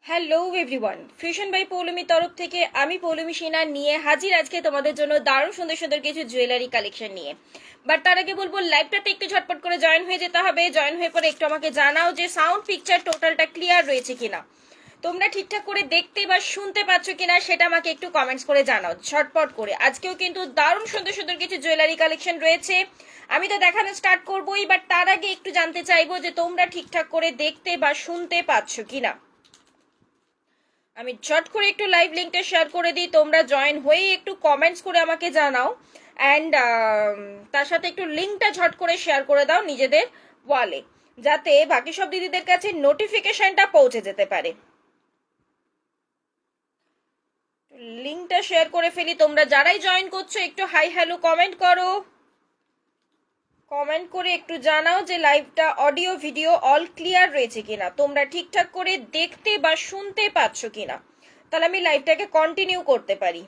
Hello everyone, fusion by পৌলমীর তরফ থেকে আমি পৌলমী সিনহা নিয়ে হাজির আজকে তোমাদের জন্য দারুণ সুন্দর সুন্দর কিছু জুয়েলারি কালেকশন নিয়ে। বাট তার আগে বলবো লাইভটাতে একটু ঝটপট করে জয়েন হয়ে যেতে হবে। জয়েন হয়ে পরে একটু আমাকে জানাও যে সাউন্ড পিকচার টোটালটা ক্লিয়ার রয়েছে কিনা, তোমরা ঠিকঠাক করে দেখতে বা শুনতে পাচ্ছ কিনা সেটা আমাকে একটু কমেন্টস করে জানাও ঝটপট করে। আজকেও কিন্তু দারুণ সুন্দর সুন্দর কিছু জুয়েলারি কালেকশন রয়েছে, আমি তো দেখানো স্টার্ট করবোই, বাট তার আগে একটু জানতে চাইবো যে তোমরা ঠিকঠাক করে দেখতে বা শুনতে পাচ্ছ কিনা। আমি ঝট করে একটু লাইভ লিঙ্কটা শেয়ার করে দিই, তোমরা জয়েন হয়ে একটু কমেন্টস করে আমাকে জানাও। অ্যান্ড তার সাথে একটু লিঙ্কটা ঝট করে শেয়ার করে দাও নিজেদের ওয়ালে, যাতে বাকি সব দিদিদের কাছে নোটিফিকেশনটা পৌঁছে যেতে পারে। লিঙ্কটা শেয়ার করে ফেলি, তোমরা যারাই জয়েন করছো একটু হাই হ্যালো কমেন্ট করো। কমেন্ট করে একটু জানাও যে লাইভটা অডিও ভিডিও অল ক্লিয়ার রয়েছে কিনা, তোমরা ঠিকঠাক করে দেখতে বা শুনতে পাচ্ছ কিনা, তাহলে আমি লাইভটাকে কন্টিনিউ করতে পারি।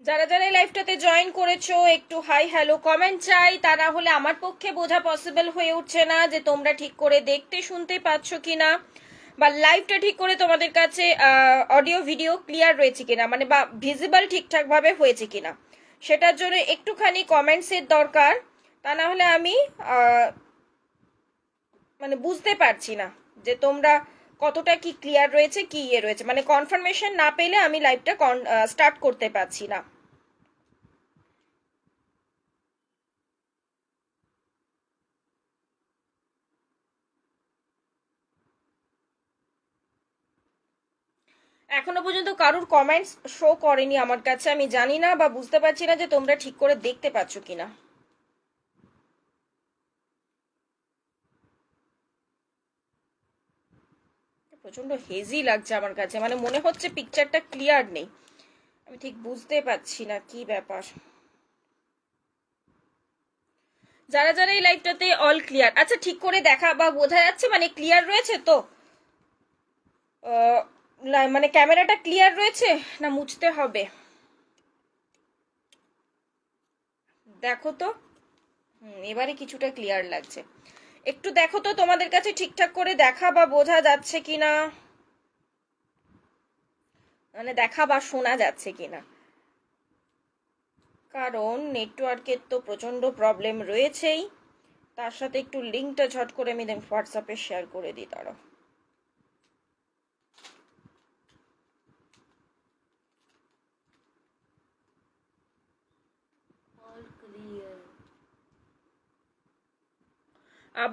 যারা যারা এই লাইভটাতে জয়েন করেছো একটু হাই হ্যালো কমেন্ট চাই, তা না হলে আমার পক্ষে বোঝা পসিবল হয়ে উঠছে না যে তোমরা ঠিক করে দেখতে শুনতে পাচ্ছ কিনা, বা লাইভটা ঠিক করে তোমাদের কাছে অডিও ভিডিও ক্লিয়ার রয়েছে কিনা, মানে বা ভিজিবল ঠিকঠাক ভাবে হয়েছে কিনা, সেটার জন্য একটুখানি কমেন্টসের দরকার। তা না হলে আমি মানে বুঝতে পারছি না যে তোমরা কতটা কি ক্লিয়ার রয়েছে, কি ইয়ে রয়েছে, মানে কনফার্মেশন না পেলে আমি লাইভটা স্টার্ট করতে পারছি না। এখনো পর্যন্ত কারুর কমেন্টস শো করেনি আমার কাছে, আমি জানি না বা বুঝতে পারছি না যে তোমরা ঠিক করে দেখতে পাচ্ছ কিনা। প্রচন্ড হেজি লাগছে আমার কাছে, মানে মনে হচ্ছে পিকচারটা ক্লিয়ার নেই, আমি ঠিক বুঝতে পারছি না কি ব্যাপার। যারা যারা এই লাইভটাতে অল ক্লিয়ার, আচ্ছা ঠিক করে দেখা বা বোঝা যাচ্ছে, মানে ক্লিয়ার রয়েছে তো, মানে ক্যামেরাটা ক্লিয়ার রয়েছে না মুছতে হবে দেখো তো। এবারে কিছুটা ক্লিয়ার লাগছে, একটু দেখো তো তোমাদের কাছে ঠিকঠাক করে দেখা বা বোঝা যাচ্ছে কিনা, মানে দেখা বা শোনা যাচ্ছে কিনা, কারণ নেটওয়ার্কের তো প্রচন্ড প্রবলেম রয়েছেই। তার সাথে একটু লিঙ্কটা ঝট করে আমি হোয়াটসঅ্যাপে শেয়ার করে দিই, তারা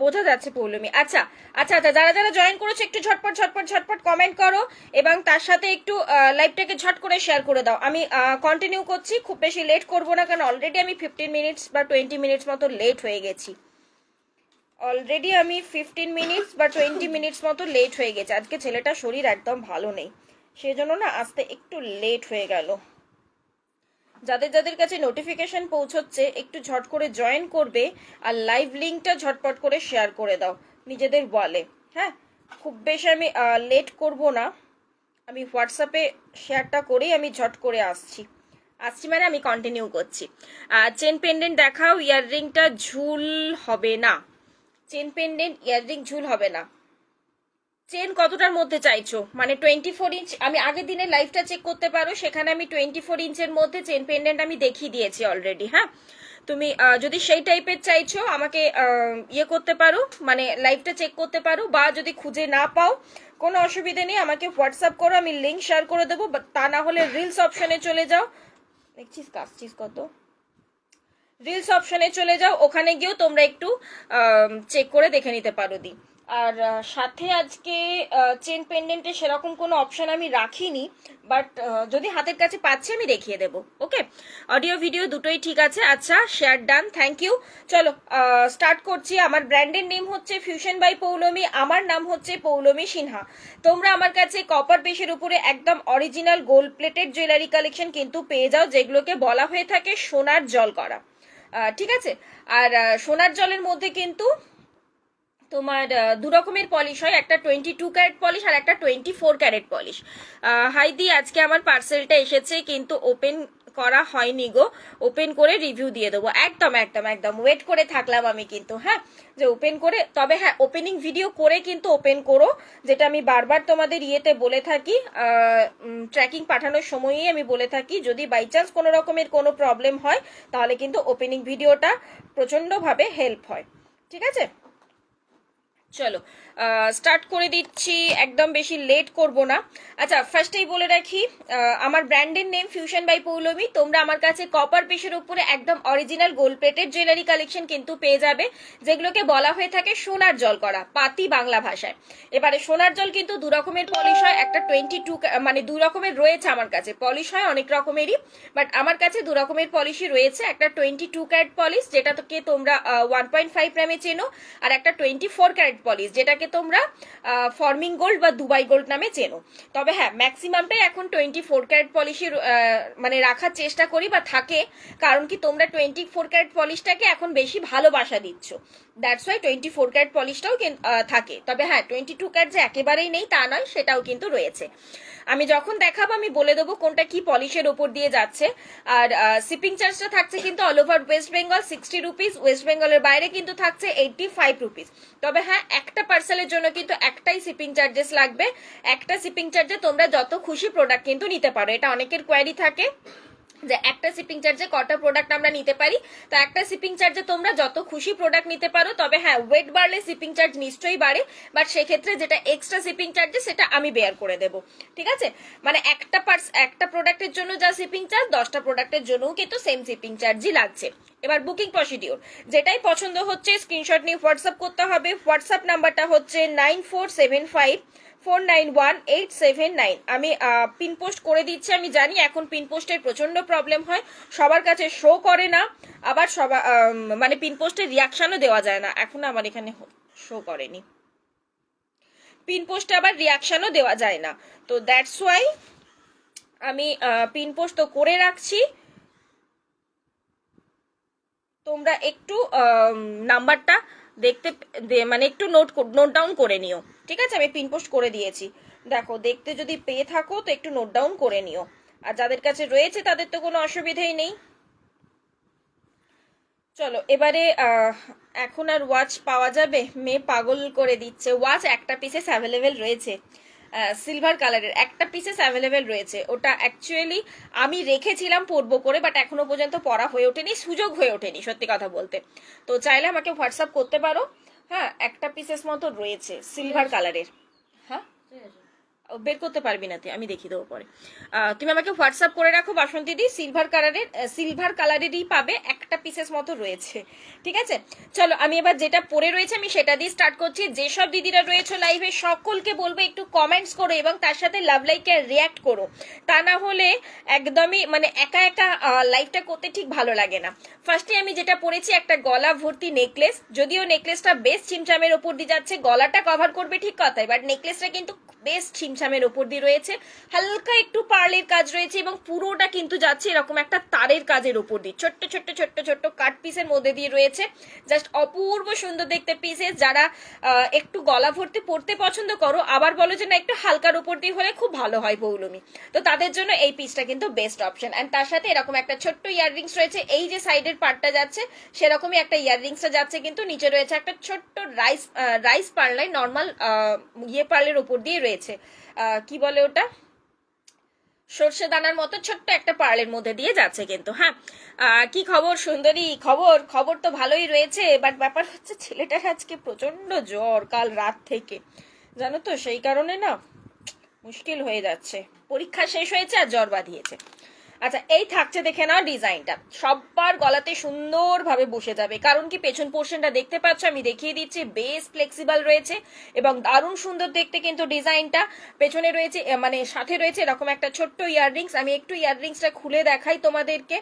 বোঝা যাচ্ছে পৌলমী। আচ্ছা আচ্ছা আচ্ছা, যারা যারা জয়েন করেছো একটু ঝটপট ঝটপট ঝটপট কমেন্ট করো, এবং তার সাথে একটু লাইভটাকে ঝট করে শেয়ার করে দাও। আমি কন্টিনিউ করছি, খুব বেশি লেট করবো না, কারণ অলরেডি আমি 15 মিনিটস বা 20 মিনিটস মতো লেট হয়ে গেছি। অলরেডি আমি 15 মিনিটস বা 20 মিনিটস মতো লেট হয়ে গেছে। আজকে ছেলেটার শরীর একদম ভালো নেই, সেই জন্য না আসতে একটু লেট হয়ে গেল। যাদের যাদের কাছে নোটিফিকেশন পৌঁছচ্ছে একটু ঝট করে জয়েন করবে, আর লাইভ লিঙ্কটা ঝটপট করে শেয়ার করে দাও নিজেদের ওয়ালে। হ্যাঁ, খুব বেশি আমি লেট করব না, আমি হোয়াটসঅ্যাপে শেয়ারটা করেই আমি ঝট করে আসছি আসছি মানে আমি কন্টিনিউ করছি। চেন পেন্ডেন্ট দেখাও, ইয়াররিংটা ঝুল হবে না, চেন পেন্ডেন্ট ইয়াররিং ঝুল হবে না। চেন কতটার মধ্যে চাইছো, মানে 24 ইঞ্চ? আমি আগের দিনের লাইভটা চেক করতে পারো, সেখানে আমি 24 ইঞ্চের মধ্যে চেন পেন্ডেন্ট আমি দেখিয়ে দিয়েছি অলরেডি। হ্যাঁ, তুমি যদি সেই টাইপের চাইছো আমাকে ইয়ে করতে পারো, মানে লাইভটা চেক করতে পারো, বা যদি খুঁজে না পাও কোনো অসুবিধা নেই, আমাকে হোয়াটসঅ্যাপ করো, আমি লিঙ্ক শেয়ার করে দেবো। তা না হলে রিলস অপশনে চলে যাও, দেখছিস কাজছিস কত, রিলস অপশনে চলে যাও, ওখানে গিয়েও তোমরা একটু চেক করে দেখে নিতে পারো দি। আর সাথে আজকে চেন পেন্ডেন্টে সেরকম কোনো অপশন আমি রাখিনি, বাট যদি হাতের কাছে পাচ্ছি আমি দেখিয়ে দেবো। ওকে, অডিও ভিডিও দুটোই ঠিক আছে। আচ্ছা, শেয়ার ডান, থ্যাংক ইউ। চলো স্টার্ট করছি। আমার ব্র্যান্ডের নেম হচ্ছে ফিউশন বাই পৌলমী, আমার নাম হচ্ছে পৌলমী সিনহা। তোমরা আমার কাছে কপার বেসের উপরে একদম original gold plated jewellery collection কিন্তু পেয়ে যাও, যেগুলোকে বলা হয়ে থাকে সোনার জল করা। ঠিক আছে, আর সোনার জলের মধ্যে কিন্তু তোমার দু রকমের পলিশ হয়, একটা 22 ক্যারেট পলিশ আর একটা 24 ক্যারেট পলিশ। হাইদি, আজকে আমার পার্সেলটা এসেছে কিন্তু ওপেন করা হয়নি গো, ওপেন করে রিভিউ দিয়ে দেবো। একদম একদম একদম ওয়েট করে থাকলাম আমি কিন্তু, হ্যাঁ, যে ওপেন করে, তবে হ্যাঁ ওপেনিং ভিডিও করে কিন্তু ওপেন করো, যেটা আমি বারবার তোমাদের ইয়েতে বলে থাকি, ট্র্যাকিং পাঠানোর সময়ই আমি বলে থাকি। যদি বাই চান্স কোনো রকমের কোনো প্রবলেম হয় তাহলে কিন্তু ওপেনিং ভিডিওটা প্রচন্ডভাবে হেল্প হয়, ঠিক আছে? চলো স্টার্ট করে দিচ্ছি, একদম বেশি লেট করব না। আচ্ছা, ফার্স্টেই বলে রাখি, আমার ব্র্যান্ডের নেম ফিউশন বাই পৌলমী। তোমরা আমার কাছে কপার পিসের উপরে একদম original gold plated jewellery collection কিন্তু পেয়ে যাবে, যেগুলোকে বলা হয়ে থাকে সোনার জল করা, পাতি বাংলা ভাষায়। এবারে সোনার জল কিন্তু দু রকমের পলিশ হয়, একটা 22, মানে দু রকমের রয়েছে আমার কাছে, পলিশ হয় অনেক রকমেরই, বাট আমার কাছে দু রকমের পলিশই রয়েছে। একটা 22 ক্যারেট পলিশ, যেটাকে তোমরা 1.5 গ্রামে চেনো, আর একটা 24 ক্যারেট পলিশ, যেটাকে তোমরা ফর্মিং গোল্ড বা দুবাই গোল্ড নামে চেনো। তবে হ্যাঁ, ম্যাক্সিমামটাই এখন 24 ক্যারেট পলিশের মানে রাখার চেষ্টা করি বা থাকে, কারণ কি তোমরা 24 ক্যারেট পলিশটাকে এখন বেশি ভালোবাসা দিচ্ছ, দ্যাটস ওয়াই 24 ক্যারেট পলিশটাও থাকে। তবে হ্যাঁ, 22 ক্যারেট যে একেবারেই নেই তা নয়, সেটাও কিন্তু রয়েছে। আমি যখন দেখাবো আমি বলে দেবো কোনটা কি পলিশের ওপর দিয়ে যাচ্ছে। আর শিপিং চার্জটা থাকছে কিন্তু all over West Bengal 60 rupees, West বেঙ্গলের বাইরে কিন্তু থাকছে 85 রুপিস। তবে হ্যাঁ, একটা পার্সেলের জন্য কিন্তু একটাই শিপিং চার্জেস লাগবে। একটা শিপিং চার্জে তোমরা যত খুশি প্রোডাক্ট কিন্তু নিতে পারো। এটা অনেকের কোয়ারি থাকে যে একটা শিপিং চার্জে কটা প্রোডাক্ট আমরা নিতে পারি, তো একটা শিপিং চার্জে তোমরা যত খুশি প্রোডাক্ট নিতে পারো। তবে হ্যাঁ, ওয়েট বাড়লে শিপিং চার্জ নিশ্চয়ই বাড়ে, বাট সেক্ষেত্রে যেটা এক্সট্রা শিপিং চার্জে সেটা আমি বেয়ার করে দেবো, ঠিক আছে? মানে একটা প্রোডাক্টের জন্য যা শিপিং চার্জ, 10টা প্রোডাক্টের জন্যও কিন্তু সেম শিপিং চার্জই লাগছে। এবার বুকিং প্রসিডিওর, যেটাই পছন্দ হচ্ছে স্ক্রিনশট নিয়ে হোয়াটসঅ্যাপ করতে হবে। হোয়াটসঅ্যাপ নাম্বারটা হচ্ছে 9475491879। আমি পিন পোস্ট করে দিচ্ছি। আমি জানি এখন পিন পোস্টের প্রচন্ড প্রবলেম হয়, সবার কাছে শো করে না, আবার মানে পিন পোস্টের রিয়াকশনও দেওয়া যায় না। এখন আমার এখানে শো করেনি, পিন পোস্টে আবার রিয়াকশনও দেওয়া যায় না, তো দ্যাটস ওয়াই আমি পিন পোস্ট তো করে রাখছি। তোমরা একটু নাম্বারটা দেখতে মানে একটু নোট ডাউন করে নিও, ঠিক আছে? আমি পিন পোস্ট করে দিয়েছি, দেখো দেখতে যদি পেয়ে থাকো তো একটু নোট ডাউন করে নিও। আর যাদের কাছে রয়েছে তাদের তো কোনো অসুবিধাই নেই। চলো এবারে এখন আর ওয়াচ পাওয়া যাবে? মেয়ে পাগল করে দিচ্ছে। ওয়াচ একটা পিসেস অ্যাভেলেবেল রয়েছে, সিলভার কালারের একটা পিসেস অ্যাভেলেবেল রয়েছে। ওটা অ্যাকচুয়ালি আমি রেখেছিলাম পরবো করে, বাট এখনো পর্যন্ত পরা হয়ে ওঠেনি, সুযোগ হয়ে ওঠেনি সত্যি কথা বলতে। তো চাইলে আমাকে হোয়াটসঅ্যাপ করতে পারো। হ্যাঁ, একটা পিসেস মতো রয়েছে সিলভার কালারের। হ্যাঁ, বের করতে পারবি না তুই, আমি দেখিয়ে দেবো পরে। তুমি আমাকে হোয়াটসঅ্যাপ করে রাখো বাসন্তী দি, সিলভার কালারেরই পাবে, একটা পিসেস মতো রয়েছে, ঠিক আছে? চলো আমি এবার যেটা পরে রয়েছে আমি সেটা দিয়ে স্টার্ট করছি। যেসব দিদিরা রয়েছে লাইভে সকলকে বলবো একটু কমেন্টস করো এবং তার সাথে লাভ লাইকে রিয়াক্ট করো, তা না হলে একদমই মানে একা একা লাইভটা করতে ঠিক ভালো লাগে না। ফার্স্টে আমি যেটা পরেছি একটা গলা ভর্তি নেকলেস, যদিও নেকলেসটা বেশ ছিমছামের ওপর দিয়ে যাচ্ছে, গলাটা কভার করবে ঠিক কথাই, বাট নেকলেসটা কিন্তু বেশ ছিমছামের ওপর দিয়ে রয়েছে, হালকা একটু পার্লের কাজ রয়েছে এবং পুরোটা কিন্তু যাচ্ছে এরকম একটা তারের কাজের ওপর দিয়ে, ছোট্ট ছোট্ট ছোট্ট ছোট্ট কাট পিসের মধ্যে দিয়ে রয়েছে, জাস্ট অপূর্ব সুন্দর দেখতে পিসেস। যারা একটু গলা ভর্তি পরতে পছন্দ করো, আবার বলো যে না একটু হালকার উপর দিয়ে হলে খুব ভালো হয় পৌলমী, তো তাদের জন্য এই পিসটা কিন্তু বেস্ট অপশন। অ্যান্ড তার সাথে এরকম একটা ছোট্ট ইয়াররিংস রয়েছে, এই যে সাইডের পার্টটা যাচ্ছে সেরকমই একটা ইয়াররিংসটা যাচ্ছে, কিন্তু নিচে রয়েছে একটা ছোট্ট রাইস পার্লাই, নর্মাল ইয়ে পার্লের ওপর দিয়ে রয়েছে, কি বলে ওটা, সর্ষে দানার মতো ছোট্ট একটা পার্লের মধ্যে দিয়ে যাচ্ছে কিন্তু। হ্যাঁ, কি খবর সুন্দরী? খবর তো ভালোই রয়েছে, বাট ব্যাপার হচ্ছে ছেলেটার আজকে প্রচন্ড জ্বর কাল রাত থেকে, জানো তো, সেই কারণে না মুশকিল হয়ে যাচ্ছে। পরীক্ষা শেষ হয়েছে আর জ্বর বাঁধিয়েছে। আচ্ছা, এই থাকছে দেখে নাও ডিজাইনটা, সবার গলাতে সুন্দরভাবে বসে যাবে, কারণ কি পেছন পোর্শনটা দেখতে পাচ্ছ, আমি দেখিয়ে দিচ্ছি, বেশ ফ্লেক্সিবল রয়েছে এবং দারুণ সুন্দর দেখতে কিন্তু ডিজাইনটা। পেছনে রয়েছে মানে সাথে রয়েছে এরকম একটা ছোট্ট ইয়াররিংস, আমি একটু ইয়াররিংসটা খুলে দেখাই তোমাদেরকে,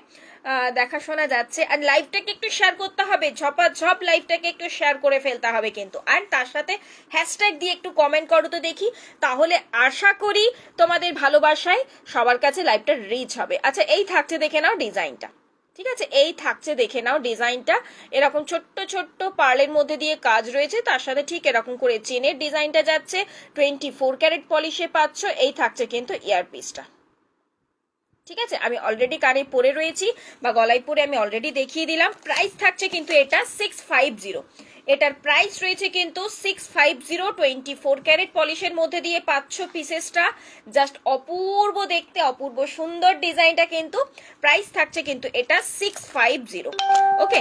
দেখাশোনা যাচ্ছে। আর লাইভটাকে একটু শেয়ার করতে হবে, ঝপাঝপ লাইভটাকে একটু শেয়ার করে ফেলতে হবে কিন্তু, আর তার সাথে হ্যাশট্যাগ দিয়ে একটু কমেন্ট করো তো দেখি, তাহলে আশা করি তোমাদের ভালোবাসায় সবার কাছে লাইভটা রিচ হবে। আচ্ছা, এই থাকছে দেখে নাও ডিজাইনটা, ঠিক আছে? এই থাকছে দেখে নাও ডিজাইনটা, এরকম ছোট্ট ছোট্ট পার্লের মধ্যে দিয়ে কাজ রয়েছে, তার সাথে ঠিক এরকম করে চেনের ডিজাইনটা যাচ্ছে, 24 ক্যারেট পলিশে পাচ্ছ। এই থাকছে কিন্তু ইয়ারপিসটা, ঠিক আছে, আমি অলরেডি কানে পরে রয়েছি বা গলায় পরে আমি অলরেডি দেখিয়ে দিলাম। প্রাইস থাকছে কিন্তু এটা 650, এটার প্রাইস রয়েছে কিন্তু 650। 24 ক্যারেট পলিশের মধ্যে দিয়ে পাচ্ছ পিসেসটা, জাস্ট অপূর্ব দেখতে, অপূর্ব সুন্দর ডিজাইনটা কিন্তু। প্রাইস থাকছে কিন্তু এটা 650। ওকে,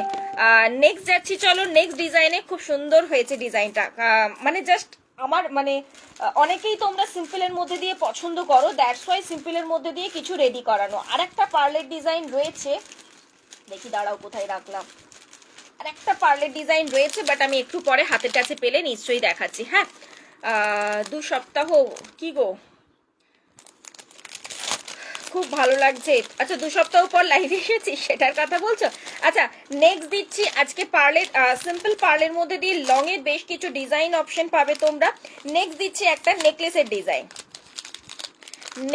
নেক্সট যাচ্ছি, চলো নেক্সট ডিজাইনে। খুব সুন্দর হয়েছে ডিজাইনটা, মানে জাস্ট আমার মানে অনেকেই তোমরা সিম্পলের মধ্যে দিয়ে পছন্দ করো, দ্যাটস ওয়াই সিম্পলের মধ্যে দিয়ে কিছু রেডি করানো। আর একটা পার্লের ডিজাইন রয়েছে, দেখি দাঁড়াও কোথায় রাখলাম, আর একটা পার্লের ডিজাইন রয়েছে, বাট আমি একটু পরে হাতের কাছে পেলে নিশ্চয়ই দেখাচ্ছি। হ্যাঁ, 2 সপ্তাহ কি গো, খুব ভালো লাগছে। আচ্ছা, 2 সপ্তাহ পর লাইভে এসেছি সেটার কথা বলছো? আচ্ছা, নেক্সট দিচ্ছি আজকে পার্লের, সিম্পল পার্লের মধ্যে দিয়ে লং এর বেশ কিছু ডিজাইন অপশন পাবে তোমরা। নেক্সট দিচ্ছি একটা নেকলেসের ডিজাইন,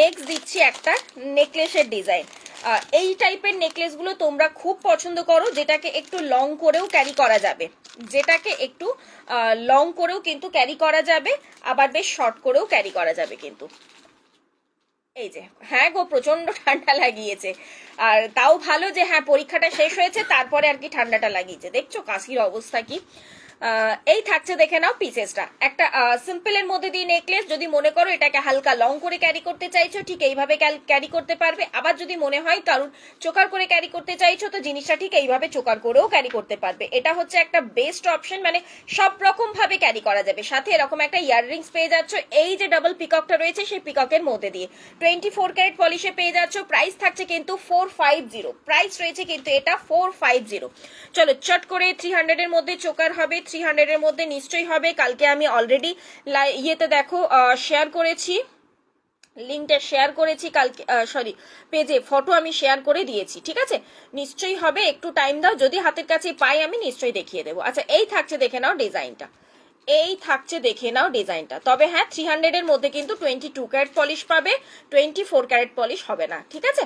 নেক্সট দিচ্ছি একটা নেকলেসের ডিজাইন। এই টাইপের নেকলেসগুলো তোমরা খুব পছন্দ করো, যেটাকে একটু লং করেও ক্যারি করা যাবে, যেটাকে একটু লং করেও কিন্তু ক্যারি করা যাবে, আবার বেশ শর্ট করেও ক্যারি করা যাবে কিন্তু। এই যে, হ্যাঁ গো, প্রচন্ড ঠান্ডা লাগিয়েছে। আর তাও ভালো যে হ্যাঁ পরীক্ষাটা শেষ হয়েছে, তারপরে আর কি ঠান্ডাটা লাগিয়েছে। দেখছো কাশির অবস্থা কি। এই থাকছে, দেখে নাও পিসেসটা, একটা সিম্পলের মধ্যে দিয়ে নেকলেস। যদি মনে করো এটাকে হালকা লং করে ক্যারি করতে চাইছো, ঠিক এইভাবে ক্যারি করতে পারবে। আবার যদি মনে হয় কারণ চোকার করে ক্যারি করতে চাইছো, তো জিনিসটা ঠিক এইভাবে চোকার করেও ক্যারি করতে পারবে। এটা হচ্ছে একটা বেস্ট অপশন, মানে সব রকম ভাবে ক্যারি করা যাবে। সাথে এরকম একটা ইয়াররিংস পেয়ে যাচ্ছ, এই যে ডাবল পিককটা রয়েছে সেই পিককের মধ্যে দিয়ে 24 ক্যারেট পলিশে পেয়ে যাচ্ছ। প্রাইস থাকছে কিন্তু 450, প্রাইস রয়েছে কিন্তু এটা 450। চলো চট করে 300 এর মধ্যে চোকার হবে, 300 এর মধ্যে নিশ্চয়ই হবে। কালকে আমি অলরেডি ইয়েতে দেখো শেয়ার করেছি, লিঙ্কটা শেয়ার করেছি কালকে, সরি পেজে ফটো আমি শেয়ার করে দিয়েছি। ঠিক আছে, নিশ্চয়ই হবে, একটু টাইম দাও, যদি হাতের কাছে পাই আমি নিশ্চয়ই দেখিয়ে দেবো। আচ্ছা, এই থাকছে, দেখে নাও ডিজাইনটা, এই থাকছে দেখে নাও ডিজাইনটা। তবে হ্যাঁ 300 এর মধ্যে কিন্তু 22 ক্যারেট পলিশ পাবে, 24 ক্যারেট পলিশ হবে না। ঠিক আছে,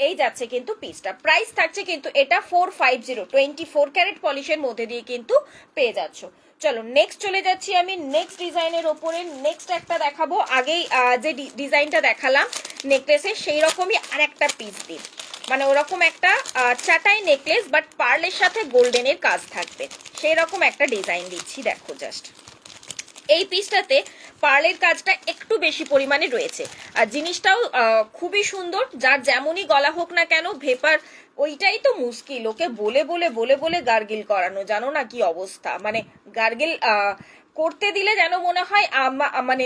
এই যাচ্ছে কিন্তু পিসটা। প্রাইস থাকছে কিন্তু এটা 450, 24 ক্যারেট পলিশের মধ্যে দিয়ে কিন্তু পেয়ে যাচ্ছ। চলো নেক্সট চলে যাচ্ছি আমি নেক্সট ডিজাইনের ওপরে। নেক্সট একটা দেখাবো, আগেই যে ডিজাইনটা দেখালাম নেকলেসের, সেই রকমই আর একটা পিস দিন, মানে ওরকম একটা চাটাই নেকলেস, বাট পার্লের সাথে গোল্ডেনের কাজ থাকবে, সেই রকম একটা ডিজাইন দিচ্ছি। দেখো জাস্ট এই পিসটাতে পার্লের কাজটা একটু বেশি পরিমাণে রয়েছে, আর জিনিসটাও খুবই সুন্দর। যার যেমনই গলা হোক না কেন, ভেপার ওইটাই তো মুশকিল, ওকে বলে বলে বলে বলে গার্গিল করানো, জানো না কি অবস্থা। মানে গার্গিল করতে দিলে যেন মনে হয় মানে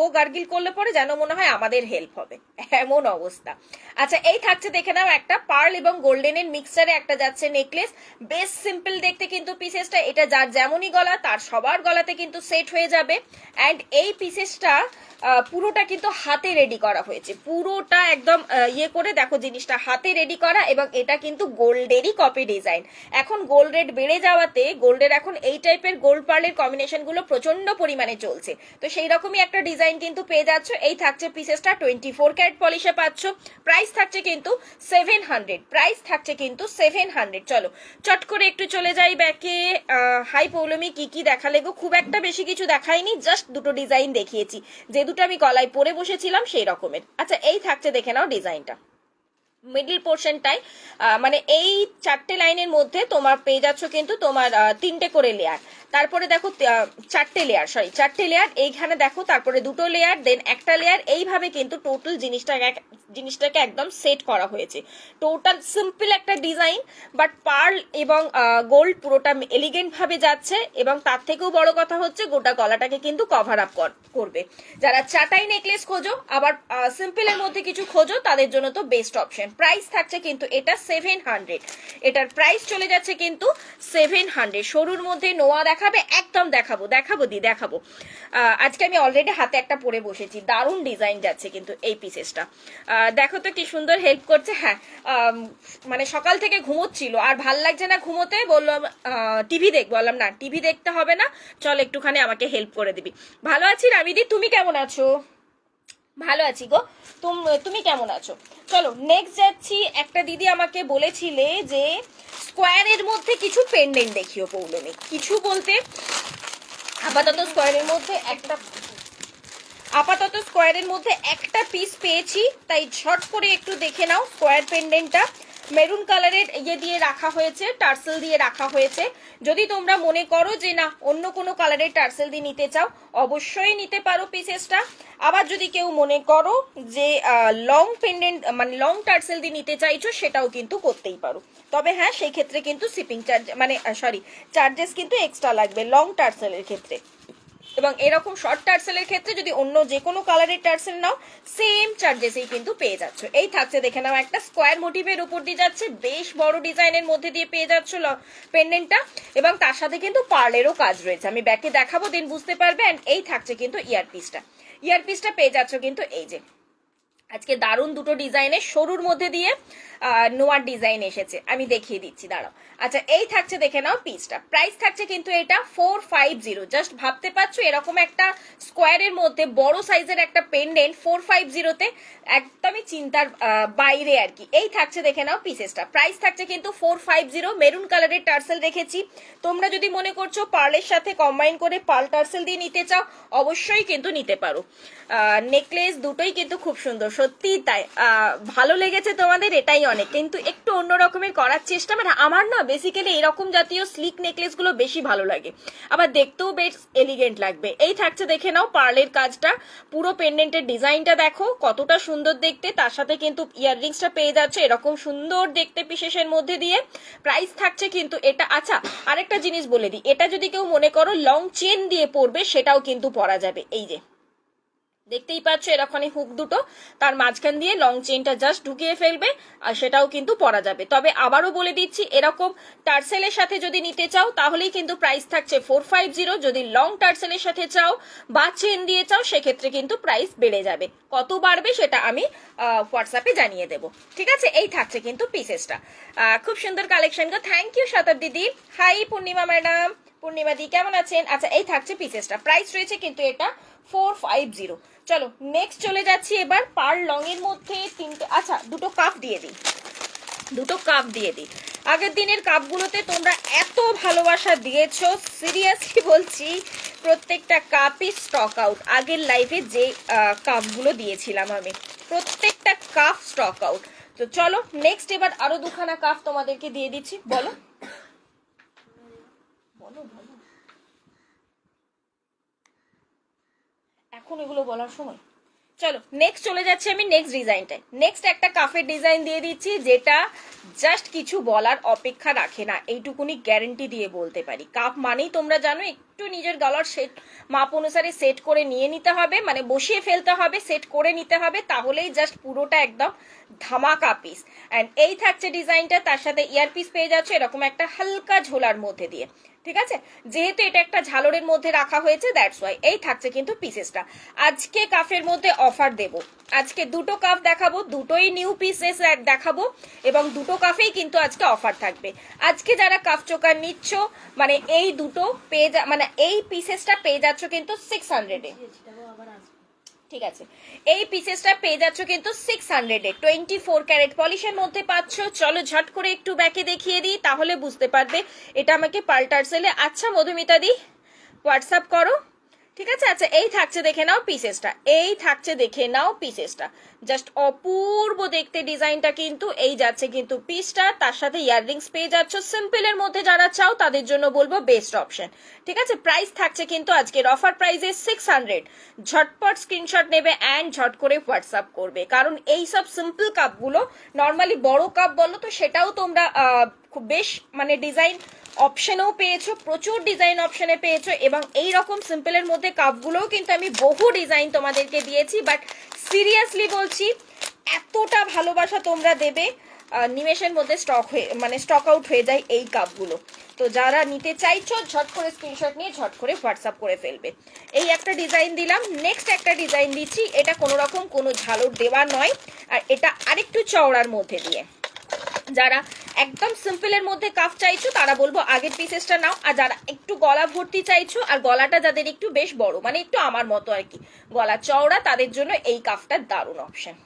ও গার্গিল করলে পরে যেন মনে হয় আমাদের হেল্প হবে, এমন অবস্থা। আচ্ছা, এই থাকছে দেখে নাও একটা পার্ল এবং গোল্ডেনের মিক্সচারে একটা যাচ্ছে নেকলেস, বেশ সিম্পল দেখতে কিন্তু পিসেসটা। এটা যার যেমনই গলা তার সবার গলাতে কিন্তু সেট হয়ে যাবে। অ্যান্ড এই পিসেসটা পুরোটা কিন্তু হাতে রেডি করা হয়েছে, পুরোটা একদম ইয়ে করে দেখো জিনিসটা হাতে রেডি করা, এবং এটা কিন্তু গোল্ডেরই কপি ডিজাইন। এখন গোল্ড রেট বেড়ে যাওয়াতে গোল্ডের এখন এই টাইপের গোল্ড পার্লের কম্বিনেশন গুলো প্রচন্ড পরিমাণে চলছে, তো সেই রকমই একটা ডিজাইন কিন্তু পেয়ে যাচ্ছ। এই থাকছে পিসেসটা, 24 ক্যারেট পলিশে পাচ্ছ। প্রাইস থাকছে কিন্তু 700, প্রাইস থাকছে কিন্তু 700। চলো চট করে একটু চলে যাই ব্যাকে। হাই পৌলমি, কি কি দেখালে গো? খুব একটা বেশি কিছু দেখাইনি, জাস্ট দুটো ডিজাইন দেখিয়েছি, যে দুটো আমি গলায় পরে বসেছিলাম সেই রকমের। আচ্ছা, এই থাকছে দেখে নাও ডিজাইনটা, মিডল পোর্শনটাই মানে এই 4টে লাইনের মধ্যে তোমার পেয়ে যাচ্ছ কিন্তু তোমার 3টে করে লেয়ার, তারপরে দেখো 4টে লেয়ার, সরি 4টে লেয়ার, এইখানে দেখো তারপরে 2টো লেয়ার, দেন একটা লেয়ার, এইভাবে কিন্তু টোটাল জিনিসটাকে একদম সেট করা হয়েছে। টোটাল সিম্পল একটা ডিজাইন, বাট পার্ল এবং গোল্ড পুরোটা এলিগেন্ট ভাবে যাচ্ছে, এবং তার থেকেও বড় কথা হচ্ছে গোটা গলাটাকে কিন্তু কভার আপ করবে। যারা চাটাই নেকলেস খোঁজো, আবার সিম্পলের মধ্যে কিছু খোঁজো, তাদের জন্য তো বেস্ট অপশন। প্রাইস থাকছে কিন্তু এটা 700, এটার প্রাইস চলে যাচ্ছে কিন্তু 700। সরুর মধ্যে নোয়া দেখাবে, একদম দেখাবো দেখাবো। আজকে আমি অলরেডি হাতে একটা পরে বসেছি, দারুণ ডিজাইন যাচ্ছে কিন্তু এই পিসেসটা। দেখো তো কি সুন্দর হেল্প করছে। হ্যাঁ, মানে সকাল থেকে ঘুমোচ্ছিল, আর ভাল লাগছে না ঘুমোতে, বললাম টিভি দেখবো, বললাম না টিভি দেখতে হবে না, চল একটুখানি আমাকে হেল্প করে দিবি। ভালো আছি রামিদি, তুমি কেমন আছো? ভালো আছি গো, তুমি কেমন আছো? চলো নেক্সট যাচ্ছি। একটা দিদি আমাকে বলেছিলে যে স্কোয়ারের মধ্যে কিছু পেন্ডেন্ট দেখিও পৌলমী, কিছু বলতে আপাতত স্কোয়ারের মধ্যে একটা আপাতত স্কোয়ারের মধ্যে একটা পিস পেয়েছি, তাই ঝট করে একটু দেখে নাও। স্কোয়ার পেন্ডেন্টটা মেরুন কালারের দিয়ে রাখা হয়েছে, টার্সেল দিয়ে রাখা হয়েছে। যদি তোমরা মনে করো যে না অন্য কোনো কালারের টার্সেল দিয়ে নিতে চাও, অবশ্যই নিতে পারো পিসেসটা। আবার যদি কেউ মনে করো যে লং পেন্ডেন্ট মানে লং টার্সেল দিয়ে নিতে চাইছো, সেটাও কিন্তু করতেই পারো। তবে হ্যাঁ, সেই ক্ষেত্রে কিন্তু শিপিং চার্জ মানে চার্জেস কিন্তু এক্সট্রা লাগবে লং টার্সেলের ক্ষেত্রে। এবং এরকম শর্ট টার্সেলের ক্ষেত্রে যদি অন্য যে কোনো কালারের টার্সেল নাও, সেম চার্জেসেই কিন্তু পেয়ে যাচ্ছ। এই থাকছে দেখে নাও, একটা স্কোয়ার মোটিভের উপর দিয়ে যাচ্ছে, বেশ বড় ডিজাইনের মধ্যে দিয়ে পেয়ে যাচ্ছ পেন্ডেন্টটা, এবং তার সাথে কিন্তু পার্লেরও কাজ রয়েছে। আমি ব্যাকে দেখাবো, দিন বুঝতে পারবে। অ্যান্ড এই থাকছে কিন্তু ইয়ারপিসটা পেয়ে যাচ্ছ কিন্তু এই যে আজকে দারুণ দুটো ডিজাইনের সরুর মধ্যে দিয়ে নোয়ার ডিজাইন এসেছে, আমি দেখিয়ে দিচ্ছি, দাঁড়াও। আচ্ছা, এই থাকছে দেখে নাও পিসটা। প্রাইস থাকছে কিন্তু এটা 450। জাস্ট ভাবতে পারছো এরকম একটা স্কোয়ারের মধ্যে বড় সাইজের একটা পেন্ডেন্ট 450-তে, একদমই চিন্তার বাইরে আর কি। এই থাকছে দেখে নাও পিসেসটা। প্রাইস থাকছে কিন্তু 450। মেরুন কালারের টার্সেল রেখেছি। তোমরা যদি মনে করছো পার্লের সাথে কম্বাইন করে পার্ল টার্সেল দিয়ে নিতে চাও, অবশ্যই কিন্তু নিতে পারো। নেকলেস দুটোই কিন্তু খুব সুন্দর, সত্যি তাই। ভালো লেগেছে তোমাদের, এটাই অনেক। কিন্তু একটু অন্য রকমের করার চেষ্টা, মানে আমার না বেসিক্যালি এরকম জাতীয় স্লিক নেকলেস গুলো বেশি ভালো লাগে, আবার দেখতেও বেশ এলিগেন্ট লাগবে। এই থাকছে দেখে নাও পার্লের কাজটা, পুরো পেন্ডেন্টের ডিজাইনটা দেখো কতটা সুন্দর দেখতে। তার সাথে কিন্তু ইয়াররিংসটা পেয়ে যাচ্ছে এরকম সুন্দর দেখতে পিসেসের মধ্যে দিয়ে। প্রাইস থাকছে কিন্তু এটা। আচ্ছা, আরেকটা জিনিস বলে দিই, এটা যদি কেউ মনে করো লং চেন দিয়ে পরবে, সেটাও কিন্তু পরা যাবে। এই যে দেখতেই পাচ্ছ এরকম হুক দুটো, তার মাঝখান দিয়ে লং চেনটা জাস্ট ঢুকিয়ে ফেলবে, আর সেটাও কিন্তু পরা যাবে। তবে আবারও বলে দিচ্ছি, এরকম টার্সেলের সাথে যদি নিতে চাও তাহলেই কিন্তু প্রাইস থাকছে 450। যদি লং টার্সেলের সাথে চাও বা চেন দিয়ে চাও, সেক্ষেত্রে কিন্তু প্রাইস বেড়ে যাবে। কত বাড়বে সেটা আমি হোয়াটসঅ্যাপে জানিয়ে দেবো, ঠিক আছে। এই থাকছে কিন্তু পিসেসটা, খুব সুন্দর কালেকশন গো। থ্যাংক ইউ শতাব্দী দিদি। হাই পূর্ণিমা ম্যাডাম, পূর্ণিমা দি কেমন আছেন? আচ্ছা, এই থাকছে পিসেসটা। প্রাইস রয়েছে কিন্তু এটা 450। চলো নেক্সট চলে যাচ্ছি এবার পার্ল লং এর মধ্যে তিনটে। আচ্ছা, দুটো কাপ দিয়ে দিই। আগের দিনের কাপগুলোতে তোমরা এত ভালোবাসা দিয়েছো, সিরিয়াসলি বলছি, প্রত্যেকটা কাপই স্টক আউট। আগের লাইভে যে কাপগুলো দিয়েছিলাম আমি, প্রত্যেকটা কাপ স্টক আউট। তো চলো নেক্সট এবার আরো দুখানা কাপ তোমাদেরকে দিয়ে দিচ্ছি। বলো বলো বলো, এখন এগুলো বলার সময়? চলো নেক্সট চলে যাচ্ছি আমি নেক্সট ডিজাইনটায়। নেক্সট একটা কাফের ডিজাইন দিয়ে দিচ্ছি, যেটা জাস্ট কিছু বলার অপেক্ষা রাখে না, এইটুকুনি গ্যারেন্টি দিয়ে বলতে পারি। কাপ মানেই তোমরা জানো একটু নিজের গলার সেট মাপ অনুসারে সেট করে নিয়ে নিতে হবে, মানে বসিয়ে ফেলতে হবে, সেট করে নিতে হবে, তাহলেই জাস্ট পুরোটা একদম ধামাকা পিস। অ্যান্ড এই থাকছে ডিজাইনটা, তার সাথে ইয়ারপিস পেয়ে যাচ্ছে এরকম একটা হালকা ঝোলার মধ্যে দিয়ে, ঠিক আছে। যেহেতু এটা একটা ঝালরের মধ্যে রাখা হয়েছে, দ্যাটস ওয়াই। এই থাকছে কিন্তু পিসেসটা। আজকে কাফের মধ্যে অফার দেব, আজকে দুটো কাফ দেখাবো, দুটোই নিউ পিসেস দেখাবো, এবং দুটো কাফেই কিন্তু আজকে অফার থাকবে। আজকে যারা কাফ চোকার নিচ্ছ, মানে এই দুটো পেয়ে মানে এই পিসেসটা পেয়ে যাচ্ছ কিন্তু 600-এ, ঠিক আছে। এই পিসেসটা পেয়ে যাচ্ছ কিন্তু 600-এ, 24 ক্যারেট পলিশের মধ্যে পাচ্ছ। চলো ঝট করে একটু ব্যাকে দেখিয়ে দিই, তাহলে বুঝতে পারবে এটা আমাকে পাল্টারসেলে। আচ্ছা মধুমিতা দি হোয়াটসঅ্যাপ করো, ঠিক আছে। আচ্ছা, এই থাকছে দেখে নাও পিসেসটা, জাস্ট অপূর্ব দেখতে ডিজাইনটা কিন্তু। এই যাচ্ছে কিন্তু পিসটা, তার সাথে ইয়াররিংস পেয়ে যাচ্ছ। সিম্পলের মধ্যে যারা চাও তাদের জন্য বলবো বেস্ট অপশন, ঠিক আছে। প্রাইস থাকছে কিন্তু আজকের অফার প্রাইসে 600। ঝটপট স্ক্রিনশট নেবে অ্যান্ড ঝট করে হোয়াটসঅ্যাপ করবে, কারণ এই সব সিম্পল কাপগুলো নর্মালি বড় কাপ বলো তো সেটাও তোমরা খুব বেশ মানে ডিজাইন অপশনেও পেয়েছো, প্রচুর ডিজাইন অপশনে পেয়েছো, এবং এই রকম সিম্পলের মধ্যে কাপগুলোও কিন্তু আমি বহু ডিজাইন তোমাদেরকে দিয়েছি। বাট সিরিয়াসলি বলছি, এতটা ভালোবাসা তোমরা দেবে, নিমেষের মধ্যে স্টক আউট হয়ে যায় এই কাপগুলো। তো যারা নিতে চাইছো ঝট করে স্ক্রিনশট নিয়ে ঝট করে হোয়াটসঅ্যাপ করে ফেলবে। এই একটা ডিজাইন দিলাম, নেক্সট একটা ডিজাইন দিচ্ছি। এটা কোনো রকম কোনো ঝালর দেওয়া নয়, আর এটা আরেকটু চওড়ার মধ্যে দিয়ে। যারা একদম সিম্পলের মধ্যে কাফ চাইছো তারা বলবো আগের পিসেসটা নাও, আর যারা একটু গলা ভর্তি চাইছো আর গলাটা যাদের একটু বেশ বড়, মানে একটু আমার মতো আর কি গলা চওড়া, তাদের জন্য এই কাফটা দারুণ অপশন,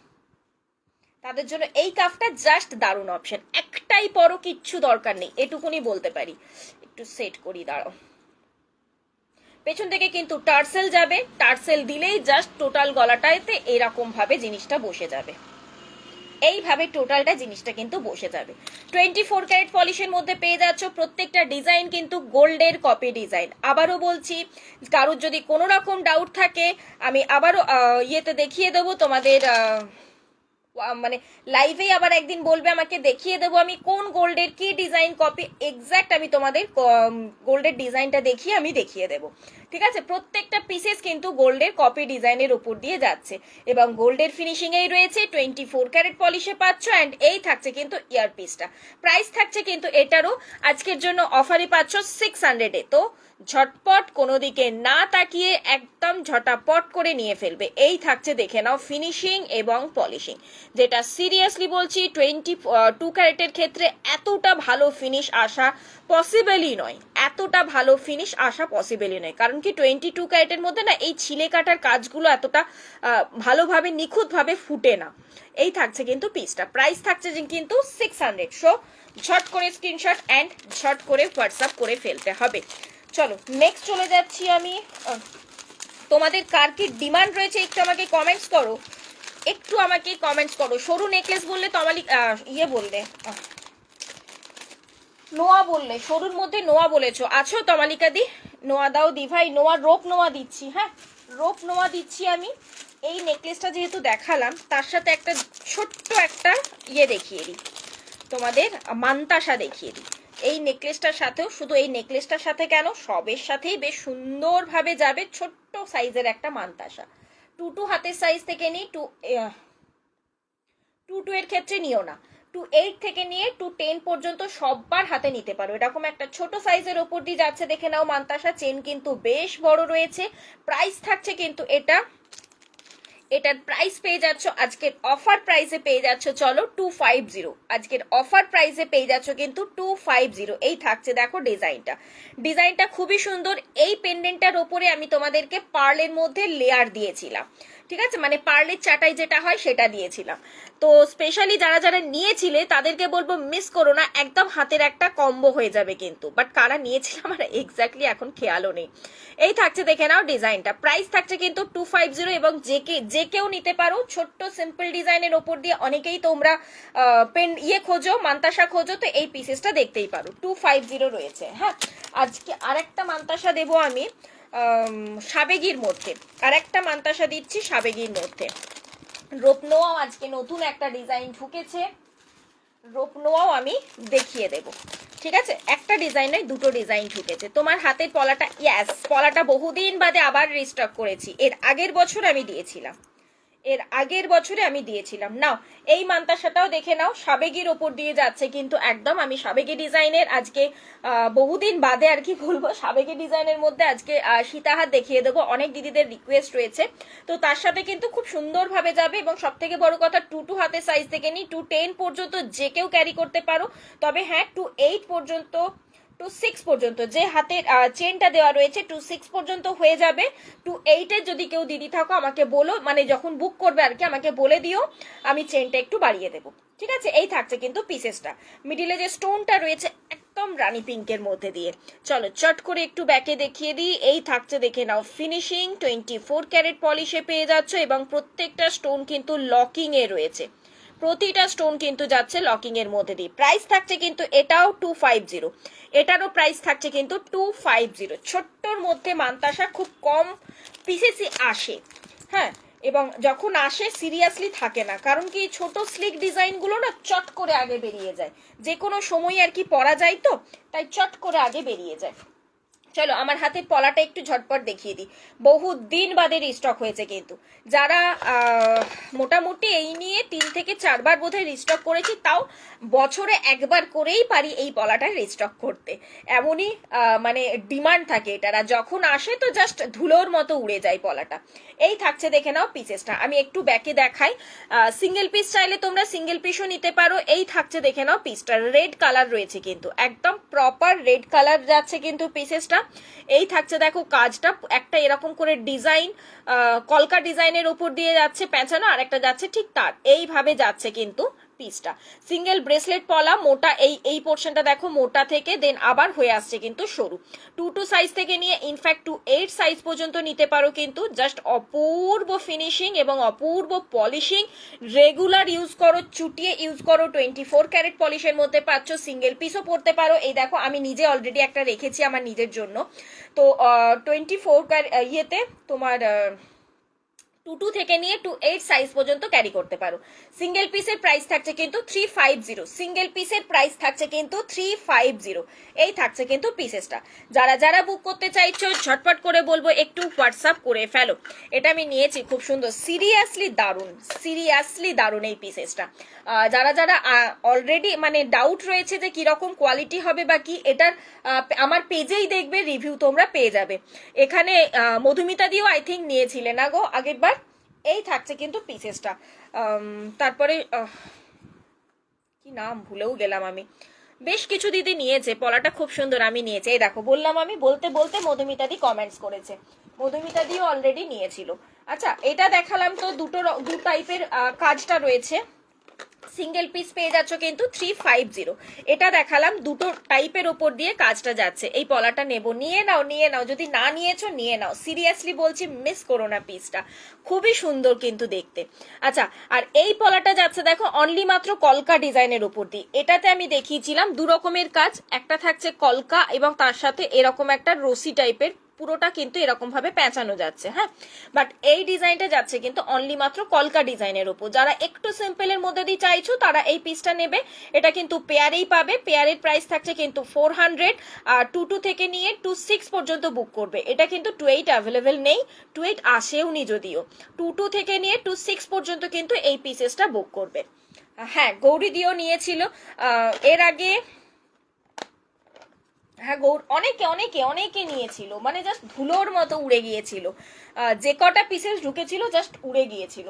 তাদের জন্য এই কাফটা জাস্ট দারুণ অপশন। একটাই পরো, কিচ্ছু দরকার নেই, এটুকুনি বলতে পারি। একটু সেট করি, দাঁড়াও। পেছন থেকে কিন্তু টার্সেল যাবে, টার্সেল দিলেই জাস্ট টোটাল গলাটাতে এরকম ভাবে জিনিসটা বসে যাবে, এইভাবে টোটালটা জিনিসটা কিন্তু বসে যাবে। 24 ক্যারেট পলিশের মধ্যে পেয়ে যাচ্ছ। প্রত্যেকটা ডিজাইন কিন্তু গোল্ডের কপি ডিজাইন। আবারও বলছি, কারোর যদি কোনো রকম ডাউট থাকে আমি আবারও ইয়েতে দেখিয়ে দেবো তোমাদের, মানে লাইভেই আবার একদিন বলবে, আমাকে দেখিয়ে দেবো আমি কোন গোল্ডের কি ডিজাইন কপি, এক্স্যাক্ট আমি তোমাদের গোল্ডের ডিজাইনটা দেখিয়ে আমি দেখিয়ে দেবো। ঠিক আছে, প্রত্যেকটা পিসেস কিন্তু গোল্ডের কপি ডিজাইনের উপর দিয়ে যাচ্ছে এবং গোল্ডের ফিনিশিং এই রয়েছে। 24 ক্যারেট পলিশে পাচ্ছ অ্যান্ড এই থাকছে কিন্তু ইয়ারপিসটা। প্রাইস থাকছে কিন্তু এটারও আজকের জন্য অফারই পাচ্ছ 600-এ। তো ঝটপট কোনো দিকে না তাকিয়ে একদম ঝটাপট করে নিয়ে ফেলবে। এই থাকছে, দেখে নাও ফিনিশিং এবং পলিশিং, যেটা সিরিয়াসলি বলছি 22 ক্যারেটের ক্ষেত্রে এতটা ভালো ফিনিশ আসা পসিবলই নয়, এতটা ভালো ফিনিশ আসা পসিবলই নয়। কারণ কি 22 ক্যারেটের মধ্যে না এই ছিলে কাটার কাজগুলো এতটা ভালোভাবে নিখুঁতভাবে ফুটে না। এই থাকছে কিন্তু পিসটা, প্রাইস থাকছে কিন্তু 600। সো ঝট করে স্ক্রিনশট অ্যান্ড ঝট করে হোয়াটসঅ্যাপ করে ফেলতে হবে। চলো নেক্সট চলে যাচ্ছি আমি। তোমাদের কার কি ডিমান্ড রয়েছে একটু আমাকে কমেন্টস করো, একটু আমাকে কমেন্টস করো। সরু নেকলেস বললে তমালি ইয়ে বললে, নোয়া বললে, সরুর মধ্যে নোয়া বলেছো। আছো তমালিকা দি? নোয়া দাও দি ভাই, নোয়া রোপ নোয়া দিচ্ছি। হ্যাঁ, রোপ নোয়া দিচ্ছি আমি। এই নেকলেসটা যেহেতু দেখালাম, তার সাথে একটা ছোট্ট একটা ইয়ে দেখিয়ে দিই তোমাদের, মান্তাসা দেখিয়ে দিই। এই নেকলেসটার সাথেও, শুধু এই নেকলেসটার সাথে কেন, সবের সাথেই বেশ সুন্দরভাবে যাবে ছোট্ট সাইজের একটা মান্তাসা। 2 হাতের সাইজ থেকে নিই, 2 এর ক্ষেত্রে নিও না, 8 থেকে নিয়ে 10 পর্যন্ত সববার হাতে নিতে পারো। এরকম একটা ছোট সাইজের ওপর দিয়ে যাচ্ছে, দেখে নাও মান্তাসা। চেন কিন্তু বেশ বড় রয়েছে। প্রাইস থাকছে কিন্তু এটার প্রাইস পেয়ে যাচ্ছ আজকের অফার প্রাইসে পেয়ে যাচ্ছ, চলো 250। আজকের অফার প্রাইসে পেয়ে যাচ্ছ কিন্তু 250। এই থাকছে, দেখো ডিজাইনটা খুবই সুন্দর। এই পেন্ডেন্টটার ওপরে আমি তোমাদেরকে পার্লের মধ্যে লেয়ার দিয়েছিলাম, ঠিক আছে, মানে পার্লের চাটাই যেটা হয় সেটা দিয়েছিলাম। তো স্পেশালি যারা যারা নিয়েছিলে তাদেরকে বলবো মিস করো না, একদম হাতের একটা কম্বো হয়ে যাবে কিন্তু। বাট কারা নিয়েছিল আমার এক্স্যাক্টলি এখন খেয়ালও নেই। এই থাকছে, দেখে নাও ডিজাইনটা। প্রাইস থাকছে কিন্তু 250 এবং যে কেউ নিতে পারো। ছোট্ট সিম্পল ডিজাইনের ওপর দিয়ে অনেকেই তোমরা খোঁজো, মান্তাসা খোঁজো, তো এই পিসেসটা দেখতেই পারো। 250 রয়েছে। হ্যাঁ, আজকে আরেকটা মান্তাসা দেবো আমি সাবেগির মধ্যে, আরেকটা মান্তাসা দিচ্ছি সাবেগির মধ্যে। রোপনোয়াও আজকে নতুন একটা ডিজাইন ঢুকেছে, রোপনোয়াও আমি দেখিয়ে দেব। ঠিক আছে, একটা ডিজাইন নয়, 2টো ডিজাইন ঢুকেছে। তোমার হাতের পলাটা, ইয়াস, পলাটা বহুদিন বাদে আবার রিস্টক করেছি। এর আগের বছর আমি দিয়েছিলাম, নাও এই মান্তাসাটাও দেখে নাও, সাবেগির ওপর দিয়ে যাচ্ছে কিন্তু একদম। আমি সাবেগি ডিজাইনের আজকে বহুদিন বাদে আর কি বলবো, সাবেগি ডিজাইনের মধ্যে আজকে সীতাহার দেখিয়ে দেবো। অনেক দিদিদের রিকোয়েস্ট রয়েছে, তো তার সাথে কিন্তু খুব সুন্দরভাবে যাবে। এবং সব থেকে বড় কথা, 2 হাতের সাইজ থেকে নিয়ে 10 পর্যন্ত যে কেউ ক্যারি করতে পারো। তবে হ্যাঁ, 8 পর্যন্ত, 6 পর্যন্ত যে হাতের চেনটা দেওয়া রয়েছে 6 পর্যন্ত হয়ে যাবে। 8-এর যদি কেউ দিদি থাকো আমাকে বলো, মানে যখন বুক করবে আর কি আমাকে বলে দিও, আমি চেনটা একটু বাড়িয়ে দেবো। ঠিক আছে, এই থাকছে কিন্তু পিসেসটা। মিডিলে যে স্টোনটা রয়েছে একদম রানী পিঙ্কের মধ্যে দিয়ে। চলো চট করে একটু ব্যাকে দেখিয়ে দিই। এই থাকছে, দেখে নাও ফিনিশিং। 24 ক্যারেট পলিশে পেয়ে যাচ্ছ এবং প্রত্যেকটা স্টোন কিন্তু লকিং এ রয়েছে, প্রতিটা স্টোন কিন্তু যাচ্ছে লকিং এর মধ্যে দিয়ে। প্রাইস থাকছে কিন্তু এটাও 250, এটারও প্রাইস থাকছে কিন্তু 250। ছোট্টর মধ্যে মান্তাসা খুব কম পিসেসই আসে। হ্যাঁ, এবং যখন আসে সিরিয়াসলি থাকে না, কারণ কি ছোট স্লিক ডিজাইনগুলো না চট করে আগে বেরিয়ে যায়, যে কোনো সময় আর কি পরা যায়, তো তাই চট করে আগে বেরিয়ে যায়। চলো আমার হাতের পলাটা একটু ঝটপট দেখিয়ে দিই। বহু দিন বাদে রিস্টক হয়েছে কিন্তু, যারা মোটামুটি এই নিয়ে 3 থেকে 4 বার বোধহয় রিস্টক করেছি, তাও বছরে একবার করেই পারি এই পলাটা রিস্টক করতে। এমনই মানে ডিমান্ড থাকে এটার, আর যখন আসে তো জাস্ট ধুলোর মতো উড়ে যায় পলাটা। এই থাকছে, দেখে নাও পিসেসটা। আমি একটু ব্যাকে দেখাই। সিঙ্গেল পিস চাইলে তোমরা সিঙ্গেল পিসও নিতে পারো। এই থাকছে, দেখে নাও পিসটা। রেড কালার রয়েছে কিন্তু, একদম প্রপার রেড কালার যাচ্ছে কিন্তু পিসেসটা। এই থাকছে, দেখো কাজটা একটা এরকম করে ডিজাইন, কলকা ডিজাইনের উপর দিয়ে যাচ্ছে পেঁচানো, আর একটা যাচ্ছে ঠিক তার, এইভাবে যাচ্ছে কিন্তু পিসটা। সিঙ্গেল ব্রেসলেট পলা, মোটা এই পোর্শনটা দেখো মোটা থেকে দেন আবার হয়ে আসছে কিন্তু সরু। 2 সাইজ থেকে নিয়ে ইনফ্যাক্ট 8 সাইজ পর্যন্ত নিতে পারো কিন্তু। জাস্ট অপূর্ব ফিনিশিং এবং অপূর্ব পলিশিং। রেগুলার ইউজ করো, চুটিয়ে ইউজ করো, 24 ক্যারেট পলিশের মধ্যে পাচ্ছ। সিঙ্গেল পিসও পরতে পারো। এই দেখো আমি নিজে অলরেডি একটা রেখেছি আমার নিজের জন্য। তো 24 ইয়েতে তোমার 2 থেকে নিয়ে 8 সাইজ পর্যন্ত ক্যারি করতে পারো। সিঙ্গেল পিসের প্রাইস থাকছে কিন্তু 350। সিঙ্গেল পিসের প্রাইস থাকছে কিন্তু 350। এই থাকছে কিন্তু পিসেসটা। যারা যারা বুক করতে চাইছো ঝটপট করে বলবো একটু হোয়াটসঅ্যাপ করে ফেলো। এটা আমি নিয়েছি, খুব সুন্দর, সিরিয়াসলি দারুণ, সিরিয়াসলি দারুণ এই পিসেসটা। যারা যারা অলরেডি মানে ডাউট রয়েছে যে কিরকম কোয়ালিটি হবে বা কি, এটার আমার পেজেই দেখবে রিভিউ তোমরা পেয়ে যাবে। এখানে মধুমিতা দিও আই থিঙ্ক নিয়েছিলে না গো আগের বার। এই থাকছে কিন্তু পিসেসটা। তারপরে কি নাম ভুলেও গেলাম আমি, বেশ কিছু দিদি নিয়েছে। পলাটা খুব সুন্দর, আমি নিয়েছি। এই দেখো বললাম আমি, বলতে বলতে মধুমিতা দি কমেন্টস করেছে, মধুমিতা দিও অলরেডি নিয়েছিল। আচ্ছা এটা দেখালাম তো, দু টাইপের কাজটা রয়েছে। সিঙ্গেল পিস পেয়ে যাচ্ছ কিন্তু 350। এটা দেখালাম দুটো টাইপের ওপর দিয়ে কাজটা যাচ্ছে। এই পলাটা নেবো, নিয়ে নাও নিয়ে নাও, যদি না নিয়েছো নিয়ে নাও, সিরিয়াসলি বলছি মিস করো না পিসটা, খুবই সুন্দর কিন্তু দেখতে। আচ্ছা আর এই পলাটা যাচ্ছে দেখো অনলি মাত্র কলকা ডিজাইনের উপর দিয়ে। এটাতে আমি দেখিয়েছিলাম দু রকমের কাজ, একটা থাকছে কলকা এবং তার সাথে এরকম একটা রশি টাইপের, পুরোটা কিন্তু এরকম ভাবে পেঁচানো যাচ্ছে। হ্যাঁ, বাট এই ডিজাইনটা যাচ্ছে কিন্তু অনলি মাত্র কলকা ডিজাইনের উপর। যারা একটু সিম্পলের মধ্যে দিয়ে চাইছো তারা এই পিসটা নেবে। এটা কিন্তু পেয়ারেই পাবে, পেয়ারের প্রাইস থাকছে কিন্তু 400। আর 2 থেকে নিয়ে 26 পর্যন্ত বুক করবে। এটা কিন্তু 28 অ্যাভেলেবেল নেই, 28 আসেওনি যদিও। 2 থেকে নিয়ে 26 পর্যন্ত কিন্তু এই পিসেসটা বুক করবে। হ্যাঁ গৌরী দিও নিয়েছিল এর আগে। হ্যাঁ অনেকে অনেকে অনেকে নিয়েছিল, মানে জাস্ট ধুলোর মতো উড়ে গিয়েছিল। যে কটা পিসেস ঢুকেছিল জাস্ট উড়ে গিয়েছিল।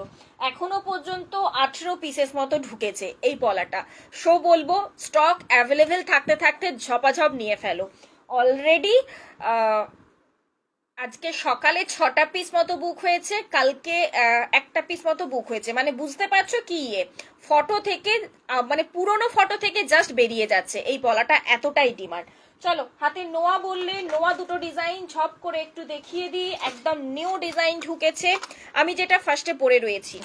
এখনো পর্যন্ত 18 পিসেস মতো ঢুকেছে এই পলাটা। শো বলবো স্টক অ্যাভেলেবেল থাকতে থাকতে ঝপাঝপ নিয়ে ফেলো। অলরেডি আজকে সকালে 6টা পিস মতো বুক হয়েছে, কালকে 1টা পিস মতো বুক হয়েছে। মানে বুঝতে পারছো কি, ফটো থেকে মানে পুরোনো ফটো থেকে জাস্ট বেরিয়ে যাচ্ছে এই পলাটা, এতটাই ডিমান্ড। চলো হাতে নোয়া বললে, নোয়া দুটো ডিজাইন ঝপ করে একটু দেখিয়ে দিই। একদম নিউ ডিজাইন ঢুকেছে। আমি যেটা ফার্স্টে পরে রয়েছি,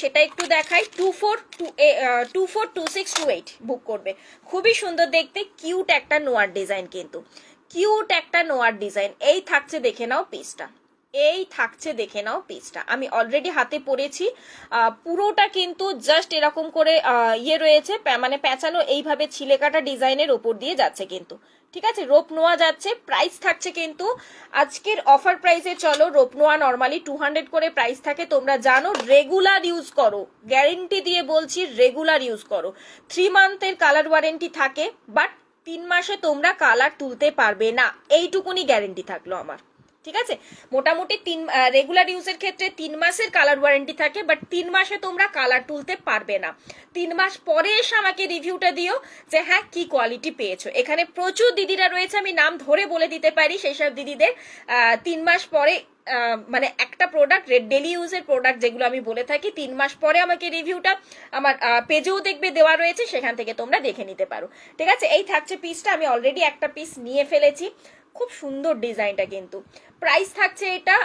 সেটা একটু দেখাই। 242628 বুক করবে। খুবই সুন্দর দেখতে, কিউট একটা নোয়ার ডিজাইন কিন্তু, কিউট একটা নোয়ার ডিজাইন। এই থাকছে দেখে নাও পিসটা, এই থাকছে দেখে নাও পিসটা। আমি অলরেডি হাতে পরেছি, পুরোটা কিন্তু জাস্ট এরকম করে ইয়ে রয়েছে, মানে পেঁচানো এইভাবে ছিলে কাটা ডিজাইনের ওপর দিয়ে যাচ্ছে কিন্তু। ঠিক আছে, রোপ নোয়া যাচ্ছে। প্রাইস থাকছে কিন্তু আজকের অফার প্রাইসে, চলো রোপ নোয়া নর্মালি 200 করে প্রাইস থাকে, তোমরা জানো। রেগুলার ইউজ করো, গ্যারেন্টি দিয়ে বলছি রেগুলার ইউজ করো। 3 মান্থের কালার ওয়ারেন্টি থাকে, বাট 3 মাসে তোমরা কালার তুলতে পারবে না, এইটুকুনি গ্যারেন্টি থাকলো আমার। ঠিক আছে, মোটামুটি রেগুলার ইউজের ক্ষেত্রে 3 মাসের কালার ওয়ারেন্টি থাকে, বাট 3 মাসে তোমরা কালার তুলতে পারবে না। 3 মাস পরে এসে আমাকে রিভিউটা দিও যে হ্যাঁ কি কোয়ালিটি পেয়েছো। এখানে প্রচুর দিদিরা রয়েছে, আমি নাম ধরে বলে দিতে পারি সেই সব দিদিদের। 3 মাস পরে মানে একটা প্রোডাক্ট, ডেলি ইউজের প্রোডাক্ট যেগুলো আমি বলে থাকি, 3 মাস পরে আমাকে রিভিউটা আমার পেজেও দেখবে দেওয়া রয়েছে, সেখান থেকে তোমরা দেখে নিতে পারো। ঠিক আছে, এই থাকছে পিসটা। আমি অলরেডি একটা পিস নিয়ে ফেলেছি। খুব সুন্দর ডিজাইনটা কিন্তু। প্রাইস থাকছে এটা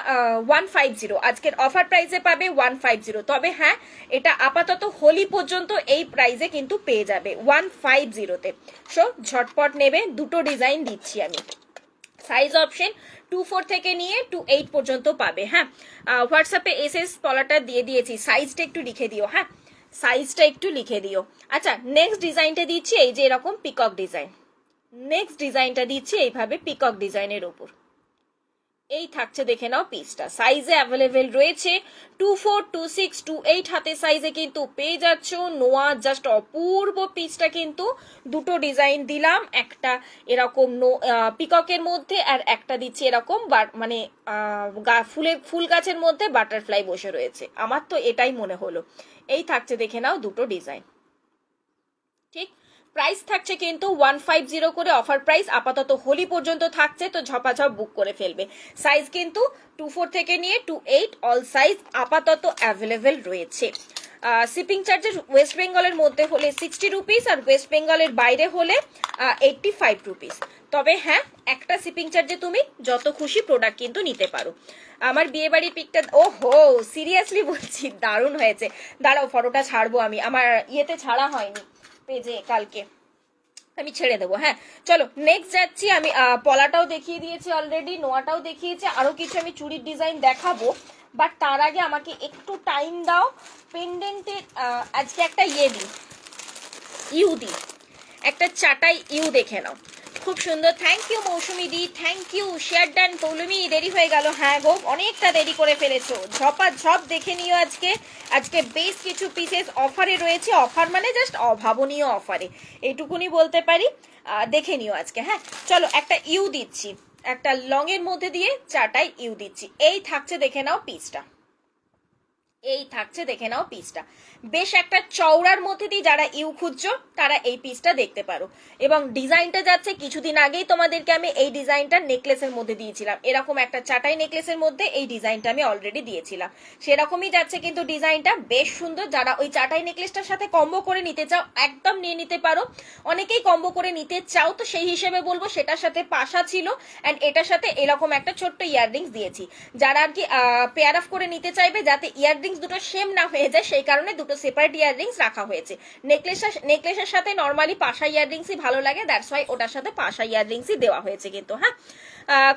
150, আজকের অফার প্রাইসে পাবে 150। তবে হ্যাঁ, এটা আপাতত হোলি পর্যন্ত এই প্রাইসে কিন্তু পেয়ে যাবে 150-তে। সো ঝটপট নেবে, দুটো ডিজাইন দিচ্ছি আমি। সাইজ অপশন 24 থেকে নিয়ে 28 পর্যন্ত পাবে। হ্যাঁ, হোয়াটসঅ্যাপে এসএস পলাটা দিয়ে দিয়েছি, সাইজটা একটু লিখে দিও। হ্যাঁ, সাইজটা একটু লিখে দিও। আচ্ছা নেক্সট ডিজাইনটা দিচ্ছি, এই যে এরকম পিকক ডিজাইন। নেক্সট ডিজাইনটা দিচ্ছি এইভাবে পিকক ডিজাইনের ওপর। এই থাকছে দেখে নাও পিসটা। সাইজে অ্যাভেলেবেল রয়েছে 24, 26, 28 হাতে সাইজে কিন্তু পেয়ে যাচ্ছ। নোয়া জাস্ট অপূর্ব পিসটা কিন্তু। দুটো ডিজাইন দিলাম, একটা এরকম পিককের মধ্যে আর একটা দিচ্ছি এরকম মানে ফুল গাছের মধ্যে বাটারফ্লাই বসে রয়েছে। আমার তো এটাই মনে হলো। এই থাকছে দেখে নাও দুটো ডিজাইন। ঠিক, প্রাইস থাকছে কিন্তু 150 করে অফার প্রাইস, আপাতত হোলি পর্যন্ত থাকছে, তো ঝপাঝপ বুক করে ফেলবে। সাইজ কিন্তু 24 থেকে নিয়ে 28 অল সাইজ আপাতত অ্যাভেলেবেল রয়েছে। শিপিং চার্জেস ওয়েস্ট বেঙ্গলের মধ্যে হলে 60 রুপিস, আর ওয়েস্ট বেঙ্গলের বাইরে হলে 85 রুপিস। তবে হ্যাঁ, একটা শিপিং চার্জে তুমি যত খুশি প্রোডাক্ট কিন্তু নিতে পারো। আমার বিয়ে বাড়ির পিকটা, ও হো সিরিয়াসলি বলছি দারুণ হয়েছে। দাঁড়াও ফটোটা ছাড়বো আমি, আমার ইয়েতে ছাড়া হয়নি পেজে, কালকে আমি ছেড়ে দেবো। হ্যাঁ চলো নেক্সট যাচ্ছি। আমি পলাটাও দেখিয়ে দিয়েছি অলরেডি, নোয়াটাও দেখিয়েছি, আরো কিছু আমি চুড়ির ডিজাইন দেখাবো, বাট তার আগে আমাকে একটু টাইম দাও। পেন্ডেন্টের আজকে একটা ইউ দি, একটা চাটাই ইউ দেখে নাও, খুব সুন্দর। থ্যাংক ইউ মৌসুমি দি, thank you. Share done Poulami, দেরি হয়ে গেল। হ্যাঁ গো অনেকটা দেরি করে ফেলেছো, ঝপ দেখে নিও। আজকে বেশ কিছু পিসেস অফারে রয়েছে, অফার মানে জাস্ট অভাবনীয় অফারে, এইটুকুনি বলতে পারি। দেখে নিও আজকে। হ্যাঁ চলো একটা ইউ দিচ্ছি, একটা লং এর মধ্যে দিয়ে চাটাই ইউ দিচ্ছি। এই থাকছে দেখে নাও পিসটা, এই থাকছে দেখে নাও পিসটা। বেশ একটা চওড়ার মধ্যে দিয়ে যারা ইউ খুঁজছো তারা এই পিসটা দেখতে পারো। এবং ডিজাইনটা যাচ্ছে, কিছুদিন আগেই তোমাদেরকে আমি এই ডিজাইনটা নেকলেসের মধ্যে দিয়েছিলাম, এরকম একটা চাটাই নেকলেসের মধ্যে এই ডিজাইনটা আমি অলরেডি দিয়েছিলাম, সেরকমই যাচ্ছে কিন্তু ডিজাইনটা বেশ সুন্দর। যারা ওই চাটাই নেকলেসটার সাথে কম্বো করে নিতে চাও একদম নিয়ে নিতে পারো। অনেকেই কম্বো করে নিতে চাও, তো সেই হিসেবে বলবো সেটার সাথে পাশা ছিল, অ্যান্ড এটার সাথে এরকম একটা ছোট্ট ইয়াররিংস দিয়েছি। যারা আর কি পেয়ার অফ করে নিতে চাইবে যাতে ইয়াররিংস দুটো সেম না হয়ে যায়, সেই কারণে দুটো সেপারেট ইয়াররিংস রাখা হয়েছে। নেকলেসের সাথে নর্মালি পাশা ইয়াররিংসই ভালো লাগে, দ্যাটস ওয়াই ওটার সাথে পাশা ইয়াররিংসই দেওয়া হয়েছে কিন্তু। হ্যাঁ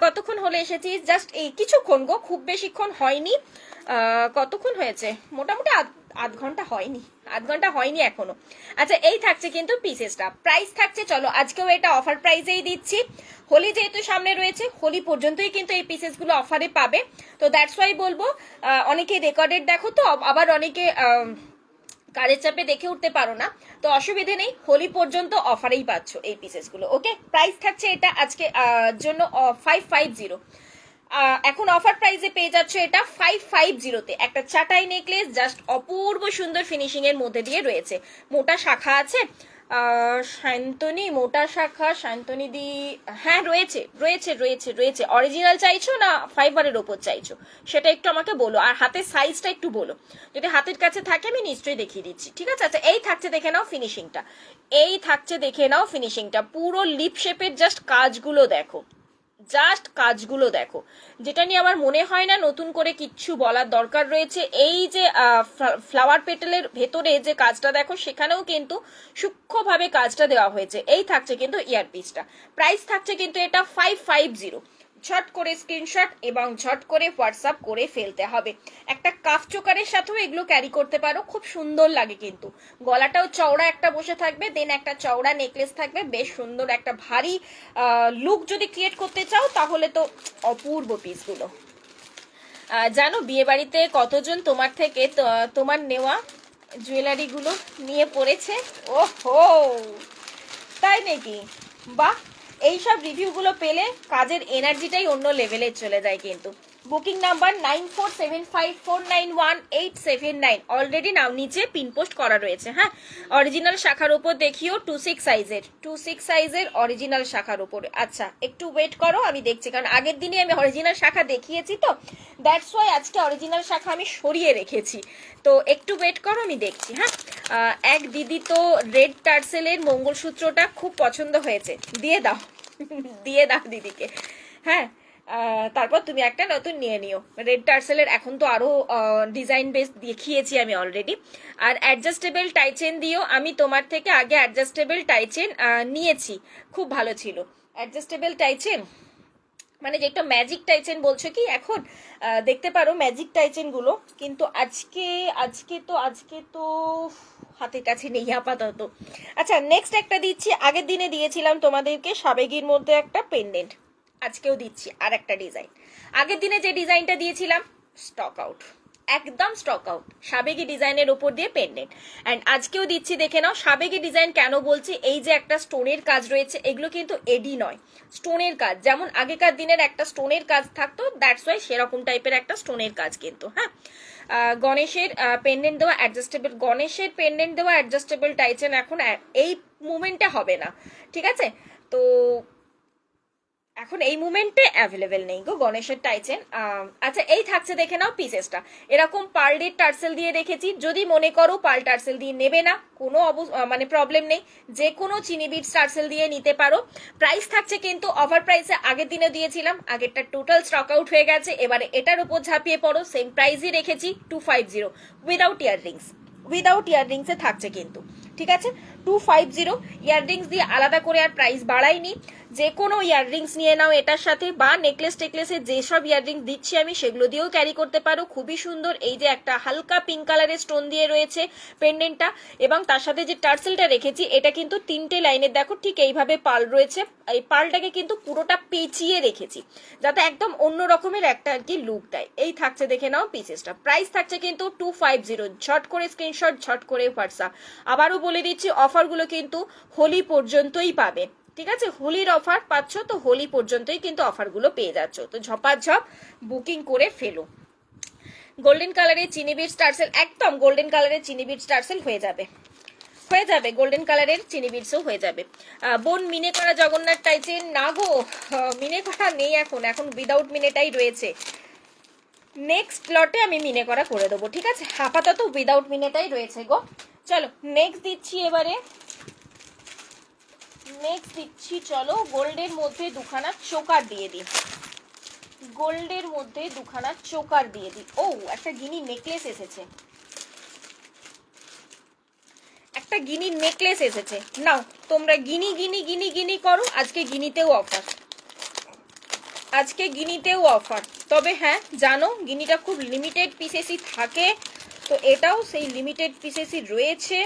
কতক্ষণ হলে এসেছি? জাস্ট এই কিছুক্ষণ গো, খুব বেশিক্ষণ হয়নি। কতক্ষণ হয়েছে? মোটামুটি আধ ঘন্টা হয়নি এখনো। আচ্ছা এই থাকছে কিন্তু পিসেসটা, প্রাইস থাকছে, চলো আজকেও এটা অফার প্রাইসেই দিচ্ছি। হোলি যেহেতু সামনে রয়েছে, হোলি পর্যন্তই কিন্তু এই পিসেসগুলো অফারে পাবে, তো দ্যাটস ওয়াই বলবো। অনেকে রেকর্ডেড দেখো, তো আবার অনেকে কাজের চাপে দেখে উঠতে পারো না, তো অসুবিধে নেই, হোলি পর্যন্ত অফারেই পাচ্ছ এই পিসেসগুলো। ওকে প্রাইস থাকছে এটা আজকে জন্য 550। এখন অফার প্রাইসে পেয়ে যাচ্ছে এটা 550-তে। একটা চাটাই নেকলেস জাস্ট অপূর্ব সুন্দর ফিনিশিং এর মধ্যে দিয়ে রয়েছে। মোটা শাখা আছে, শান্তনী মোটা শাখা, শান্তনী দি, হ্যাঁ রয়েছে রয়েছে রয়েছে রয়েছে। অরিজিনাল চাইছো না ফাইবারের ওপর চাইছো সেটা একটু আমাকে বলো, আর হাতের সাইজটা একটু বলো, যদি হাতের কাছে থাকে আমি নিশ্চয়ই দেখিয়ে দিচ্ছি। ঠিক আছে আচ্ছা এই থাকছে দেখে নাও ফিনিশিংটা, এই থাকছে দেখে নাও ফিনিশিংটা, পুরো লিপ শেপের জাস্ট কাজগুলো দেখো, জাস্ট কাজগুলো দেখো, যেটা নিয়ে আমার মনে হয় না নতুন করে কিচ্ছু বলার দরকার রয়েছে। এই যে ফ্লাওয়ার পেটেলের ভেতরে যে কাজটা দেখো, সেখানেও কিন্তু সূক্ষ্মভাবে কাজটা দেওয়া হয়েছে। এই থাকছে কিন্তু ইয়ারপিসটা, প্রাইস থাকছে কিন্তু এটা 550। ঝট করে স্ক্রিনশট এবং ঝট করে হোয়াটসঅ্যাপ করে ফেলতে হবে। একটা কাফ চোকারের সাথেও এগুলো ক্যারি করতে পারো, খুব সুন্দর লাগে কিন্তু। গলাটাও চওড়া একটা বসে থাকবে, দেন একটা চওড়া নেকলেস থাকবে, বেশ সুন্দর একটা ভারী লুক যদি ক্রিয়েট করতে চাও তাহলে তো অপূর্ব পিসগুলো। জানো বিয়ে বাড়িতে কতজন তোমার থেকে তোমার নেওয়া জুয়েলারিগুলো নিয়ে পড়েছে? ও হো তাই নাকি? বাহ, এইসব রিভিউগুলো পেলে কাজের এনার্জিটাই অন্য লেভেলে চলে যায় কিন্তু। বুকিং নাম্বার 9475491879 অলরেডি নাও নিচে পিনপোস্ট করা রয়েছে। হ্যাঁ অরিজিনাল শাখার উপর দেখিও, 26 সাইজের অরিজিনাল শাখার উপরে। আচ্ছা একটু ওয়েট করো, আমি দেখছি, কারণ আগের দিনে আমি অরিজিনাল শাখা দেখিয়েছি, তো দ্যাটস ওয়াই আজকে অরিজিনাল শাখা আমি সরিয়ে রেখেছি, তো একটু ওয়েট করো আমি দেখছি। হ্যাঁ এক দিদি তো রেড টার্সেলের মঙ্গলসূত্রটা খুব পছন্দ হয়েছে, দিয়ে দাও দিয়ে দাও দিদিকে। হ্যাঁ তারপর তুমি একটা নতুন নিয়ে নিও। রেড টার্সেলের এখন তো আরো ডিজাইন বেস দেখিয়েছি আমি অলরেডি। আর অ্যাডজাস্টেবল টাইচেন দিও, আমি তোমার থেকে আগে অ্যাডজাস্টেবল টাইচেন নিয়েছি, খুব ভালো ছিল। অ্যাডজাস্টেবল টাইচেন মানে যেটা ম্যাজিক টাইচেন বলছো কি এখন, দেখতে পারো ম্যাজিক টাইচেন গুলো, কিন্তু আজকে তো হাতের কাছে নেই আপাতত। আচ্ছা নেক্সট একটা দিচ্ছি, আগের দিনে দিয়েছিলাম তোমাদেরকে সাবেগির মধ্যে একটা পেন্ডেন্ট, আজকেও দিচ্ছি আর একটা ডিজাইন। আগের দিনে যে ডিজাইনটা দিয়েছিলাম স্টক আউট, একদম স্টক আউট, সাবেগি ডিজাইনের উপর দিয়ে পেন্ডেন্ট। অ্যান্ড আজকেও দিচ্ছি দেখে নাও। সাবেগি ডিজাইন কেন বলছি, এই যে একটা স্টোনের কাজ রয়েছে, এগুলো কিন্তু এডি নয়, স্টোনের কাজ, যেমন আগেকার দিনের একটা স্টোনের কাজ থাকতো, দ্যাটস ওয়াই সেরকম টাইপের একটা স্টোনের কাজ কিন্তু। হ্যাঁ গণেশের পেন্ডেন্ট দেওয়া অ্যাডজাস্টেবল, গণেশের পেন্ডেন্ট দেওয়া অ্যাডজাস্টেবল টাইচেন এখন এই মুভমেন্টে হবে না, ঠিক আছে? তো এখন এই মুমেন্টে অ্যাভেলেবেল নেই গো গণেশের টাইচেন। আচ্ছা এই থাকছে দেখে নাও পিসেসটা, এরকম পার্লের টার্সেল দিয়ে রেখেছি, যদি মনে করো পার্ল টার্সেল দিয়ে নেবে না কোনো মানে প্রবলেম নেই, যে কোনো চিনি বিটস টার্সেল দিয়ে নিতে পারো। প্রাইস থাকছে কিন্তু অফার প্রাইসে আগের দিনে দিয়েছিলাম, আগেরটা টোটাল স্টক আউট হয়ে গেছে, এবারে এটার উপর ঝাঁপিয়ে পড়ো, সেম প্রাইসই রেখেছি 250 উইদাউট ইয়াররিংস, উইদাউট ইয়াররিংসে থাকছে কিন্তু, ঠিক আছে 250। ইয়াররিংস দিয়ে আলাদা করে আর প্রাইস বাড়াইনি, যে কোনো ইয়াররিংস নিয়ে নাও এটার সাথে, বা নেকলেস টেকলেসে যেসব ইয়াররিংস দিচ্ছি আমি সেগুলো দিয়েও ক্যারি করতে পারো, খুবই সুন্দর। এই যে একটা হালকা পিঙ্ক কালারের স্টোন দিয়ে রয়েছে পেন্ডেন্টটা, এবং তার সাথে যে টার্সেলটা রেখেছি এটা কিন্তু 3টে লাইনের দেখো ঠিক এইভাবে পার্ল রয়েছে, এই পার্লটাকে কিন্তু পুরোটা পেঁচিয়ে রেখেছি যাতে একদম অন্য রকমের একটা আর কি লুক দেয়। এই থাকছে দেখে নাও পিসেসটা, প্রাইস থাকছে কিন্তু 250। ঝট করে স্ক্রিনশট, ঝট করে হোয়াটসঅ্যাপ। আবারও বলে দিচ্ছি অফারগুলো কিন্তু হোলি পর্যন্তই পাবে, ঠিক আছে, হোলির অফার পাচ্ছ তো হোলি পর্যন্তই কিন্তু অফারগুলো পেয়ে যাচ্ছ, তো ঝপাঝপ বুকিং করে ফেলো। গোল্ডেন কালারের চিনি বিটস টার্সেল, একদম গোল্ডেন কালারের চিনি বিটস টার্সেল হয়ে যাবে, হয়ে যাবে, গোল্ডেন কালারের চিনি বিটসও হয়ে যাবে। বোন মিনে করা জগন্নাথ টাইচেন না গো, মিনে করা নেই এখন, এখন উইদাউট মিনেটাই রয়েছে, নেক্সট লটে আমি মিনে করা করে দেবো, ঠিক আছে, আপাতত উইদাউট মিনেটাই রয়েছে গো। চলো নেক্সট দিচ্ছি, এবারে নেক্সট দিচ্ছি, চলো গোল্ডের মধ্যে দুখানা চোকার দিয়ে দিই, গোল্ডের মধ্যে দুখানা চোকার দিয়ে দিই। ও একটা গিনি নেকলেস এসেছে, একটা গিনি নেকলেস এসেছে, নাও তোমরা গিনি গিনি গিনি গিনি করো, আজকে গিনিতেও অফার, আজকে গিনিতেও অফার। তবে হ্যাঁ জানো গিনিটা খুব লিমিটেড পিসেসই থাকে, তো এটাও সেই লিমিটেড পিসেসই রয়েছে,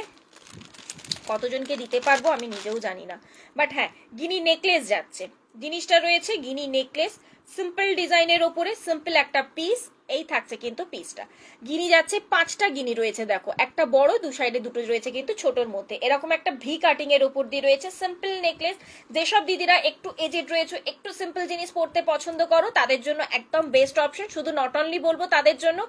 কতজনকে দিতে পারবো আমি নিজেও জানি না, বাট হ্যাঁ গিনি নেকলেস যাচ্ছে, জিনিসটা রয়েছে গিনি নেকলেস, সিম্পল ডিজাইনের ওপরে সিম্পল একটা পিস, এই থাকছে কিন্তু পিসটা, গিনি যাচ্ছে 5টা গিনি রয়েছে দেখো, একটা বড়, দু সাইডে দুটো রয়েছে কিন্তু ছোটর মধ্যে, এরকম একটা ভি কাটিং এর উপর দিয়ে রয়েছে সিম্পল নেকলেস। যেসব দিদিরা একটু এজেড রয়েছে, একটু সিম্পল জিনিস পড়তে পছন্দ করো, তাদের জন্য একদম বেস্ট অপশন, শুধু নট অনলি বলবো তাদের জন্য,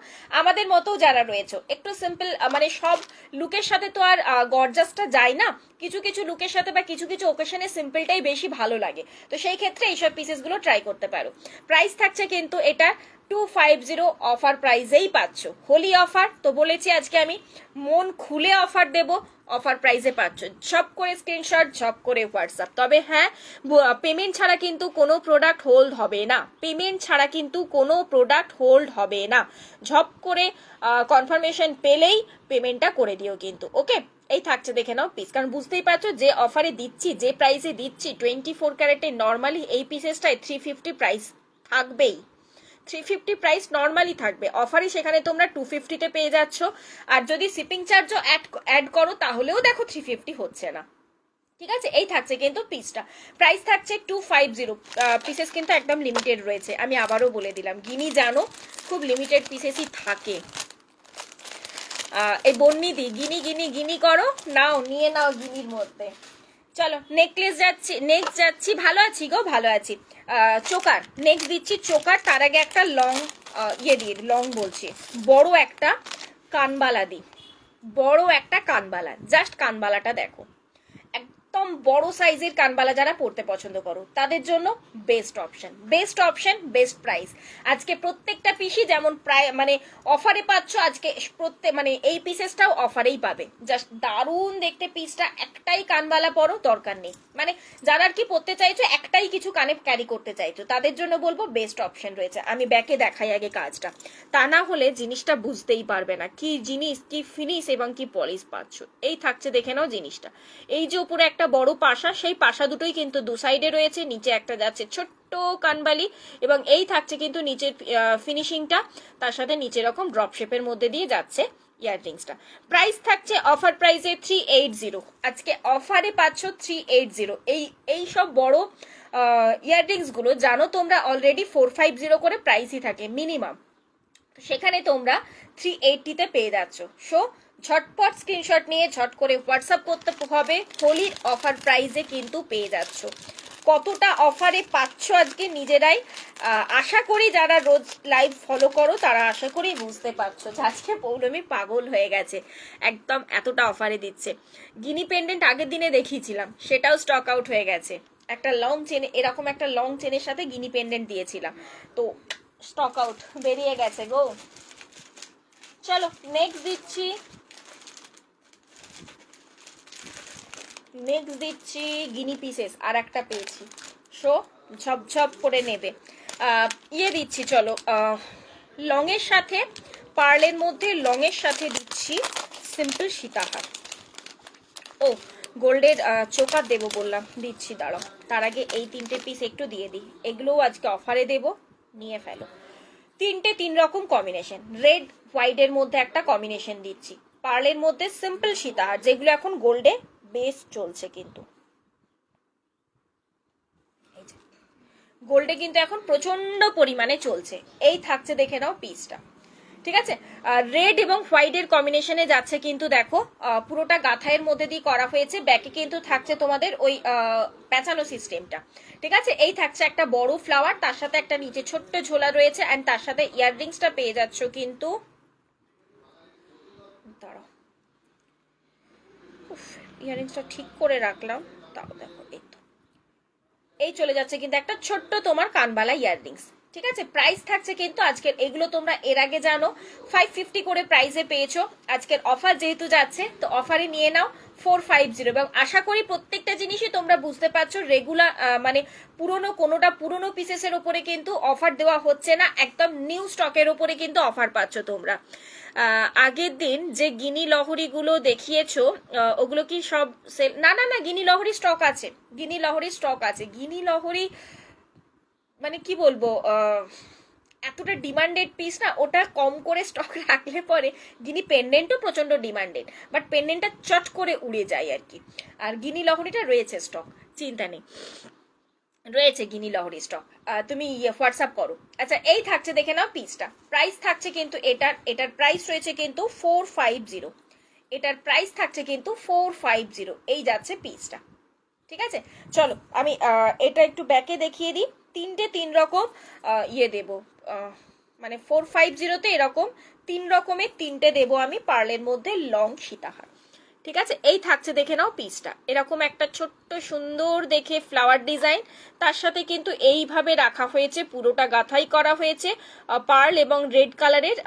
আমাদের মতো যারা রয়েছে একটু সিম্পল, মানে সব লুকের সাথে তো আর গর্জাসটা যায় না, কিছু কিছু লুকের সাথে বা কিছু কিছু ওকেশনে সিম্পলটাই বেশি ভালো লাগে, তো সেই ক্ষেত্রে এইসব পিসেসগুলো ট্রাই করতে পারো। প্রাইস থাকছে কিন্তু এটা 250, অফার প্রাইসেই পাচ্ছ, হোলি অফার তো বলেছি আজকে আমি মন খুলে অফার দেব, অফার প্রাইসে পাচ্ছ, সব করে স্ক্রিনশট, সব করে হোয়াটসঅ্যাপ। তবে হ্যাঁ পেমেন্ট ছাড়া কিন্তু কোনো প্রোডাক্ট হোল্ড হবে না, পেমেন্ট ছাড়া কিন্তু কোনো প্রোডাক্ট হোল্ড হবে না, ঝপ করে কনফার্মেশন পেলেই পেমেন্টটা করে দিও কিন্তু, ওকে। এই থাকছে দেখে নাও পিস, কারণ বুঝতেই পারছো যে অফারে দিচ্ছি, যে প্রাইসে দিচ্ছি 24 ক্যারেটে, নর্মালি এই পিসেসটাই 350 প্রাইস থাকবেই, 350 প্রাইস নর্মালি থাকবে, অফারে সেখানে তোমরা 250-তে পেয়ে যাচ্ছ, আর যদি শিপিং চার্জও অ্যাড করো তাহলেও দেখো 350 হচ্ছে না, ঠিক আছে। এই থাকছে কিন্তু পিসটা, প্রাইস থাকছে 250, পিসেস কিন্তু একদম লিমিটেড রয়েছে, আমি আবারও বলে দিলাম, গিনি জানো খুব লিমিটেড পিসেসই থাকে। এই বন্নিদি গিনি গিনি গিনি করো, নাও নিয়ে নাও গিনির মধ্যে। চলো নেকলেস যাচ্ছি, নেক্সট যাচ্ছি, ভালো আছি গো ভালো আছি। চোকার নেক্সট দিচ্ছি চোকার, তার আগে একটা লং ইয়ে দিয়ে লং বলছি, বড় একটা কানবালা দিই, বড় একটা কানবালা, জাস্ট কানবালাটা দেখো, একদম বড় সাইজের কানবালা যারা পড়তে পছন্দ করো তাদের জন্য best option, best option, best price. আজকে প্রত্যেকটা পিসই যেমন প্রায় মানে অফারে পাচ্ছ, আজকে প্রত্যেক মানে এই পিসেসটাও অফারেই পাবে, জাস্ট দারুণ দেখতে পিসটা, একটাই কানবালা পরো দরকার নেই, মানে যারা আর কি পড়তে চাইছো একটাই কিছু কানে ক্যারি করতে চাইছো তাদের জন্য বলবো বেস্ট অপশন রয়েছে। আমি ব্যাকে দেখাই আগে কাজটা, তা না হলে জিনিসটা বুঝতেই পারবে না কি জিনিস, কি ফিনিশ এবং কি পলিশ পাচ্ছ। এই থাকছে দেখে নাও জিনিসটা, এই যে উপরে একটা বড় পাশা, সেই পাশা দুটোই কিন্তু দু সাইডে রয়েছে, নিচে একটা যাচ্ছে ছোট্ট কানবালি, এবং এই থাকছে কিন্তু নিচের ফিনিশিংটা, তার সাথে নিচে এরকম ড্রপ শেপের মধ্যে দিয়ে যাচ্ছে ইয়াররিংসটা। প্রাইস থাকছে অফার প্রাইসে 380, আজকে অফারে পাচ্ছ 380। এই সব বড় ইয়াররিংস গুলো জানো তোমরা অলরেডি 450 করে প্রাইসই থাকে মিনিমাম, সেখানে তোমরা 380-তে পেয়ে যাচ্ছ। সো ঝটপট স্ক্রিনশট নিয়ে ঝট করে হোয়াটসঅ্যাপ করতে হবে, হোলির অফার প্রাইসে কিন্তু পেয়ে যাচ্ছ। কতটা অফারে পাচ্ছ আজকে নিজেরাই আশা করি যারা রোজ লাইভ ফলো করো তারা আশা করি বুঝতে পারছো যে আজকে পৌলমী পাগল হয়ে গেছে, একদম এতটা অফারে দিচ্ছে। গিনি পেন্ডেন্ট আগের দিনে দেখিয়েছিলাম, সেটাও স্টক আউট হয়ে গেছে, একটা লং চেন, এরকম একটা লং চেনের সাথে গিনি পেন্ডেন্ট দিয়েছিলাম, তো স্টক আউট বেরিয়ে গেছে গো। চলো নেক্সট দিচ্ছি, গিনি পিসেস, আর একটা পেয়েছি, সো ঝপঝপ করে নেবে। ইয়ে দিচ্ছি, চলো লংয়ের সাথে, পার্লের মধ্যে লংয়ের সাথে দিচ্ছি সিম্পল সীতাহার। ও গোল্ডের চোকার দেবো বললাম, দিচ্ছি দাঁড়াও, তার আগে এই 3টে পিস একটু দিয়ে দিই, এগুলোও আজকে অফারে দেব, নিয়ে ফেলো। 3টে 3 রকম কম্বিনেশন, রেড হোয়াইটের মধ্যে একটা কম্বিনেশন দিচ্ছি, পার্লের মধ্যে সিম্পল সীতাহার, যেগুলো এখন গোল্ডে বেশ চলছে কিন্তু, গোল্ডে কিন্তু এখন প্রচন্ড পরিমাণে চলছে। এই থাকছে, দেখে নাও পিসটা, ঠিক আছে। রেড এবং হোয়াইটের কম্বিনেশনে যাচ্ছে কিন্তু, দেখো পুরোটা গাথায়ের মধ্যে দিয়ে করা হয়েছে, ব্যাকে কিন্তু থাকছে তোমাদের ওই পেঁচানো সিস্টেমটা, ঠিক আছে। এই থাকছে একটা বড় ফ্লাওয়ার, তার সাথে একটা নিচে ছোট্ট ঝোলা রয়েছে, অ্যান্ড তার সাথে ইয়াররিংসটা পেয়ে যাচ্ছ কিন্তু, দাঁড়াও ইয়াররিংসটা ঠিক করে রাখলাম, তাও দেখো এই তো, এই চলে যাচ্ছে কিন্তু একটা ছোট্ট তোমার কানবালা ইয়াররিংস, ঠিক আছে। প্রাইস থাকছে কিন্তু আজকের, এগুলো তোমরা এর আগে জানো 550 করে প্রাইসে পেয়েছো, আজকের অফার যেহেতু যাচ্ছে তো অফারে নিয়ে নাও 450, এবং আশা করি প্রত্যেকটা জিনিসই তোমরা বুঝতে পারছো, রেগুলার মানে পুরনো পিসেসের উপরে কিন্তু অফার দেওয়া হচ্ছে না, একদম নিউ স্টকের উপরে কিন্তু অফার পাচ্ছ তোমরা। আগের দিন যে গিনি লহরিগুলো দেখিয়েছো ওগুলো কি সব সেল? না না না, গিনি লহরি স্টক আছে, গিনি লহরি স্টক আছে, গিনি লহরি মানে কি বলবো, এতটা ডিমান্ডেড পিস না, ওটা কম করে স্টক রাখলে পরে, গিনি পেন্ডেন্টও প্রচন্ড ডিমান্ডেড, বাট পেন্ডেন্টটা চট করে উড়ে যায় আর কি, আর গিনি লহরিটা রয়েছে স্টক, চিন্তা নেই, রয়েছে গিনি লহরি স্টক, তুমি হোয়াটসঅ্যাপ করো। আচ্ছা এই থাকছে, দেখে নাও পিসটা, প্রাইস থাকছে কিন্তু এটার প্রাইস রয়েছে কিন্তু 450, এটার প্রাইস থাকছে কিন্তু 450, এই যাচ্ছে পিসটা, ঠিক আছে। চলো আমি এটা একটু ব্যাকে দেখিয়ে দিই, 3টে 3 রকম ইয়ে দেবো, মানে 450তে এরকম 3 রকমের 3টে দেবো আমি পার্লের মধ্যে লং সীতাহার, ঠিক আছে। এই থাকছে, দেখে নাও পিসটা, এরকম একটা ছোট্ট সুন্দর দেখে ফ্লাওয়ার ডিজাইন, তার সাথে কিন্তু এইভাবে রাখা হয়েছে, পুরোটা গাঁথাই করা হয়েছে পার্ল এবং রেড কালারের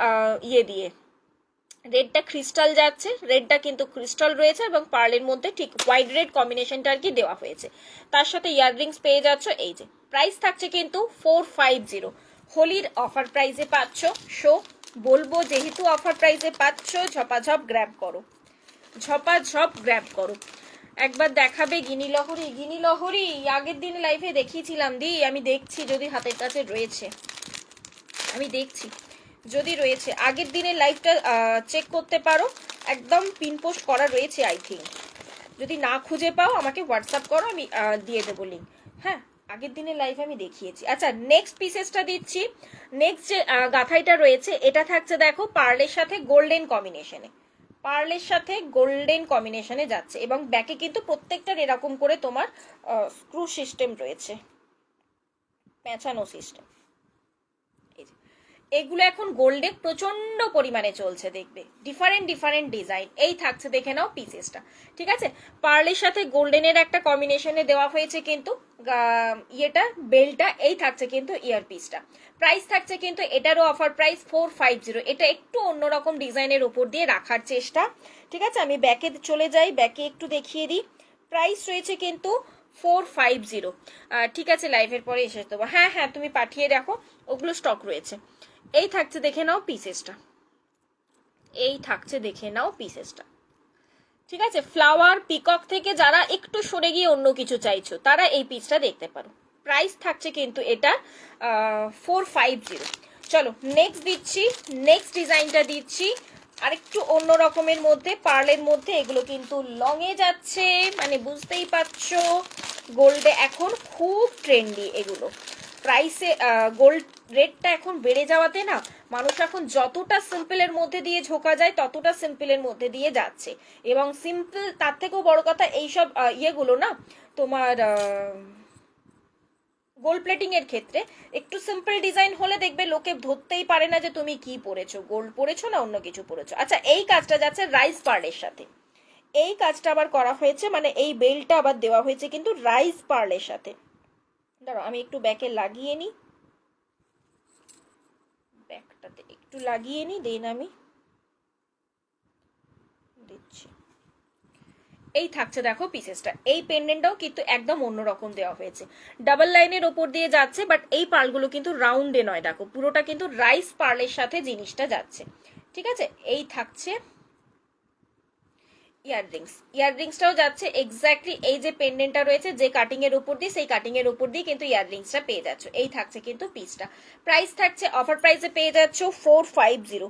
ইয়ে দিয়ে, রেডটা ক্রিস্টাল যাচ্ছে, রেডটা কিন্তু ক্রিস্টাল রয়েছে, এবং পার্লের মধ্যে ঠিক হোয়াইট রেড কম্বিনেশনটা আর কি দেওয়া হয়েছে, তার সাথে ইয়াররিংস পেয়ে যাচ্ছ। এই যে প্রাইস থাকছে কিন্তু 450, হোলির অফার প্রাইসে পাচ্ছ, শো বলবো যেহেতু অফার প্রাইসে পাচ্ছ, ঝপাঝপ গ্র্যাব করো, ঝপাঝপ গ্র্যাব করো। একবার দেখাবে গিনি লহরি? গিনি লহরি আগের দিন লাইভে দেখিয়েছিলাম দি, আমি দেখছি যদি হাতের কাছে রয়েছে, আমি দেখছি যদি রয়েছে, আগের দিনের লাইভটা চেক করতে পারো, একদম পিন পোস্ট করা রয়েছে আই থিঙ্ক, যদি না খুঁজে পাও আমাকে হোয়াটসঅ্যাপ করো, আমি দিয়ে দেবো লিঙ্ক, হ্যাঁ আগের দিনের লাইভ আমি দেখিয়েছি। আচ্ছা নেক্সট পিসেসটা দিচ্ছি, নেক্সট যে গাথাইটা রয়েছে এটা থাকছে দেখো পার্লের সাথে গোল্ডেন কম্বিনেশনে, পার্লের সাথে গোল্ডেন কম্বিনেশনে যাচ্ছে, এবং ব্যাকে কিন্তু প্রত্যেকটার এরকম করে তোমার স্ক্রু সিস্টেম রয়েছে, পেঁচানো সিস্টেম, এগুলো এখন গোল্ডে প্রচন্ড পরিমাণে চলছে, দেখবে ডিফারেন্ট ডিজাইন। এই থাকছে, দেখে নাও পিসেসটা, ঠিক আছে। পার্লের সাথে গোল্ডেনের একটা কম্বিনেশনে দেওয়া হয়েছে কিন্তু ইয়েটা, বেলটা, এই থাকছে কিন্তু ইয়ার পিসটা, প্রাইস থাকছে কিন্তু এটারও অফার প্রাইস 450, এটা একটু অন্যরকম ডিজাইনের উপর দিয়ে রাখার চেষ্টা, ঠিক আছে। আমি ব্যাকে চলে যাই, ব্যাকে একটু দেখিয়ে দিই, প্রাইস রয়েছে কিন্তু 450, ঠিক আছে লাইভের পরে এসে দেবো, হ্যাঁ হ্যাঁ তুমি পাঠিয়ে রাখো, ওগুলো স্টক রয়েছে। এই থাকছে, দেখে নাও পিসেসটা, এই থাকছে, দেখে নাও পিসেসটা, ঠিক আছে। ফ্লাওয়ার পিকক থেকে যারা একটু সরে গিয়ে অন্য কিছু চাইছো তারা এই পিসটা দেখতে পারো, প্রাইস থাকছে কিন্তু এটা 450। চলো নেক্সট দিচ্ছি, নেক্সট ডিজাইনটা দিচ্ছি আরেকটু অন্য রকমের মধ্যে, পার্লের মধ্যে, এগুলো কিন্তু লং এ যাচ্ছে, মানে বুঝতেই পারছো গোল্ডে এখন খুব ট্রেন্ডি এগুলো, প্রাইসে গোল্ড রেটটা এখন বেড়ে যাওয়াতে না, মানুষ এখন যতটা সিম্পলের মধ্যে দিয়ে ঝোঁকা যায় ততটা সিম্পলের মধ্যে দিয়ে যাচ্ছে, এবং সিম্পল তার থেকেও বড় কথা এইসব ইয়েগুলো না তোমার গোল্ড প্লেটিং এর ক্ষেত্রে একটু সিম্পল ডিজাইন হলে দেখবে লোকে ধরতেই পারে না যে তুমি কি পরেছো, গোল্ড পরেছো না অন্য কিছু পরেছো। আচ্ছা এই কাজটা যাচ্ছে রাইস পার্লের সাথে, এই কাজটা আবার করা হয়েছে, মানে এই বেলটা আবার দেওয়া হয়েছে কিন্তু রাইস পার্লের সাথে। দাঁড়াও আমি একটু ব্যাকে লাগিয়ে নিই, ব্যাকটাতে একটু লাগিয়ে নিই, দেন আমি দিচ্ছি। এই থাকছে দেখো পিসেসটা, এই পেন্ডেন্টটাও কিন্তু একদম অন্যরকম দেওয়া হয়েছে, ডাবল লাইনের ওপর দিয়ে যাচ্ছে, বাট এই পার্লগুলো কিন্তু রাউন্ডে নয়, দেখো পুরোটা কিন্তু রাইস পার্লের সাথে জিনিসটা যাচ্ছে। ঠিক আছে, এই থাকছে ইয়াররিংসটাও যাচ্ছে এক্স্যাক্টলি এই যে পেন্ডেন্টটা রয়েছে যে কাটিং এর উপর দিয়ে, সেই কাটিং এর উপর দিয়ে কিন্তু ইয়াররিংসটা পেয়ে যাচ্ছ। এই থাকছে কিন্তু পিসটা, প্রাইস থাকছে অফার প্রাইসে পেয়ে যাচ্ছ 450,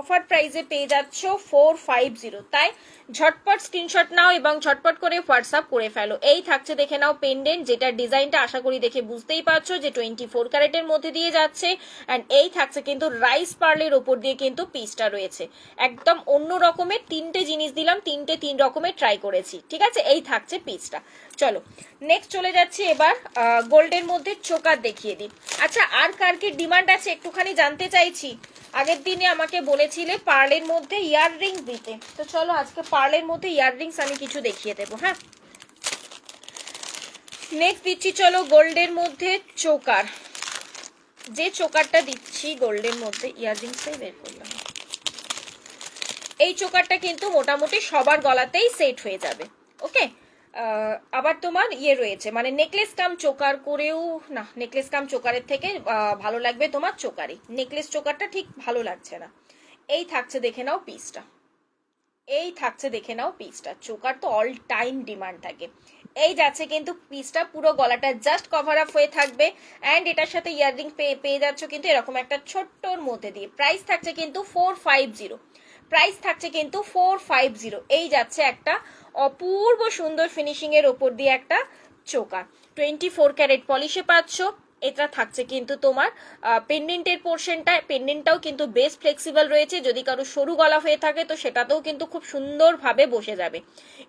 অফার প্রাইসে পেয়ে যাচ্ছ 450। তাই ঝটপট স্ক্রিনশট নাও এবং ঝটপট করে হোয়াটসঅ্যাপ করে ফেলো। এই থাকছে দেখে নাও পেন্ডেন্ট, যেটার ডিজাইনটা আশা করি দেখে বুঝতেই পারছো যে 24 ক্যারেটের মধ্যে দিয়ে যাচ্ছে। অ্যান্ড এই থাকছে কিন্তু রাইস পার্লের ওপর দিয়ে কিন্তু পিসটা রয়েছে, একদম অন্য রকমের তিনটে জিনিস দিলাম, তিনটে তিন রকমের ট্রাই করেছি। ঠিক আছে, এই থাকছে পিসটা। চলো নেক্সট চলে যাচ্ছি এবার গোল্ডের মধ্যে চোকার দেখিয়ে দিই। আচ্ছা আর কার কি ডিমান্ড আছে একটুখানি জানতে চাইছি। আগের দিনে আমাকে বলেছিলে পার্লের মধ্যে ইয়াররিংস দিতে, তো চলো আজকে পার্লের মধ্যে ইয়াররিংস আমি কিছু দেখিয়ে দেবো। হ্যাঁ, নেক্সট দিচ্ছি চলো গোল্ডের মধ্যে চোকার। যে চোকারটা দিচ্ছি গোল্ডের মধ্যে, ইয়াররিংসটাই বের করলাম, এই চোকারটা কিন্তু মোটামুটি সবার গলাতেই সেট হয়ে যাবে। ওকে, আবার তোমার ইয়ে রয়েছে, মানে নেকলেস কাম চোকার করেও না, নেকলেস কাম চোকারের থেকে ভালো লাগবে তোমার চোকারি, নেকলেস চোকারটা ঠিক ভালো লাগছে না। এই থাকছে দেখে নাও পিসটা, এই থাকছে দেখে নাও পিসটা, চোকার তো অল টাইম ডিমান্ড থাকে। এই যাচ্ছে কিন্তু পিসটা, পুরো গলাটা জাস্ট কভার আপ হয়ে থাকবে। অ্যান্ড এটার সাথে ইয়াররিং পেয়ে যাচ্ছ কিন্তু এরকম একটা ছোট্টর মধ্যে দিয়ে। প্রাইস থাকছে কিন্তু 450, প্রাইস থাকছে কিন্তু 450। এই যাচ্ছে একটা অপূর্ব সুন্দর ফিনিশিং এর ওপর দিয়ে একটা চোকার, 24 ক্যারেট পলিশে পাচ্ছ। এটা থাকছে কিন্তু তোমার পেন্ডেন্টের পোর্শনটা, পেন্ডেন্টটাও কিন্তু বেশ ফ্লেক্সিবল রয়েছে, যদি কারো সরু গলা হয়ে থাকে তো সেটাতেও কিন্তু খুব সুন্দরভাবে বসে যাবে।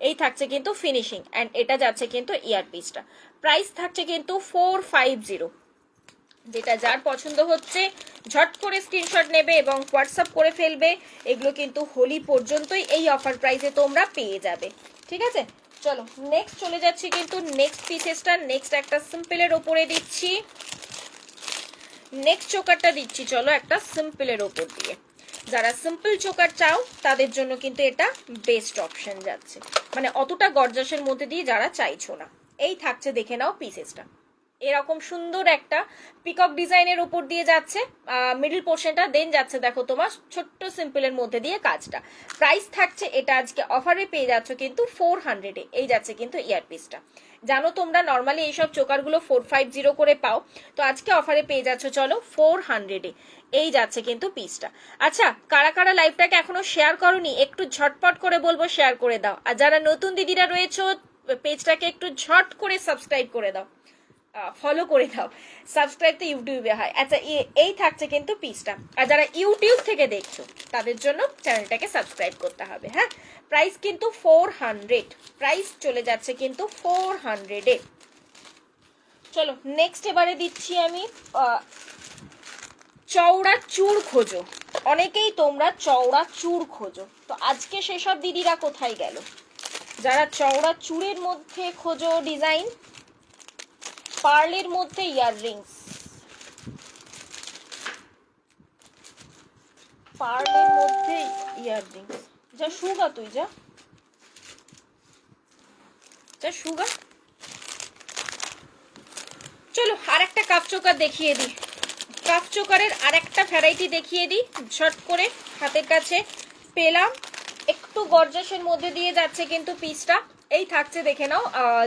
এই থাকছে কিন্তু ফিনিশিং, অ্যান্ড এটা যাচ্ছে কিন্তু ইয়ারপিসটা। প্রাইস থাকছে কিন্তু 450। যেটা যার পছন্দ হচ্ছে ঝট করে স্ক্রিনশট নেবে এবং হোয়াটসঅ্যাপ করে ফেলবে। এগুলো কিন্তু হোলি পর্যন্তই এই অফার প্রাইসে তোমরা পেয়ে যাবে। ঠিক আছে, চলো নেক্সট চলে যাচ্ছি কিন্তু নেক্সট পিসেসটা, নেক্সট একটা সিম্পলের ওপরে দিচ্ছি, নেক্সট চোকারটা দিচ্ছি চলো একটা সিম্পলের ওপর দিয়ে। যারা সিম্পল চোকার চাও তাদের জন্য কিন্তু এটা বেস্ট অপশন যাচ্ছে, মানে অতটা গর্জাসের মধ্যে দিয়ে যারা চাইছো না। এই থাকছে দেখে নাও পিসেসটা, এরকম সুন্দর একটা পিকক ডিজাইনের উপর দিয়ে যাচ্ছে মিডল পোর্শনটা, দেন যাচ্ছে দেখো তোমার ছোট্ট সিম্পলের মধ্যে দিয়ে কাজটা। প্রাইস থাকছে এটা আজকে অফারে পেয়ে যাচ্ছ কিন্তু 400। এই যাচ্ছে কিন্তু ইয়ারপিসটা, জানো তোমরা নর্মালি এইসব চোকারগুলো 450 করে পাও, তো আজকে অফারে পেয়ে যাচ্ছ চলো 400। এই যাচ্ছে কিন্তু পিসটা। আচ্ছা কারা কারা লাইভটাকে এখনো শেয়ার করোনি একটু ঝটপট করে বলবো শেয়ার করে দাও, আর যারা নতুন দিদিরা রয়েছো পেজটাকে একটু ঝট করে সাবস্ক্রাইব করে দাও, ফলো করে দাও। সাবস্ক্রাইব তো ইউটিউবে হয়। আচ্ছা এই থাকছে কিন্তু পিসটা, আর যারা ইউটিউব থেকে দেখছো তাদের জন্য চ্যানেলটাকে সাবস্ক্রাইব করতে হবে। হ্যাঁ, প্রাইস কিন্তু 400, প্রাইস চলে যাচ্ছে কিন্তু 400-এ। চলো নেক্সট এবারে দিচ্ছি আমি চওড়া চূড় খোঁজো, অনেকেই তোমরা চওড়া চূড় খোঁজো, তো আজকে সেসব দিদিরা কোথায় গেল? যারা চওড়া চূড়ের মধ্যে খোঁজো ডিজাইন, পার্লের মধ্যে ইয়াররিংস, পার্লের মধ্যে ইয়াররিংস, যা সুগা তুই যা যা সুগা। চলো আর একটা কাপ চোকার দেখিয়ে দিই, কাপ চোকারের আর একটা ভ্যারাইটি দেখিয়ে দিই ঝট করে, হাতের কাছে পেলাম। একটু গর্জাসের মধ্যে দিয়ে যাচ্ছে কিন্তু পিসটা। এই থাকছে দেখে নাও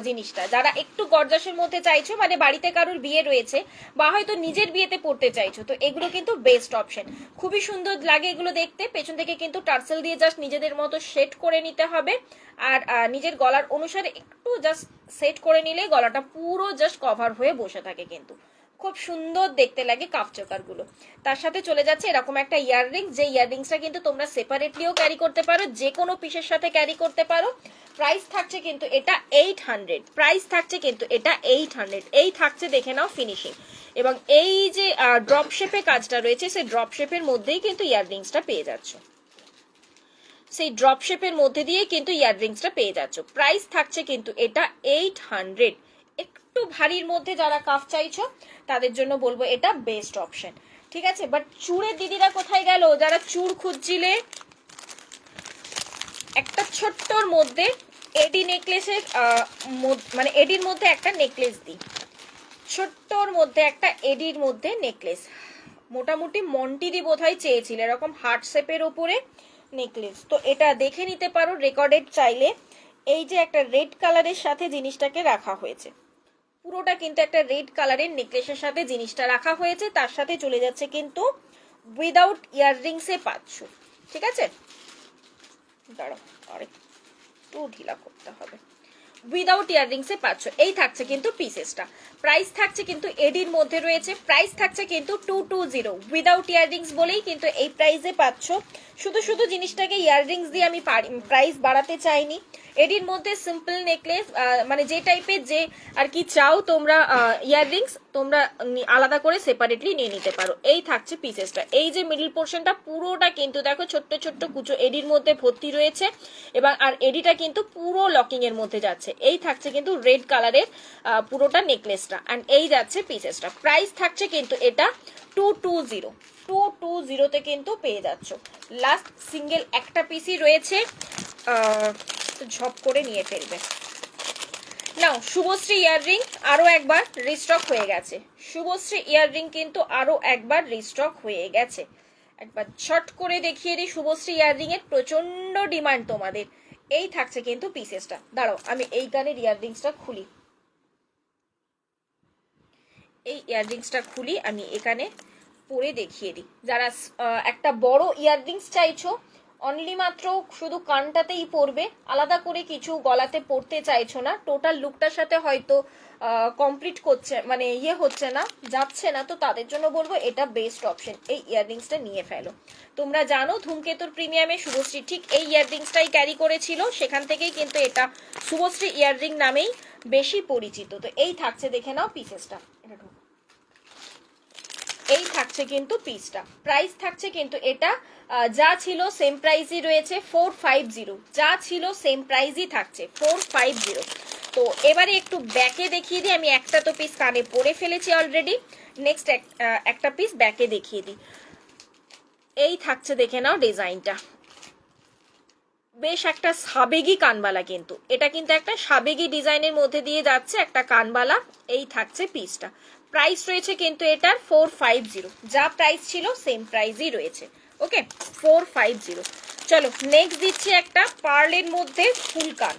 জিনিসটা, যারা একটু গর্জাসের মধ্যে চাইছো, মানে বাড়িতে কারোর বিয়ে রয়েছে বা হয়তো নিজের বিয়েতে পড়তে চাইছো, তো এগুলো কিন্তু বেস্ট অপশন। খুবই সুন্দর লাগে এগুলো দেখতে, পেছন থেকে কিন্তু টার্সেল দিয়ে জাস্ট নিজেদের মতো সেট করে নিতে হবে, আর নিজের গলার অনুসারে একটু জাস্ট সেট করে নিলে গলাটা পুরো জাস্ট কভার হয়ে বসে থাকে, কিন্তু খুব সুন্দর দেখতে লাগে কাপ চোকারগুলো। তার সাথে চলে যাচ্ছে এরকম একটা ইয়াররিং, যে ইয়াররিংসটা কিন্তু তোমরা সেপারেটলিও ক্যারি করতে পারো, যে কোনো পিসের সাথে ক্যারি করতে পারো। প্রাইস থাকছে কিন্তু এটা 800, প্রাইস থাকছে কিন্তু এটা 800। এই থাকছে দেখে নাও ফিনিশিং, এবং এই যে ড্রপ শেপে কাজটা রয়েছে সেই ড্রপ শেপের মধ্যেই কিন্তু ইয়াররিংসটা পেয়ে যাচ্ছ। সেই ড্রপ শেপের মধ্যে দিয়ে কিন্তু ইয়াররিংসটা পেয়ে যাচ্ছ। প্রাইস থাকছে কিন্তু এটা 800। একটু ভারীর মধ্যে যারা কাফ চাইছো তাদের জন্য বলবো এটা বেস্ট অপশন, ঠিক আছে। বাট চূড়ের দিদিরা কোথায় গেল? যারা চূড় খুঁজছিলে, একটা ছোট্টর মধ্যে এডি নেকলেসের মানে এডির মধ্যে একটা নেকলেস দিই, ছোট্টর মধ্যে একটা এডির মধ্যে নেকলেস, মোটামুটি মন্টিরি বোধহয় চেয়েছিল এরকম হার্ট শেপের ওপরে নেকলেস। তো এটা দেখে নিতে পারো রেকর্ডেড চাইলে। এই যে একটা রেড কালারের সাথে জিনিসটাকে রাখা হয়েছে, পুরোটা কিন্তু একটা রেড কালারের নেকলেসের সাথে জিনিসটা রাখা হয়েছে, তার সাথে চলে যাচ্ছে কিন্তু উইদাউট ইয়াররিংসে পাচ্ছ, ঠিক আছে। দাঁড়াও আরেকটু ঢিলা করতে হবে। উইদাউট ইয়াররিংসে পাচ্ছ, এই থাকছে কিন্তু পিসেসটা। প্রাইস থাকছে কিন্তু এডির মধ্যে রয়েছে, প্রাইস থাকছে কিন্তু 220 উইদাউট ইয়াররিংস বলেই কিন্তু এই প্রাইসে পাচ্ছ। শুধু শুধু জিনিসটাকে ইয়াররিংস দিয়ে আমি প্রাইস বাড়াতে চাইনি। এডির মধ্যে সিম্পল নেকলেস, মানে যে টাইপের যে আর কি চাও তোমরা ইয়াররিংস, তোমরা আলাদা করে সেপারেটলি নিয়ে নিতে পারো। এই থাকছে পিসেসটা। এই যে মিডল পোর্শনটা পুরোটা কিন্তু দেখো ছোট্ট ছোট্ট কুচো এডির মধ্যে ভর্তি রয়েছে, এবং আর এডিটা কিন্তু পুরো লকিং এর মধ্যে যাচ্ছে। এই থাকছে কিন্তু রেড কালারের পুরোটা নেকলেসটা, অ্যান্ড এই যাচ্ছে পিসেসটা। প্রাইস থাকছে কিন্তু এটা 220 কিন্তু পেয়ে যাচ্ছ। লাস্ট সিঙ্গেল একটা পিসই রয়েছে, ঝপ করে নিয়ে ফেলবে। নাও শুভশ্রী ইয়াররিং আরো একবার রিস্টক হয়ে গেছে। শুভশ্রী ইয়াররিং কিন্তু আরো একবার রিস্টক হয়ে গেছে। একবার ছট করে দেখিয়ে দিই, শুভশ্রী ইয়াররিং এর প্রচন্ড ডিমান্ড তোমাদের। এই থাকছে কিন্তু পিসেসটা। দাঁড়াও আমি এই গানের ইয়াররিংসটা খুলি, এই ইয়াররিংসটা খুলি, আমি এখানে পরে দেখিয়ে দিই। যারা একটা বড় ইয়াররিংস চাইছো, অনলি মাত্র শুধু কানটাতেই পরবে, আলাদা করে কিছু গলাতে পরতে চাইছো না, টোটাল লুকটার সাথে হয়তো কমপ্লিট করছে মানে হচ্ছে না, যাচ্ছে না, তো তাদের জন্য বলবো এটা বেস্ট অপশন। এই ইয়াররিংসটা নিয়ে ফেলো। তোমরা জানো ধূমকেতুর প্রিমিয়ামে শুভশ্রী ঠিক এই ইয়াররিংসটাই ক্যারি করেছিল, সেখান থেকেই কিন্তু এটা শুভশ্রী ইয়াররিং নামেই বেশি পরিচিত। তো এই থাকছে, দেখে নাও পিসেসটা, এটা এই থাকছে কিন্তু পিসটা। প্রাইস থাকছে কিন্তু এটা যা ছিল সেম প্রাইসই রয়েছে 450, যা ছিল সেম প্রাইসই থাকছে 450। তো এবারে একটু ব্যাকে দেখিয়ে দিই, আমি একটা তো পিস কানে পরে ফেলেছি অলরেডি, নেক্সট একটা পিস ব্যাকে দেখিয়ে দিই। এই থাকছে, দেখে নাও ডিজাইনটা, বেশ একটা সাবেগি কানবালা, কিন্তু এটা কিন্তু একটা সাবেগি ডিজাইনের মধ্যে দিয়ে যাচ্ছে একটা কানবালা। এই থাকছে পিসটা। প্রাইস রয়েছে কিন্তু এটার 450, যা প্রাইস ছিল সেম প্রাইসই রয়েছে। ওকে 450। চলো নেক্সট দিচ্ছি একটা পার্লের মধ্যে ফুল কান,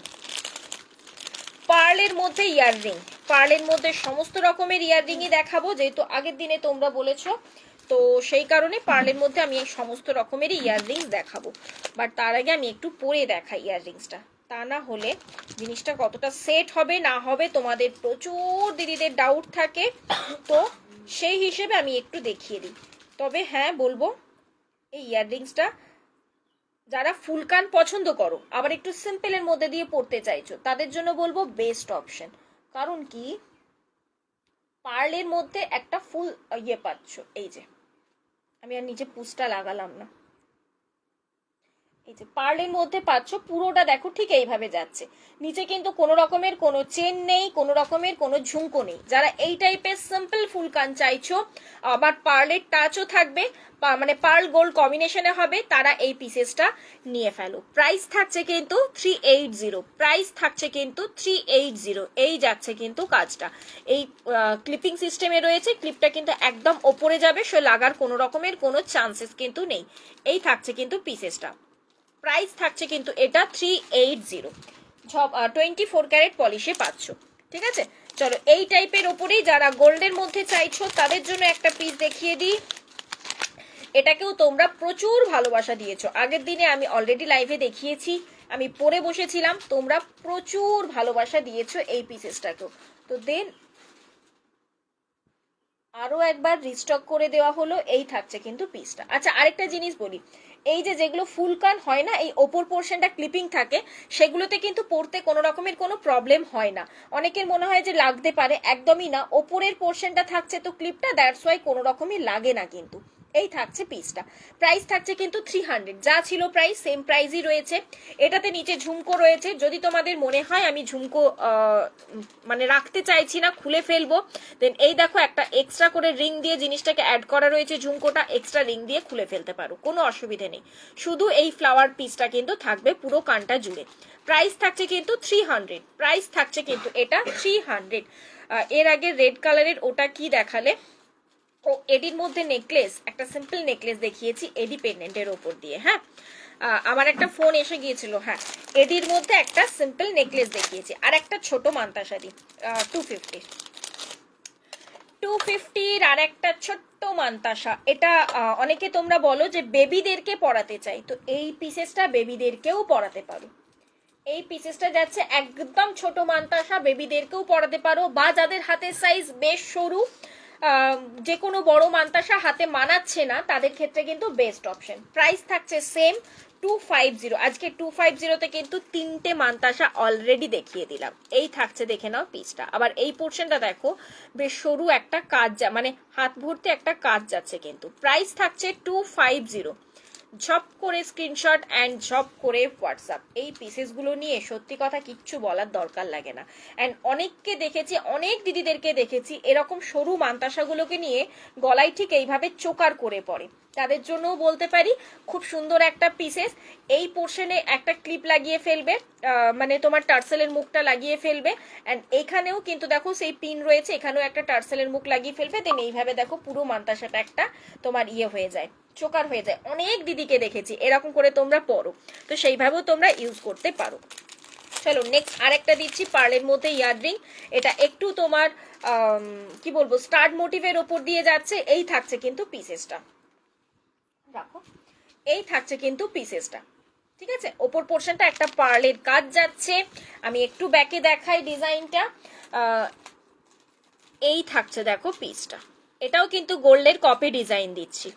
পার্লের মধ্যে ইয়াররিং, পার্লের মধ্যে সমস্ত রকমের ইয়াররিংই দেখাবো, যেহেতু আগের দিনে তোমরা বলেছো, তো সেই কারণে পার্লের মধ্যে আমি এই সমস্ত রকমেরই ইয়াররিংস দেখাবো। বাট তার আগে আমি একটু পরে দেখাই ইয়াররিংসটা, তা না হলে জিনিসটা কতটা সেট হবে না হবে তোমাদের প্রচুর দিদিদের ডাউট থাকে, তো সেই হিসেবে আমি একটু দেখিয়ে দিই। তবে হ্যাঁ বলবো, এই ইয়াররিংসটা যারা ফুলকান পছন্দ করো আবার একটু সিম্পলের মধ্যে দিয়ে পড়তে চাইছো, তাদের জন্য বলবো বেস্ট অপশন। কারণ কি, পার্লের মধ্যে একটা ফুল পাচ্ছ। এই যে আমি আর নিচে পুসটা লাগালাম না, এই যে পার্লের মধ্যে পাচ্ছ, পুরোটা দেখো ঠিক এইভাবে যাচ্ছে, নিচে কিন্তু কোনো রকমের কোনো চেন নেই, কোনো রকমের কোনো ঝুমকো নেই। যারা এই টাইপের সিম্পল ফুল কান চাইছো আবার পার্লের টাচও থাকবে, মানে পার্ল গোল্ড কম্বিনেশনে হবে, তারা এই পিসেসটা নিয়ে ফেলো। প্রাইস থাকছে কিন্তু 380, প্রাইস থাকছে কিন্তু 380। এই যাচ্ছে কিন্তু কাজটা, এই ক্লিপিং সিস্টেমে রয়েছে, ক্লিপটা কিন্তু একদম ওপরে যাবে, সে লাগার কোনো রকমের কোনো চান্সেস কিন্তু নেই। এই থাকছে কিন্তু পিসেসটা। প্রাইস থাকছে কিন্তু এটা 380, 24 ক্যারেট পলিশে পাচ্ছ, ঠিক আছে। চলো এই টাইপের ওপরেই যারা গোল্ডের মধ্যে চাইছো তাদের জন্য একটা পিস দেখিয়ে দিই। এটাকেও তোমরা প্রচুর ভালোবাসা দিয়েছো, আগের দিনে আমি অলরেডি লাইভে দেখিয়েছি, আমি পরে বসেছিলাম, তোমরা প্রচুর ভালোবাসা দিয়েছো এই পিসেসটাকেও, তো দেন আরো একবার রিস্টক করে দেওয়া হলো। এই থাকছে কিন্তু পিসটা। আচ্ছা আরেকটা জিনিস বলি, এই যে যেগুলো ফুল কান হয় না, এই ওপর পোর্শনটা ক্লিপিং থাকে, সেগুলোতে কিন্তু পরতে কোনো রকমের কোনো প্রবলেম হয় না। অনেকের মনে হয় যে লাগতে পারে, একদমই না, ওপরের পোর্শনটা থাকছে তো ক্লিপটা, দ্যাটস ওয়াই কোনো রকমই লাগে না কিন্তু। এই থাকছে পিসটা, প্রাইস থাকছে কিন্তু 300, যা ছিল প্রাইস সেম প্রাইসই রয়েছে। এটাতে নিচে ঝুমকো রয়েছে, যদি তোমাদের মনে হয় আমি ঝুমকো মানে রাখতে চাইছি না, খুলে ফেলবো, দেন এই দেখো একটা এক্সট্রা করে রিং দিয়ে জিনিসটাকে অ্যাড করা রয়েছে, ঝুমকোটা এক্সট্রা রিং দিয়ে খুলে ফেলতে পারো, কোনো অসুবিধে নেই। শুধু এই ফ্লাওয়ার পিসটা কিন্তু থাকবে পুরো কানটা জুড়ে। প্রাইস থাকছে কিন্তু 300, প্রাইস থাকছে কিন্তু এটা 300। এর আগে রেড কালারের ওটা কি দেখালে, ও এডির মধ্যে নেকলেস, একটা সিম্পল নেকলেস দেখিয়েছি এডি পেন্ডেন্টের ওপর দিয়ে। হ্যাঁ, আমার একটা ফোন এসে গিয়েছিল। হ্যাঁ, এডির মধ্যে একটা সিম্পল নেকলেস দেখিয়েছি, আর একটা ছোট মান্তাসারি 250, 250 আর একটা ছোট্ট মান্তাসা। এটা অনেকে তোমরা বলো যে বেবিদেরকে পড়াতে চাই, তো এই পিসেসটা বেবিদেরকেও পড়াতে পারো। এই পিসেসটা যাচ্ছে একদম ছোট মান্তাসা, বেবিদেরকেও পড়াতে পারো, বা যাদের হাতের সাইজ বেশ সরু, যে কোনো বড় মান্তাসা হাতে মানাচ্ছে না, তাদের ক্ষেত্রে কিন্তু বেস্ট অপশন। প্রাইস থাকছে সেম 250। আজকে 250তে কিন্তু 3টে মান্তাসা অলরেডি দেখিয়ে দিলাম। এই থাকছে, দেখে নাও পিসটা। আবার এই পোর্শনটা দেখো, বেশ সরু একটা কাজ, মানে হাত ভর্তি একটা কাজ যাচ্ছে কিন্তু। প্রাইস থাকছে 250। ঝপ করে স্ক্রিনশট অ্যান্ড ঝপ করে হোয়াটসঅ্যাপ। এই পিসেসগুলো নিয়ে সত্যি কথা কিচ্ছু বলার দরকার লাগে না। অ্যান্ড অনেককে দেখেছি, অনেক দিদিদেরকে দেখেছি এরকম সরু মান্তাসাগুলোকে নিয়ে গলায় ঠিক এইভাবে চোকার করে পড়ে, তাদের জন্যও বলতে পারি খুব সুন্দর একটা পিসেস। এই পোর্শনে একটা ক্লিপ লাগিয়ে ফেলবে, মানে তোমার টার্সেলের মুখটা লাগিয়ে ফেলবে, অ্যান্ড এখানেও কিন্তু দেখো সেই পিন রয়েছে, এখানেও একটা টার্সেলের মুখ লাগিয়ে ফেলবে, দেন এইভাবে দেখো পুরো মান্তাসাটা একটা তোমার হয়ে যায়, চোকার হয়ে যায়। অনেক দিদিকে দেখেছি এরকম করে তোমরা পরো, তো সেইভাবেও তোমরা ইউজ করতে পারো। চলো নেক্সট আরেকটা দিচ্ছি পার্লের মধ্যে ইয়াররিং। এটা একটু তোমার কি বলবো স্টার্ট মোটিভের ওপর দিয়ে যাচ্ছে। এই থাকছে কিন্তু পিসেসটা, রাখো, এই থাকছে কিন্তু পিসেসটা, ঠিক আছে। ওপর পোর্শনটা একটা পার্লের কাজ যাচ্ছে। আমি একটু ব্যাকে দেখাই ডিজাইনটা। এই থাকছে দেখো পিসটা, এটাও কিন্তু গোল্ডের কপি ডিজাইন দিচ্ছি,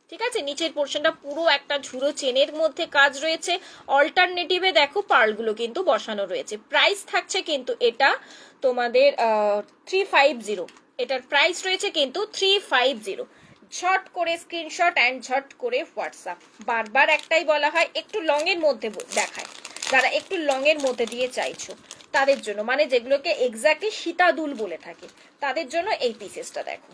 ঠিক আছে। নিচের পোর্শনটা পুরো একটা ঝুড়ো চেনের মধ্যে কাজ রয়েছে, অল্টারনেটিভে দেখো পার্লগুলো কিন্তু বসানো রয়েছে। প্রাইস থাকছে কিন্তু এটা তোমাদের 350। এটার প্রাইস রয়েছে কিন্তু 350। ঝট করে স্ক্রিনশট অ্যান্ড ঝট করে হোয়াটসঅ্যাপ। বারবার একটাই বলা হয়, একটু লং এর মধ্যে দেখায়, যারা একটু লং এর মধ্যে দিয়ে চাইছো তাদের জন্য, মানে যেগুলোকে এক্স্যাক্টলি সীতাদুল বলে থাকে, তাদের জন্য এই পিসেসটা দেখো।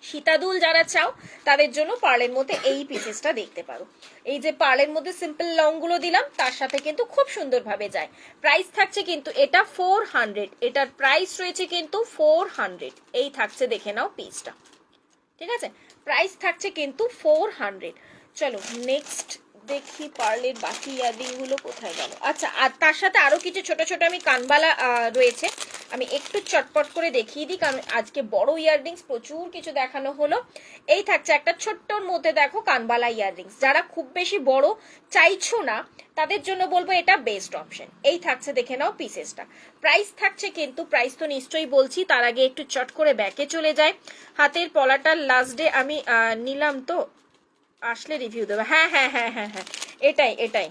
সীতাদুল যারা চাও তাদের জন্য পার্লের মধ্যে এই পিসেসটা দেখতে পারো। এই যে পার্লের মধ্যে সিম্পল লং গুলো দিলাম, তার সাথে কিন্তু খুব সুন্দরভাবে যায়। প্রাইস থাকছে কিন্তু এটা 400, এটার প্রাইস রয়েছে কিন্তু 400। এই থাকছে, দেখে নাও পিসটা, ঠিক আছে। প্রাইস থাকছে কিন্তু 400। চলো নেক্সট দেখি পার্লের বাকি ইয়াররিং গুলো কোথায় গেল। আচ্ছা, আর তার সাথে আরো কিছু ছোট ছোট আমি কানবালা রয়েছে, আমি একটু চটপট করে দেখিয়ে দিই, কারণ আজকে বড় ইয়াররিংস প্রচুর কিছু দেখানো হলো। এই থাকছে একটা ছোট্টর মধ্যে দেখো কানবালা ইয়াররিংস, যারা খুব বেশি বড় চাইছো না তাদের জন্য বলবো এটা বেস্ট অপশন। এই থাকছে, দেখে নাও পিসেসটা। প্রাইস থাকছে কিন্তু, প্রাইস তো নিশ্চয়ই বলছি, তার আগে একটু চট করে ব্যাকে চলে যায়। হাতের পলাটার লাস্ট ডে আমি নিলাম, তো আসলে রিভিউ দেবো। হ্যাঁ হ্যাঁ হ্যাঁ হ্যাঁ হ্যাঁ, এটাই এটাই।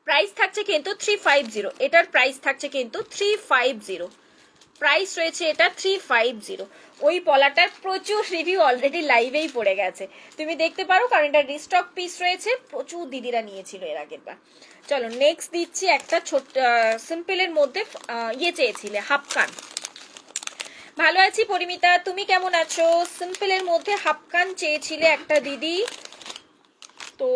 প্রাইস থাকছে কিন্তু 350, এটার প্রাইস থাকছে কিন্তু 350। প্রাইস রয়েছে এটা 350। ওই পলাটার প্রচুর রিভিউ অলরেডি লাইভেই পড়ে গেছে, তুমি দেখতে পারো, কারণ এটা রিস্টক পিস রয়েছে, প্রচুর দিদিরা নিয়েছিল এর আগের বার। চলো নেক্সট দিচ্ছি একটা ছোট সিম্পলের মধ্যে চেয়েছিলে হাফ কান। ভালো আছি পরিমিতা, তুমি কেমন আছো? সিম্পলের মধ্যে হাফ কান চেয়েছিলে একটা দিদি, তো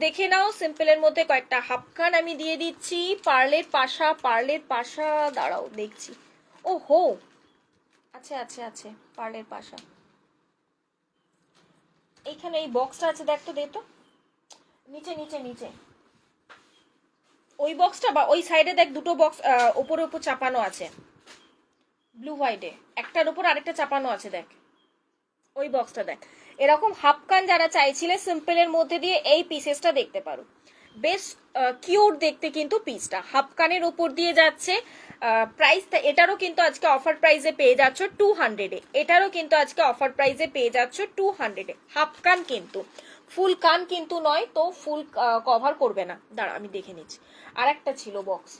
দেখে নাও সিম্পলের মধ্যে কয়েকটা হাফ কান আমি দিয়ে দিচ্ছি। পার্লের পাশা, পার্লের পাশা, দাঁড়াও দেখছি। ও হো, আচ্ছা আচ্ছা আছে পার্লের পাশা, এইখানে এই বক্সটা আছে, দেখ তো, দে তো, নিচে নিচে নিচে ওই বক্সটা, বা ওই সাইডে দেখ দুটো বক্স ওপরে ওপর চাপানো আছে, ব্লু হোয়াইটে একটার উপর আরেকটা চাপানো আছে, দেখ ওই বক্সটা দেখ। এরকম হাফ কান যারা চাইছিলে সিম্পলের মধ্যে দিয়ে এই পিসেসটা দেখতে পারো, বেশ কিউট দেখতে কিন্তু পিসটা হাফ কানের উপর দিয়ে যাচ্ছে। প্রাইস এটারও কিন্তু আজকে অফার প্রাইসে পেয়ে যাচ্ছ 200-এ, এটারও কিন্তু আজকে অফার প্রাইসে পেয়ে যাচ্ছ 200-এ। হাফ কান কিন্তু, ফুল কান কিন্তু নয়, তো ফুল কভার করবে না। দাঁড়া আমি দেখে নিচ্ছি, আর একটা ছিল বক্স,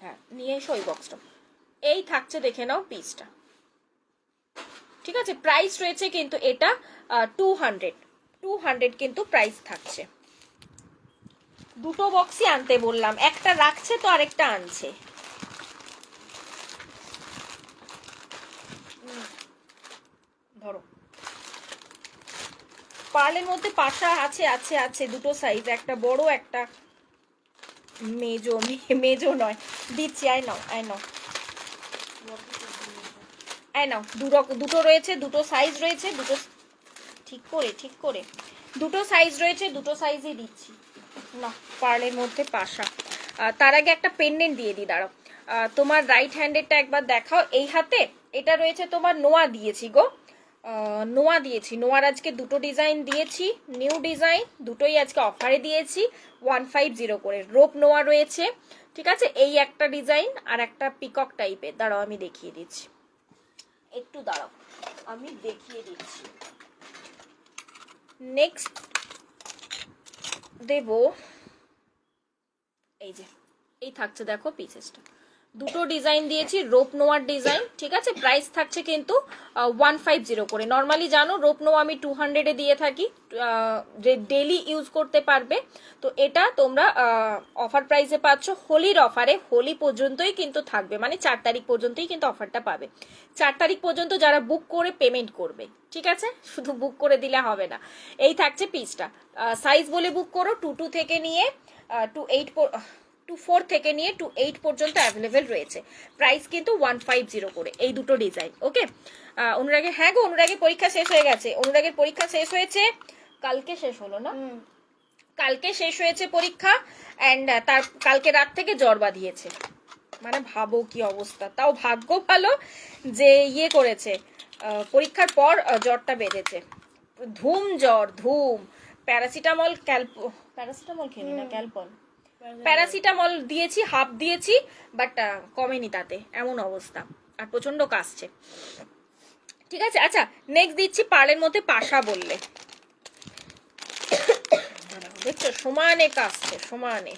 হ্যাঁ নিয়ে এসো ওই বক্সটা। এই থাকছে, দেখে নাও পিসটা, ঠিক আছে, প্রাইস রয়েছে কিন্তু এটা 200 কিন্তু প্রাইস থাকছে। দুটো বক্সই আনতে বললাম, একটা রাখছে তো আরেকটা আনছে। ধরো, পার্লের মধ্যে পাশা আছে আছে আছে দুটো সাইজ, একটা বড় একটা মেজো, মেজো নয়, দিচ্ছি। আই নাও আই নাও আই নাও, দুটো রয়েছে, দুটো সাইজ রয়েছে, দুটো ঠিক করে দুটো সাইজ রয়েছে, দুটো সাইজই দিচ্ছি না। পার্লের মধ্যে পাশা। তার আগে একটা পেন্ডেন্ট দিয়ে দিই, দাঁড়াও। তোমার রাইট হ্যান্ডেরটা একবার দেখাও। এই হাতে এটা রয়েছে তোমার নোয়া দিয়েছি গো, নোয়া দিয়েছি। নোয়ার আজকে দুটো ডিজাইন দিয়েছি, নিউ ডিজাইন দুটোই আজকে অফারে দিয়েছি 150 করে। রোপ নোয়া রয়েছে, ঠিক আছে। এই একটা ডিজাইন আর একটা পিকক টাইপের, দাঁড়াও আমি দেখিয়ে দিচ্ছি, একটু দাঁড়াও আমি দেখিয়ে দিচ্ছি। নেক্সট দেব, এই যে এই থাকছে দেখো পিসেসটা, দুটো ডিজাইন দিয়েছি, রোপ নোয়ার ডিজাইন, ঠিক আছে। প্রাইস থাকছে কিন্তু 150 করে। নর্মালি জানো রোপ নোয়া আমি 200 দিয়ে থাকি, যে ডেলি ইউজ করতে পারবে। তো এটা তোমরা অফার প্রাইসে পাচ্ছ, হোলির অফারে, হোলি পর্যন্তই কিন্তু থাকবে, মানে 4 তারিখ পর্যন্তই কিন্তু অফারটা পাবে। 4 তারিখ পর্যন্ত যারা বুক করে পেমেন্ট করবে, ঠিক আছে, শুধু বুক করে দিলে হবে না। এই থাকছে পিসটা, সাইজ বলে বুক করো, 22 থেকে নিয়ে 24 থেকে নিয়ে 28 পর্যন্ত অ্যাভেলেবেল রয়েছে। প্রাইস কিন্তু 150 করে এই দুটো ডিজাইন। ওকে, অনুরাগে, হ্যাঁ গো অনুরাগে পরীক্ষা শেষ হয়ে গেছে, অনুরাগের পরীক্ষা শেষ হয়েছে, কালকে শেষ হলো না, কালকে শেষ হয়েছে পরীক্ষা। অ্যান্ড তার কালকে রাত থেকে জ্বর বাঁধিয়েছে, মানে ভাবো কি অবস্থা। তাও ভাগ্য ভালো যে ইয়ে করেছে, পরীক্ষার পর জ্বরটা বেঁধেছে, ধুম জ্বর ধুম। প্যারাসিটামল প্যারাসিটামল খেলি না, ক্যালপল প্যারাসিটামল দিয়েছি, হাফ দিয়েছি, বাট কমেনি তাতে, এমন অবস্থা। আর প্রচন্ড কাশছে, ঠিক আছে। আচ্ছা, নেক্সট দিচ্ছি পার্লের মধ্যে পাশা বললে, দেখছো সমানে কাশছে, সমানে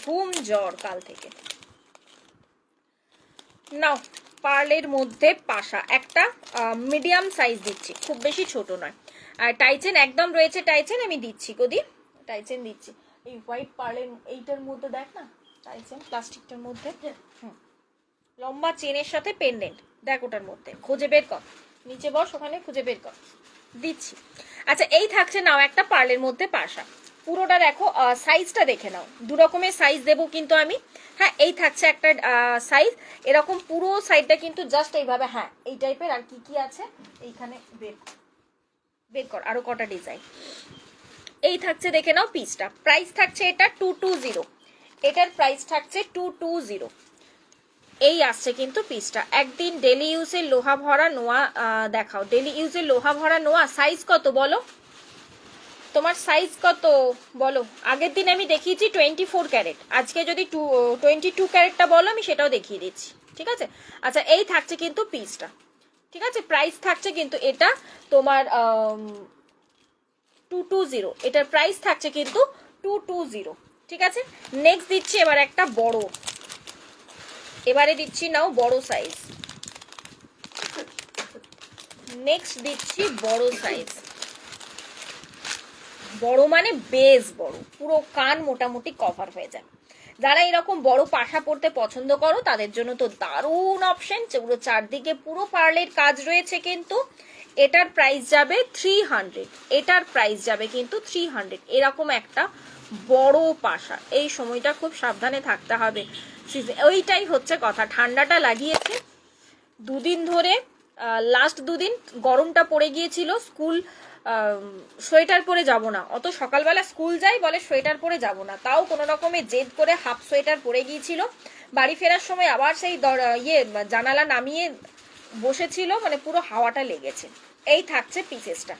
ঘুম জ্বর কাল থেকে। নাও, পার্লের মধ্যে পাশা একটা মিডিয়াম সাইজ দিচ্ছি, খুব বেশি ছোট নয়। আর টাইচেন একদম রয়েছে, টাইচেন আমি দিচ্ছি গদি, টাইচেন দিচ্ছি। এই হোয়াইট পার্লের এইটার মধ্যে দেখ না, টাইচেন প্লাস্টিকটার মধ্যে, লম্বা চেনের সাথে পেন্ডেন্ট, দেখ ওটার মধ্যে, খুঁজে বের কর, নিচে বস, ওখানে খুঁজে বের কর, দিচ্ছি। আচ্ছা, এই থাকছে নাও একটা পার্লের মধ্যে পাশা, পুরোটা দেখো, সাইজটা দেখে নাও, দু রকমের সাইজ দেবো কিন্তু আমি। হ্যাঁ, এই থাকছে একটা সাইজ, এরকম পুরো সাইডটা কিন্তু জাস্ট এইভাবে, হ্যাঁ এই টাইপের। আর কি কি আছে এইখানে বের কর আরো কটা ডিজাইন। এই থাকছে দেখে নাও পিসটা, প্রাইস থাকছে এটা 220, এটার প্রাইস থাকছে 220। এই আসছে কিন্তু পিসটা। একদিন ডেলি ইউজের লোহা ভরা নোয়া দেখাও, ডেলি ইউজের লোহা ভরা নোয়া সাইজ কত বলো, তোমার সাইজ কত বলো। আগের দিন আমি দেখিয়েছি 24 ক্যারেট, আজকে যদি 22 ক্যারেটটা বলো আমি সেটাও দেখিয়ে দিচ্ছি, ঠিক আছে। আচ্ছা, এই থাকছে কিন্তু পিসটা, ঠিক আছে। প্রাইস থাকছে কিন্তু এটা তোমার 220, এটার প্রাইস থাকছে কিন্তু 220, ঠিক আছে। নেক্সট দিচ্ছি এবার একটা বড়, এবারে দিচ্ছি নাও বড় সাইজ, নেক্সট দিচ্ছি বড় সাইজ, বড় মানে বেশ বড়, পুরো কান মোটামুটি কভার হয়ে যায়। যারা এরকম বড় পাশা পরতে পছন্দ করো তাদের জন্য তো দারুণ অপশন, পুরো চারদিকে পুরো পার্লের কাজ রয়েছে কিন্তু। এটার প্রাইস যাবে 300, এটার প্রাইস যাবে কিন্তু 300। এরকম একটা বড় পাশা, এই সময়টা খুব সাবধানে থাকতে হবে, ওইটাই হচ্ছে কথা। ঠান্ডাটা লাগিয়েছে দুদিন ধরে, লাস্ট দুদিন গরমটা পড়ে গিয়েছিল, স্কুল সোয়েটার পরে যাব না, অত সকালবেলা স্কুল যাই বলে সোয়েটার পরে যাব না, তাও কোনো রকমে জেদ করে হাফ সোয়েটার পরে গিয়েছিল। বাড়ি ফেরার সময় আবার সেই জানালা নামিয়ে বসেছিল, মানে পুরো হাওয়াটা লেগেছে। এই থাকছে পিসেসটা,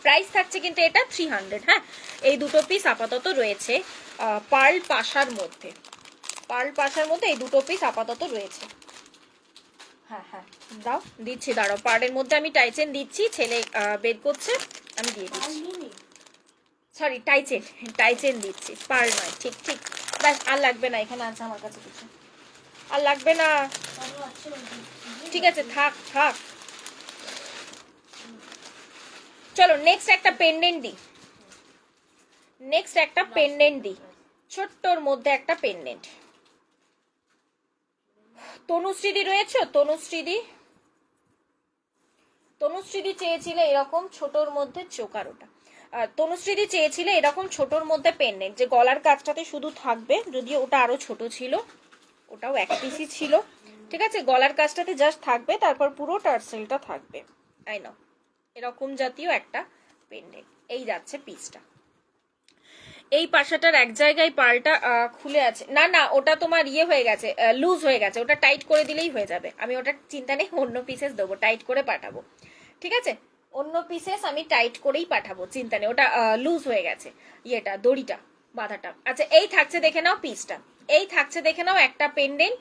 প্রাইস থাকছে কিন্তু এটা 300। হ্যাঁ, এই দুটো পিস আপাতত রয়েছে পার্ল পাশার মধ্যে, পার্ল পাশার মধ্যে এই দুটো পিস আপাতত রয়েছে। হ্যাঁ হ্যাঁ দাও, দিচ্ছি, দাঁড়াও। পার্লের মধ্যে আমি টাইচেন দিচ্ছি, ছেলে বের করছে, আমি দিয়ে দিচ্ছি। সরি, টাইচেন দিচ্ছি, পার্ল নয়, ঠিক ঠিক। ব্যাস, আর লাগবে না, এখানে আছে আমার কাছে কিছু, আর লাগবে না, ঠিক আছে, থাক থাক। চলো নেক্সট একটা পেন্ডেন্ট দিই, ছোট্টর মধ্যে একটা পেন্ডেন্ট। তনুশ্রীদি রয়েছে? তনুশ্রীদি চেয়েছিলে এরকম ছোটর মধ্যে চোকার, ওটা তনুশ্রীদি চেয়েছিলে এরকম ছোটর মধ্যে পেন্ডেন্ট, যে গলার কাজটাতে শুধু থাকবে, যদিও ওটা আরো ছোট ছিল, ওটাও এক পিসই ছিল, ঠিক আছে, গলার কাজটাতে জাস্ট থাকবে, তারপর পুরো টার্সেলটা থাকবে। আই নাও এরকম জাতীয় একটা পেন্ডেন্ট। এই যাচ্ছে পিসটা। এই পাশাটার এক জায়গায় পালটা খুলে আছে, না না ওটা তোমার ইয়ে হয়ে গেছে, লুজ হয়ে গেছে, ওটা টাইট করে দিলেই হয়ে যাবে। আমি ওটা চিন্তা নেই, অন্য পিসেস দেবো, টাইট করে পাঠাবো, ঠিক আছে, অন্য পিসেস আমি টাইট করেই পাঠাবো, চিন্তা নেই, ওটা লুজ হয়ে গেছে ইয়েটা, দড়িটা বাঁধাটা। আচ্ছা এই থাকছে দেখে নাও পিসটা, এই থাকছে দেখে নাও একটা পেন্ডেন্ট,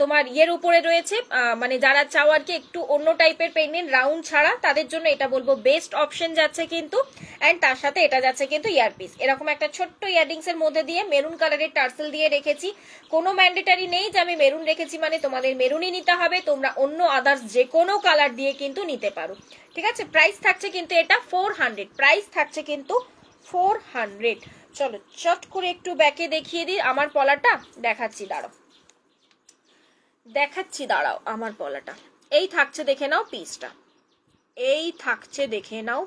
তোমার ইয়ের উপরে রয়েছে, মানে যারা চাও আর কি একটু অন্য টাইপের পেন্ডেন্ট রাউন্ড ছাড়া, তাদের জন্য এটা বলবো বেস্ট অপশন যাচ্ছে কিন্তু। অ্যান্ড তার সাথে এটা যাচ্ছে কিন্তু ইয়ারপিস, এরকম একটা ছোট্ট ইয়াররিংস এর মধ্যে দিয়ে মেরুন কালারের টার্সেল দিয়ে রেখেছি। কোনো ম্যান্ডেটারি নেই যে আমি মেরুন রেখেছি মানে তোমাদের মেরুনই নিতে হবে, তোমরা অন্য আদার্স যে কোনো কালার দিয়ে কিন্তু নিতে পারো, ঠিক আছে। প্রাইস থাকছে কিন্তু এটা 400, প্রাইস থাকছে কিন্তু 400। চলো চট করে একটু ব্যাকে দেখিয়ে দিই আমার পলাটা, দেখাচ্ছি দাঁড়াও আমার পলাটা। এই থাকছে দেখে নাও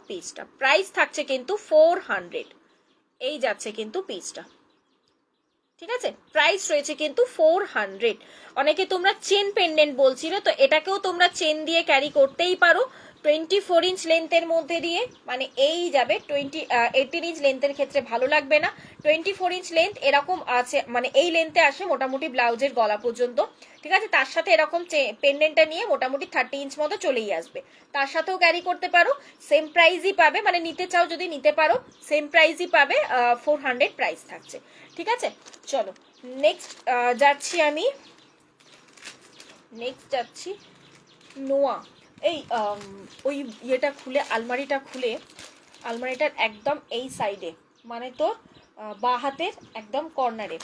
পিসটা, প্রাইস থাকছে কিন্তু 400, এই যাচ্ছে কিন্তু পিসটা, ঠিক আছে, প্রাইস রয়েছে কিন্তু 400। অনেকে তোমরা চেন পেন্ডেন্ট বলছিলে, তো এটাকেও তোমরা চেন দিয়ে ক্যারি করতেই পারো, 24 ইঞ্চ লেন্থের মধ্যে দিয়ে, মানে এই যাবে 18 ইঞ্চ লেন্থের ক্ষেত্রে ভালো লাগবে না, 24 ইঞ্চ লেন্থ এরকম আছে, মানে এই লেন্থে আসে মোটামুটি ব্লাউজের গলা পর্যন্ত, ঠিক আছে। তার সাথে এরকম পেন্ডেন্টটা নিয়ে মোটামুটি 30 ইঞ্চ মতো চলেই আসবে, তার সাথেও ক্যারি করতে পারো, সেম প্রাইসই পাবে, মানে নিতে চাও যদি নিতে পারো, সেম প্রাইসই পাবে, 400 প্রাইস থাকছে, ঠিক আছে। চলো নেক্সট যাচ্ছি নোয়া। এই ওই ইয়েটা খুলে, আলমারিটার একদম এই সাইডে, মানে তোর বাঁ হাতের একদম কর্নারে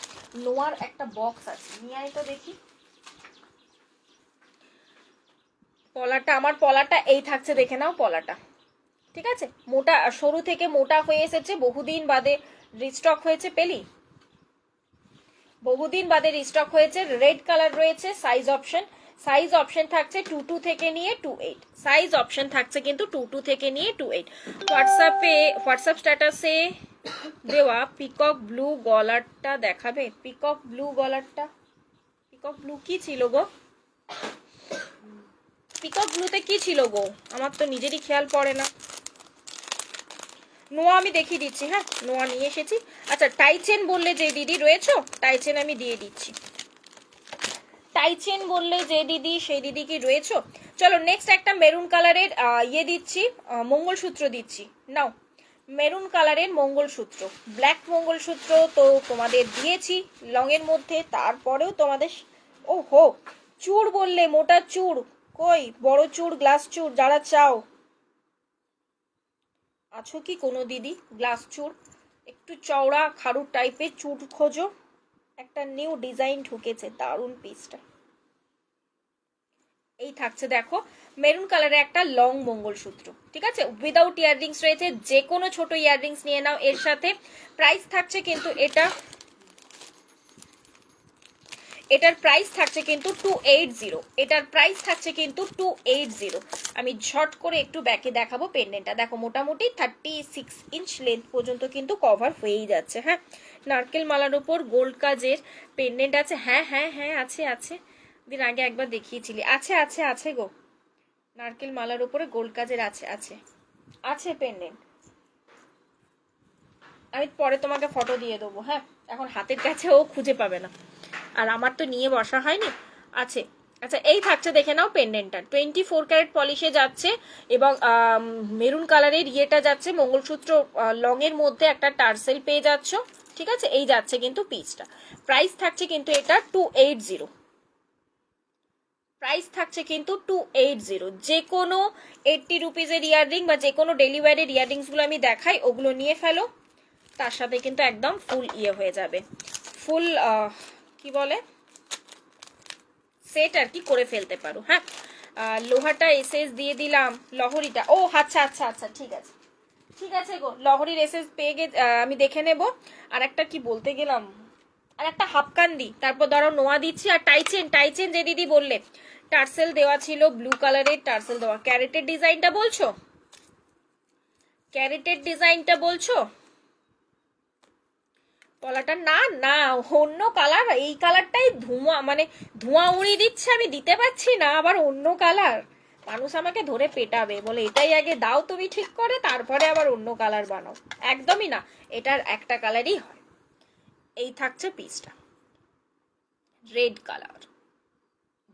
নোয়ার একটা বক্স আছে, নিয়ে আয় তো দেখি। আমার পলাটা এই থাকছে দেখে নাও পলাটা, ঠিক আছে, মোটা সরু থেকে মোটা হয়ে এসেছে, বহুদিন বাদে রিস্টক হয়েছে, রেড কালার রয়েছে। সাইজ অপশন থাকছে 22 থেকে নিয়ে 28, সাইজ অপশন থাকছে কিন্তু 22 থেকে নিয়ে 28। হোয়াটসঅ্যাপ স্ট্যাটাসে দেওয়া পিকক ব্লু গলারটা দেখাবে, পিকক ব্লু কি ছিল গো, পিকক ব্লুতে কি ছিল গো, আমার তো নিজেরই খেয়াল পড়ে না। নোয়া আমি দেখিয়ে দিচ্ছি, হ্যাঁ নোয়া নিয়ে এসেছি। আচ্ছা টাইচেন বললে যে দিদি রয়েছো, টাইচেন আমি দিয়ে দিচ্ছি, টাইচেন বললে যে দিদি, সেই দিদি কি রয়েছো। চলো নেক্সট একটা মেরুন কালারের ইয়ে দিচ্ছি, মঙ্গলসূত্র দিচ্ছি, নাও মেরুন কালারের মঙ্গলসূত্র, ব্ল্যাক মঙ্গলসূত্র তো তোমাদের দিয়েছি লং এর মধ্যে, তারপরেও তোমাদের ও হো চূড় বললে, মোটা চূড় কই, বড় চূড়, গ্লাস চূড় যারা চাও, আছো কি কোনো দিদি গ্লাস চূড়, একটু চওড়া খাড়ু টাইপের চূড় খোঁজো, একটা নিউ ডিজাইন ঢুকেছে, দারুন পিসটা। এই থাকছে দেখো মেরুন কালারের একটা লং মঙ্গলসূত্র, ঠিক আছে, উইদাউট ইয়াররিংস রয়েছে, যে কোনো ছোট ইয়াররিংস নিয়ে নাও এর সাথে। প্রাইস থাকছে কিন্তু এটার প্রাইস থাকছে কিন্তু 280, আমি ঝট করে একটু ব্যাকে দেখাবো পেন্ডেন্টটা, দেখো মোটামুটি 36 ইঞ্চ লেন্থ পর্যন্ত কিন্তু কভার হয়েই যাচ্ছে, হ্যাঁ। নারকেল মালার উপর গোল্ড কাজের পেন্ডেন্ট আছে, হ্যাঁ হ্যাঁ হ্যাঁ আছে, দিন আগে একবার দেখিয়েছিলি, আছে গো, নারকেল মালার উপরে গোল্ড কাজের আছে পেন্ডেন্ট, আমি পরে তোমাকে ফটো দিয়ে দেবো, হ্যাঁ, এখন হাতের কাছে ও খুঁজে পাবে না, আর আমার তো নিয়ে বসা হয়নি, আছে। আচ্ছা এই থাকছে দেখে নাও পেন্ডেন্টটা, 24 ক্যারেট পলিশে যাচ্ছে, এবং মেরুন কালারের ইয়েটা যাচ্ছে, মঙ্গলসূত্র লং এর মধ্যে একটা টার্সেল পেয়ে যাচ্ছ, ঠিক আছে, এই যাচ্ছে কিন্তু পিসটা। প্রাইস থাকছে কিন্তু এটা 280, প্রাইস থাকছে কিন্তু 280। যে কোনো 80 রুপিজের ইয়াররিং বা যে কোনো ডেলি ওয়্যারের ইয়াররিংসগুলো আমি দেখাই, ওগুলো নিয়ে ফেলো, তার সাথে কিন্তু একদম ফুল ইয়ে হয়ে যাবে, ফুল কি বলে সেট আর কি করে ফেলতে পারো, হ্যাঁ। লোহাটা এসএস দিয়ে দিলাম, লহরিটা ও আচ্ছা ঠিক আছে, ঠিক আছে গো, লহরির এসএস পেয়ে আমি দেখে নেব। আর একটা কি বলতে গেলাম, আর একটা হাফকান দি, তারপর ধরো নোয়া দিচ্ছি। আর টাইচেন, টাইচেন যে দিদি বললে টার্সেল দেওয়া ছিল, ব্লু কালারের টার্সেল দেওয়া, ক্যারেটের ডিজাইনটা বলছো, ক্যারেটের ডিজাইনটা বলছো পলাটা? না না, অন্য কালার, এই কালারটাই ধোঁয়া, মানে ধোঁয়া উড়িয়ে দিচ্ছে, আমি দিতে পারছি না, আবার অন্য কালার। মানুষ আমাকে ধরে পেটাবে, বলে এটাই আগে দাও তুমি ঠিক করে, তারপরে আবার অন্য কালার বানাও। একদমই না, এটার একটা কালারই হয়। এই থাকছে পিসটা, রেড কালার,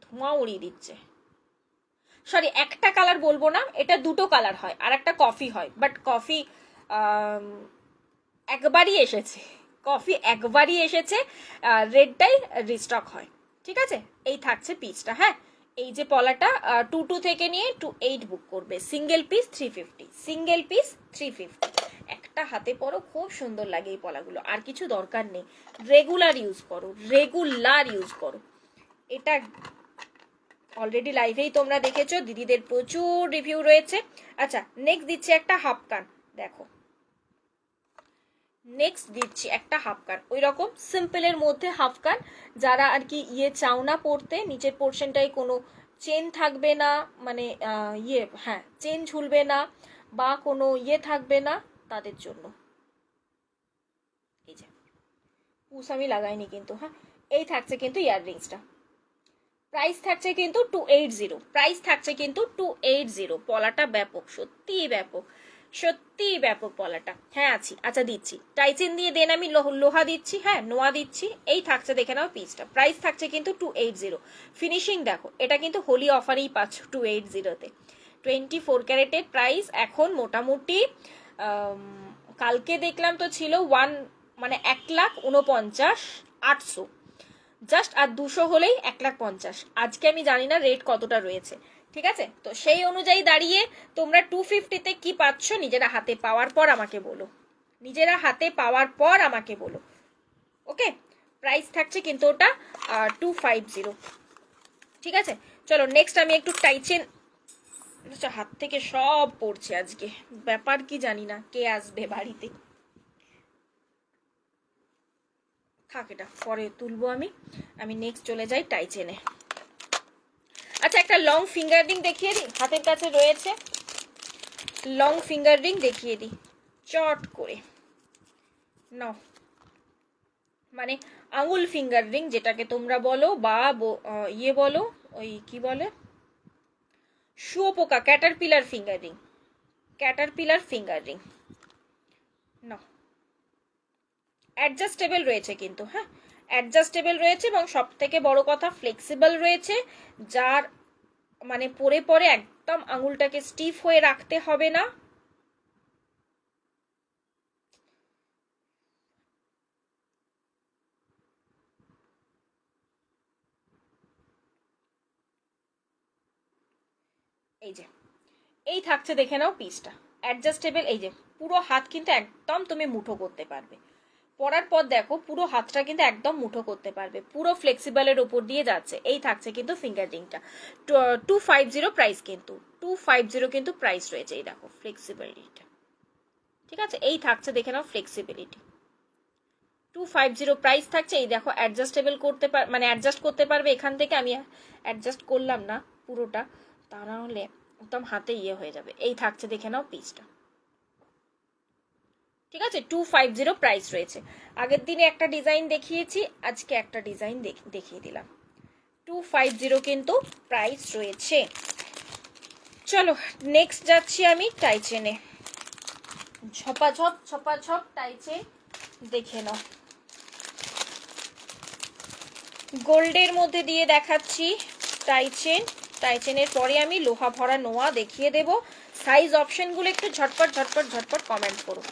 ধোঁয়া উড়িয়ে দিচ্ছে। সরি, একটা কালার বলবো না, এটা দুটো কালার হয়, আর একটা কফি হয়, বাট কফি একবারই এসেছে, কফি একবারই এসেছে, রেডটাই রিস্টক হয়। ঠিক আছে, এই থাকছে পিসটা। হ্যাঁ, এই যে পলাটা 22 থেকে নিয়ে 28 বুক করবে, সিঙ্গেল পিস 350, সিঙ্গেল পিস 350। একটা হাতে পরো, খুব সুন্দর লাগে এই পলাগুলো, আর কিছু দরকার নেই, রেগুলার ইউজ করো, রেগুলার ইউজ করো। এটা অলরেডি লাইভেই তোমরা দেখেছো, দিদিদের প্রচুর রিভিউ রয়েছে। আচ্ছা, নেক্সট দিচ্ছি একটা হাফ কান, দেখো নেক্সট দিচ্ছি একটা হাফ কান, ওই রকম সিম্পলের মধ্যে হাফ কান। যারা আর কি ইয়ে চাও না পড়তে, নিচের পোর্শনটায় কোনো চেন থাকবে না, মানে ইয়ে, হ্যাঁ চেন ঝুলবে না বা কোনো ইয়ে থাকবে না, তাদের জন্য। এই যে পুষ আমি লাগাইনি কিন্তু, হ্যাঁ এই থাকছে কিন্তু ইয়াররিংসটা। প্রাইস থাকছে কিন্তু 280, প্রাইস থাকছে কিন্তু 280। পলাটা ব্যাপক, সত্যি ব্যাপক, সত্যি ব্যাপক পলাটা। হ্যাঁ আছি, আচ্ছা দিচ্ছি, টাইচেন দিয়ে দেন, আমি লোহা দিচ্ছি, হ্যাঁ নোয়া দিচ্ছি। এই থাকছে, দেখে নাও পিসটা, প্রাইস থাকছে কিন্তু 280। ফিনিশিং দেখো, এটা কিন্তু হোলি অফারেই পাচ্ছ 280-তে। 24 ক্যারেটের প্রাইস এখন মোটামুটি কালকে দেখলাম তো ছিল মানে 1,49,800 জাস্ট, আর 200 হলেই 1,50,000। আজকে আমি জানি না রেট কতটা রয়েছে, ঠিক আছে? তো সেই অনুযায়ী দাঁড়িয়ে তোমরা 250-তে কি পাচ্ছ নিজেরা হাতে পাওয়ার পর আমাকে বলো, নিজেরা হাতে পাওয়ার পর আমাকে বলো। ওকে, প্রাইস থাকছে কিন্তু ওটা 250। ঠিক আছে, চলো নেক্সট আমি একটু টাইচেন, হাত থেকে সব পড়ছে আজকে, ব্যাপার কি জানি না, কে আসবে বাড়িতে, থাক এটা পরে তুলবো আমি নেক্সট চলে যাই টাইচেনে। আচ্ছা, একটা লং ফিঙ্গার রিং দেখিয়ে দিই, হাতের কাছে রয়েছে, লং ফিঙ্গার রিং দেখিয়ে দিই চট করে। নাও, মানে আঙুল ফিঙ্গার রিং যেটাকে তোমরা বলো, বা ইয়ে বলো, ওই কি বলে, শুয়োপোকা, caterpillar finger ring, caterpillar finger ring. নাও, অ্যাডজাস্টেবল রয়েছে কিন্তু, হ্যাঁ অ্যাডজাস্টেবল রয়েছে, এবং সব থেকে বড় কথা ফ্লেক্সিবল রয়েছে, যার মানে পরে পরে একদম আঙুলটাকে স্টিফ হয়ে রাখতে হবে না। এই যে এই থাকছে, দেখে নাও পিসটা, অ্যাডজাস্টেবল। এই যে পুরো হাত কিন্তু একদম তুমি মুঠো করতে পারবে, পরার পর দেখো পুরো হাতটা কিন্তু একদম মুঠো করতে পারবে, পুরো ফ্লেক্সিবলের উপর দিয়ে যাচ্ছে। এই থাকছে কিন্তু ফিঙ্গার রিংটা, 250 প্রাইস, কিন্তু 250 কিন্তু প্রাইস রয়েছে। এই দেখো ফ্লেক্সিবিলিটিটা, ঠিক আছে, এই থাকছে দেখে নাও ফ্লেক্সিবিলিটি, 250 প্রাইস থাকছে। এই দেখো অ্যাডজাস্টেবল করতে মানে অ্যাডজাস্ট করতে পারবে এখান থেকে, আমি অ্যাডজাস্ট করলাম না পুরোটা, তা না হলে একদম হাতে ইয়ে হয়ে যাবে। এই থাকছে দেখে নাও পিসটা, ঠিক আছে, 250 প্রাইস রয়েছে। আগের দিনে একটা ডিজাইন দেখিয়েছি, আজকে একটা ডিজাইন দেখিয়ে দিলাম, 250 কিন্তু প্রাইস রয়েছে। চলো নেক্সট যাচ্ছি আমি টাইচেনে, ঝপাঝপ টাইচেন দেখে নাও। গোল্ডের মধ্যে দিয়ে দেখাচ্ছি টাইচেন, টাইচেনের পরে আমি লোহা ভরা নোয়া দেখিয়ে দেব। সাইজ অপশনগুলো একটু ঝটপট কমেন্ট করো,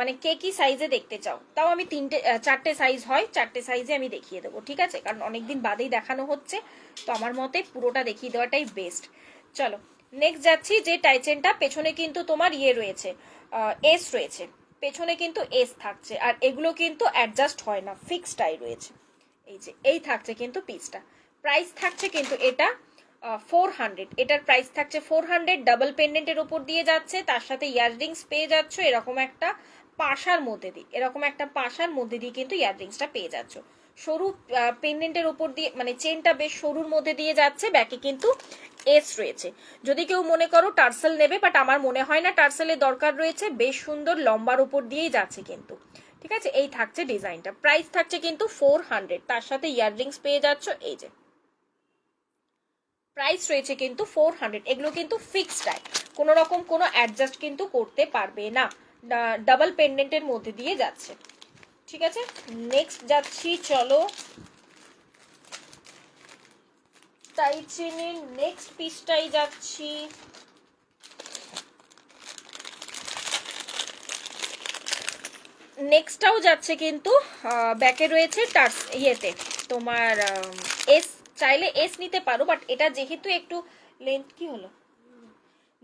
মানে কে কি সাইজে দেখতে চাও, তাও আমি 4টে সাইজ হয়, 4টে সাইজে আমি দেখিয়ে দেবো, ঠিক আছে, কারণ অনেকদিন বাদেই দেখানো হচ্ছে, তো আমার মতে পুরোটা দেখিয়ে দেওয়াটাই বেস্ট। চলো নেক্সট যাচ্ছি, যে টাইচেনটা পেছনে কিন্তু তোমার ইয়ে রয়েছে, এস রয়েছে, পেছনে কিন্তু এস থাকছে, আর এগুলো কিন্তু অ্যাডজাস্ট হয় না, ফিক্সডাই রয়েছে। এই যে এই থাকছে কিন্তু পিসটা, প্রাইস থাকছে কিন্তু এটা 400, এটার প্রাইস থাকছে 400, ডাবল পেন্ডেন্টের উপর দিয়ে যাচ্ছে, তার সাথে ইয়াররিংস পেয়ে যাচ্ছ এরকম একটা পাশার মধ্যে দিয়ে, এরকম একটা পাশার মধ্যে দিয়ে কিন্তু ইয়াররিংসটা পেয়ে যাচ্ছ। সরু পেন্ডেন্টের উপর দিয়ে, মানে চেনটা বেশ সরুর মধ্যে দিয়ে যাচ্ছে, ব্যাকে কিন্তু এস রয়েছে। যদি কেউ মনে করো টার্সেল নেবে, বাট আমার মনে হয় না টার্সেলের দরকার রয়েছে, বেশ সুন্দর লম্বার উপর দিয়েই যাচ্ছে কিন্তু। ঠিক আছে, এই থাকছে ডিজাইনটা, প্রাইস থাকছে কিন্তু 400, তার সাথে ইয়াররিংস পেয়ে যাচ্ছ। এই যে প্রাইস রয়েছে কিন্তু 400, এগুলো কিন্তু ফিক্সড টাইপ, কোনো রকম কোনো অ্যাডজাস্ট কিন্তু করতে পারবে না, ডাবল পেন্ডেন্টের মধ্যে দিয়ে যাচ্ছে। ঠিক আছে, নেক্সট যাচ্ছি, চলো টাই চেনের নেক্সট পিসটাই যাচ্ছি। নেক্সটটাও যাচ্ছে কিন্তু ব্যাকে রয়েছে টার্স ইয়েতে তোমার এস, চাইলে এস নিতে পারো, বাট এটা যেহেতু একটু লেন্থ, কি হলো,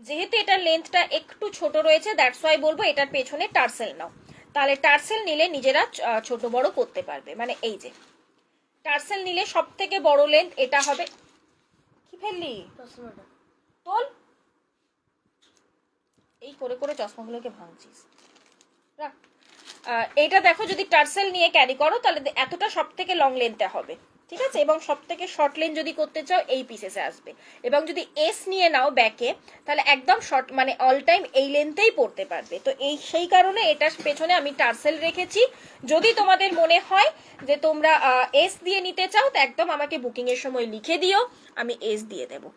যেহেতু এটার লেন্থটা একটু ছোট রয়েছে, দ্যাটস ওয়াই বলবো এটার পেছনে টার্সেল নাও, তাহলে টার্সেল নিলে নিজেরা ছোট বড় করতে পারবে। মানে এই যে টার্সেল নিলে সব থেকে বড় লেন্থ এটা হবে। কি ফেললি তোল, এই করে করে চশমাগুলোকে ভাঙছিস, রাখ। এইটা দেখো, যদি টার্সেল নিয়ে ক্যারি করো তাহলে এতটা সব থেকে লং লেন্থে হবে। ঠিক আছে, এবং সব থেকে শর্ট লেন্থ যদি করতে চাও এই পিসেসে আসবে, এবং যদি এস নিয়ে নাও ব্যাকে তাহলে একদম শর্ট, মানে অল টাইম এই লেন্থেই পড়তে পারবে। তো এই সেই কারণে এটার পেছনে আমি টার্সেল রেখেছি। যদি তোমাদের মনে হয় যে তোমরা এস দিয়ে নিতে চাও তো একদম আমাকে বুকিং এর সময় লিখে দিও, আমি এস দিয়ে দেবো।